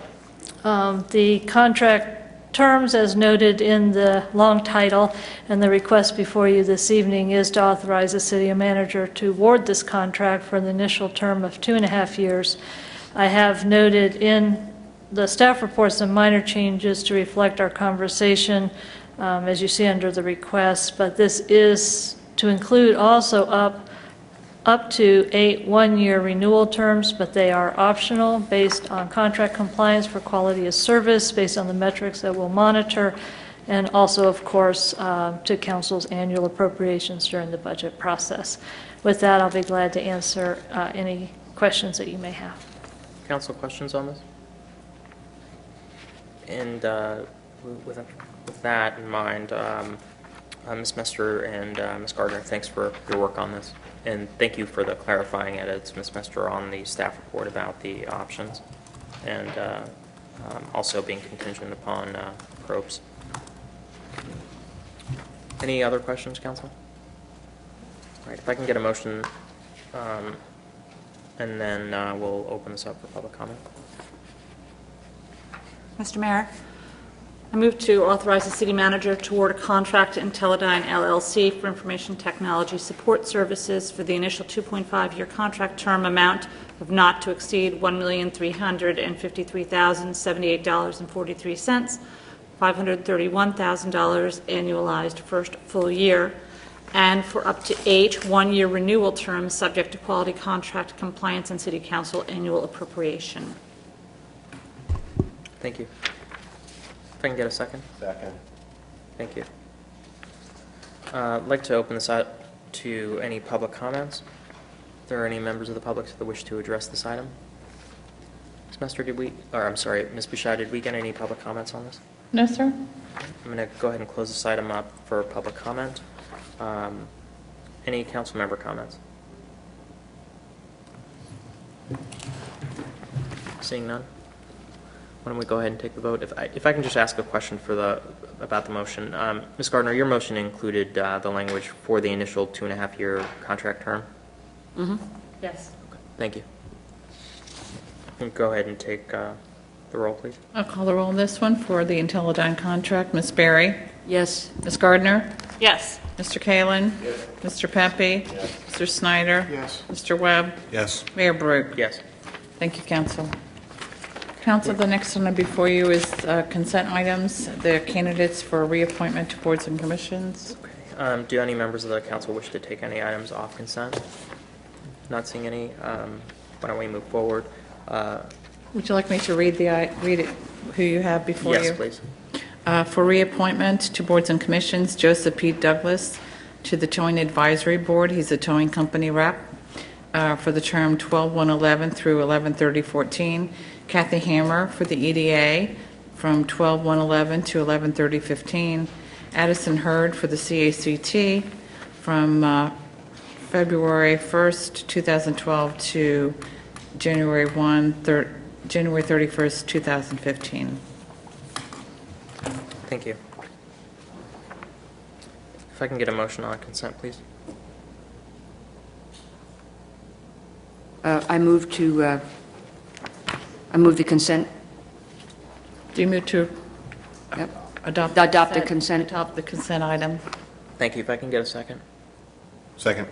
The contract terms, as noted in the long title, and the request before you this evening is to authorize the city manager to award this contract for the initial term of 2.5 years. I have noted in the staff report some minor changes to reflect our conversation, as you see under the request, but this is to include also up to 8 one-year renewal terms, but they are optional based on contract compliance for quality of service, based on the metrics that we'll monitor, and also, of course, to Council's annual appropriations during the budget process. With that, I'll be glad to answer any questions that you may have. Council, questions on this? And with that in mind, Ms. Messer and Ms. Gardner, thanks for your work on this. And thank you for the clarifying edits, Ms. Messer, on the staff report about the options, and also being contingent upon probes. Any other questions, Council? All right, if I can get a motion, and then we'll open this up for public comment. Mr. Mayor, I move to authorize the city manager to award a contract to Intellidyne LLC for information technology support services for the initial 2.5-year contract term amount of not to exceed $1,353,078.43, $531,000 annualized first full year, and for up to 8 one-year renewal terms subject to quality, contract compliance, and city council annual appropriation. Thank you. If I can get a second? Second. Thank you. I'd like to open this up to any public comments. If there are any members of the public that wish to address this item. Ms. Messer, Ms. Bouchard, did we get any public comments on this? No, sir. I'm going to go ahead and close this item up for public comment. Any council member comments? Seeing none? Why don't we go ahead and take the vote? If I can just ask a question about the motion. Ms. Gardner, your motion included the language for the initial 2.5-year contract term? Mm-hmm. Yes. Okay. Thank you. Go ahead and take the roll, please. I'll call the roll on this one for the Intellidyne contract. Ms. Berry? Yes. Ms. Gardner? Yes. Mr. Kalin? Yes. Mr. Pepe? Yes. Mr. Snyder? Yes. Mr. Webb? Yes. Mayor Baruch? Yes. Thank you, Council. Council, the next one before you is consent items, the candidates for reappointment to boards and commissions. Okay. Do any members of the council wish to take any items off consent? Not seeing any. Why don't we move forward? Would you like me to read it, who you have before you? Yes, please. For reappointment to boards and commissions, Joseph P. Douglas to the Towing Advisory Board. He's a towing company rep. for the term 12/1/11 through 11/30/14. Kathy Hammer for the EDA from 12/1/11 to 11/30/15. Addison Hurd for the CACT from February 1st, 2012 to January 31st, 2015. Thank you. If I can get a motion on consent, please. I move the consent. Do you move to adopt the consent? Adopt the consent item. Thank you. If I can get a second. Second.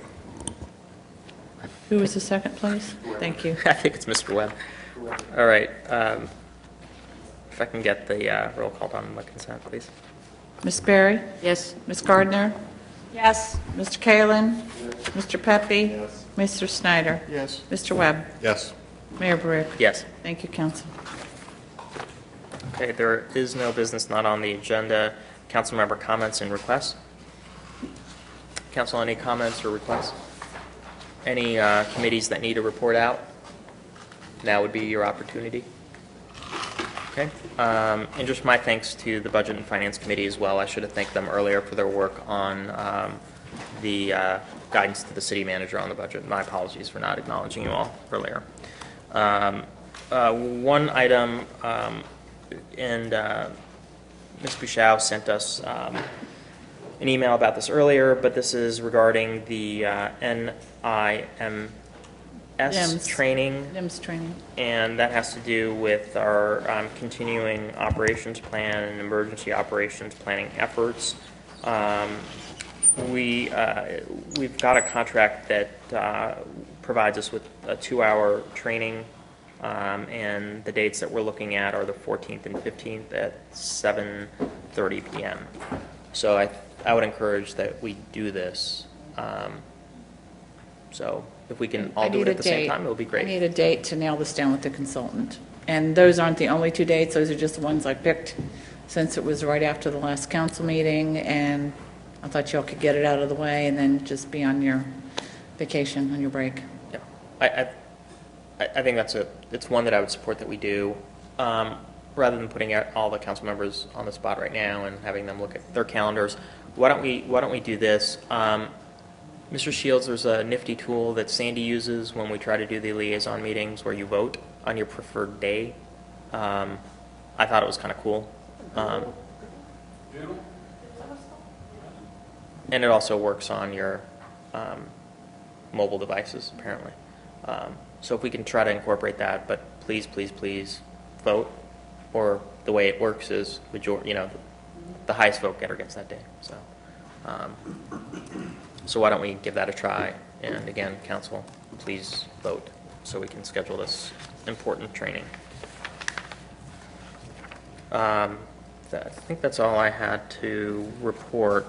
Who was the second, please? Thank you. I think it's Mr. Webb. All right. If I can get the roll call on the consent, please. Ms. Berry? Yes. Ms. Gardner? Yes. Mr. Kalin? Mr. Pepe? Yes. Mr. Snyder? Yes. Mr. Webb? Yes. Mayor Baruch? Yes. Thank you, Council. Okay, there is no business not on the agenda. Council member comments and requests? Council, any comments or requests? Any committees that need a report out? Now would be your opportunity. Okay. And just my thanks to the Budget and Finance Committee as well. I should have thanked them earlier for their work on the guidance to the city manager on the budget. My apologies for not acknowledging you all earlier. One item, and Ms. Bouchow sent us an email about this earlier, but this is regarding the NIMS training. NIMS training. And that has to do with our continuing operations plan and emergency operations planning efforts. We've got a contract that provides us with a 2-hour training, and the dates that we're looking at are the 14th and 15th at 7:30 p.m. So I would encourage that we do this. So if we can all do it at the same time, it would be great. I need a date to nail this down with the consultant. And those aren't the only 2 dates. Those are just the ones I picked since it was right after the last council meeting, and I thought y'all could get it out of the way and then just be on your vacation, on your break. Yeah, I think it's one that I would support that we do, rather than putting out all the council members on the spot right now and having them look at their calendars. Why don't we do this? Mr. Shields, there's a nifty tool that Sandy uses when we try to do the liaison meetings where you vote on your preferred day. I thought it was kind of cool. And it also works on your mobile devices, apparently. So if we can try to incorporate that, but please, please, please vote. Or the way it works is, the highest vote getter gets that day. So why don't we give that a try? And again, council, please vote so we can schedule this important training. I think that's all I had to report.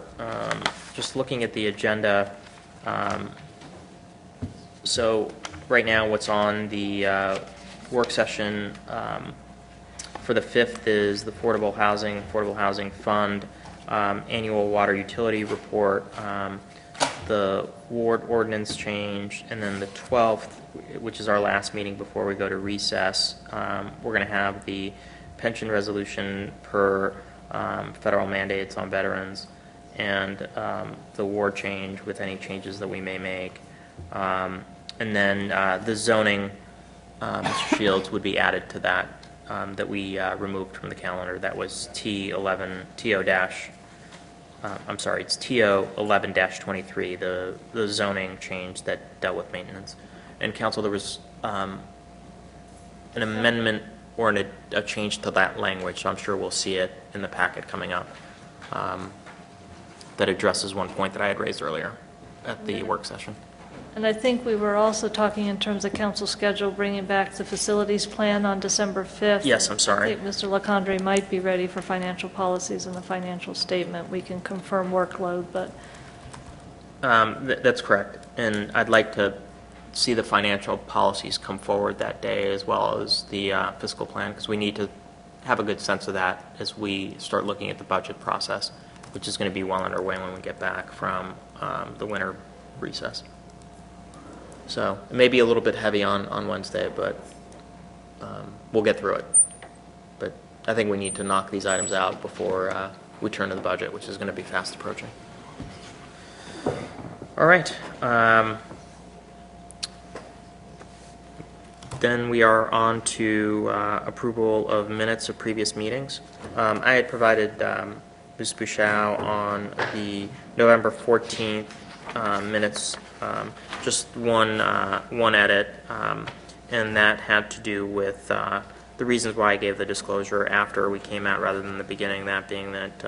Just looking at the agenda, so right now what's on the work session for the 5th is the Affordable Housing Fund annual water utility report, the ward ordinance change, and then the 12th, which is our last meeting before we go to recess, we're going to have the pension resolution per federal mandates on veterans, and the ward change with any changes that we may make. And then the zoning, Mr. Shields, would be added to that, that we removed from the calendar. That was it's TO 11-23, the zoning change that dealt with maintenance. And council, there was an amendment or a change to that language, so I'm sure we'll see it in the packet coming up, that addresses one point that I had raised earlier at the work session. And I think we were also talking in terms of council schedule, bringing back the facilities plan on December 5th. Yes, I'm sorry. I think Mr. LaCondre might be ready for financial policies and the financial statement. We can confirm workload, but... That's correct. And I'd like to see the financial policies come forward that day as well as the fiscal plan, because we need to have a good sense of that as we start looking at the budget process, which is going to be well underway when we get back from the winter recess. So it may be a little bit heavy on Wednesday, but we'll get through it. But I think we need to knock these items out before we turn to the budget, which is going to be fast approaching. All right. Then we are on to approval of minutes of previous meetings. I had provided Ms. Bouchow on the November 14th minutes, just one edit, and that had to do with the reasons why I gave the disclosure after we came out rather than the beginning, that being that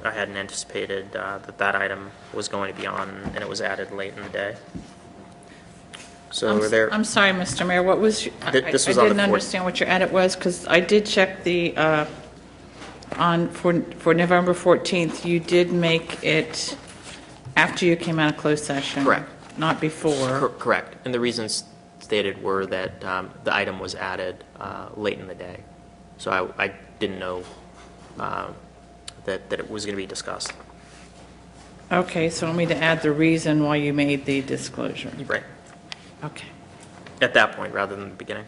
I hadn't anticipated that item was going to be on, and it was added late in the day. So I'm sorry, Mr. Mayor, what was, This was I on the didn't understand what your edit was, because I did check the, for November 14th, you did make it after you came out of closed session. Correct. Not before. Correct. And the reasons stated were that the item was added late in the day. So I didn't know that it was going to be discussed. Okay, so want me to add the reason why you made the disclosure? Right. Okay. At that point, rather than the beginning.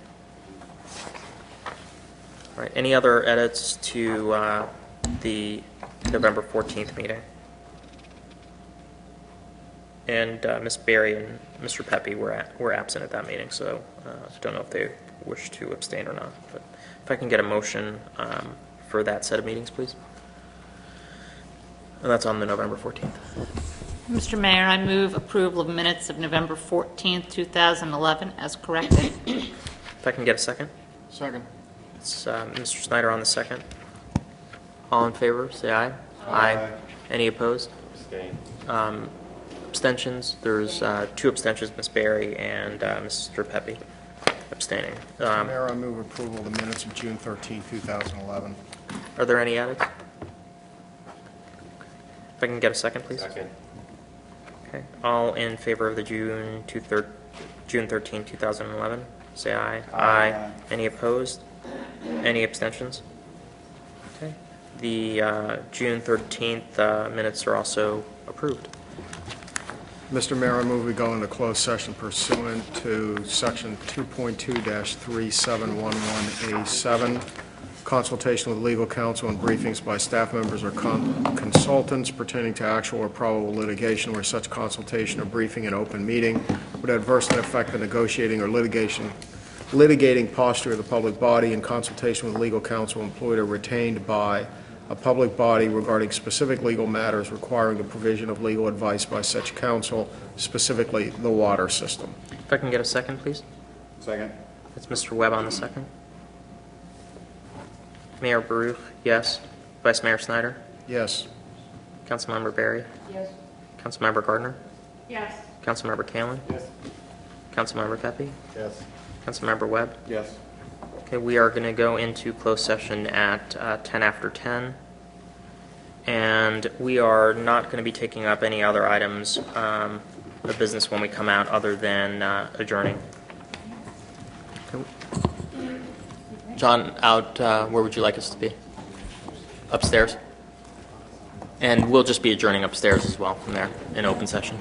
All right. Any other edits to the November 14th meeting? And Ms. Berry and Mr. Pepe were absent at that meeting, so I don't know if they wish to abstain or not. But if I can get a motion for that set of meetings, please. And that's on the November 14th. Mr. Mayor, I move approval of minutes of November 14th, 2011, as corrected. If I can get a second. Second. It's Mr. Snyder on the second. All in favor, say aye. Aye. Any opposed? Abstain. Abstentions. There's 2 abstentions, Ms. Berry and Mr. Pepe abstaining. Mayor, I move approval of the minutes of June 13, 2011. Are there any edits? If I can get a second, please. Second. Okay. All in favor of the June 13, 2011, say aye. Aye. Any opposed? Any abstentions? Okay. The June 13th minutes are also approved. Mr. Mayor, I move we go into closed session pursuant to Section 2.2-3711A7, consultation with legal counsel and briefings by staff members or consultants pertaining to actual or probable litigation where such consultation or briefing in open meeting would adversely affect the negotiating or litigating posture of the public body in consultation with legal counsel employed or retained by a public body regarding specific legal matters requiring the provision of legal advice by such counsel, specifically the water system. If I can get a second, please. Second. It's Mr. Webb on the second. Mayor Baruch, yes. Vice Mayor Snyder? Yes. Councilmember Berry? Yes. Councilmember Gardner? Yes. Councilmember Kalin? Yes. Councilmember Pepe? Yes. Councilmember Webb? Yes. Okay, we are going to go into closed session at 10 after 10. And we are not going to be taking up any other items of business when we come out other than adjourning. Okay. John, out, where would you like us to be? Upstairs? And we'll just be adjourning upstairs as well from there in open session.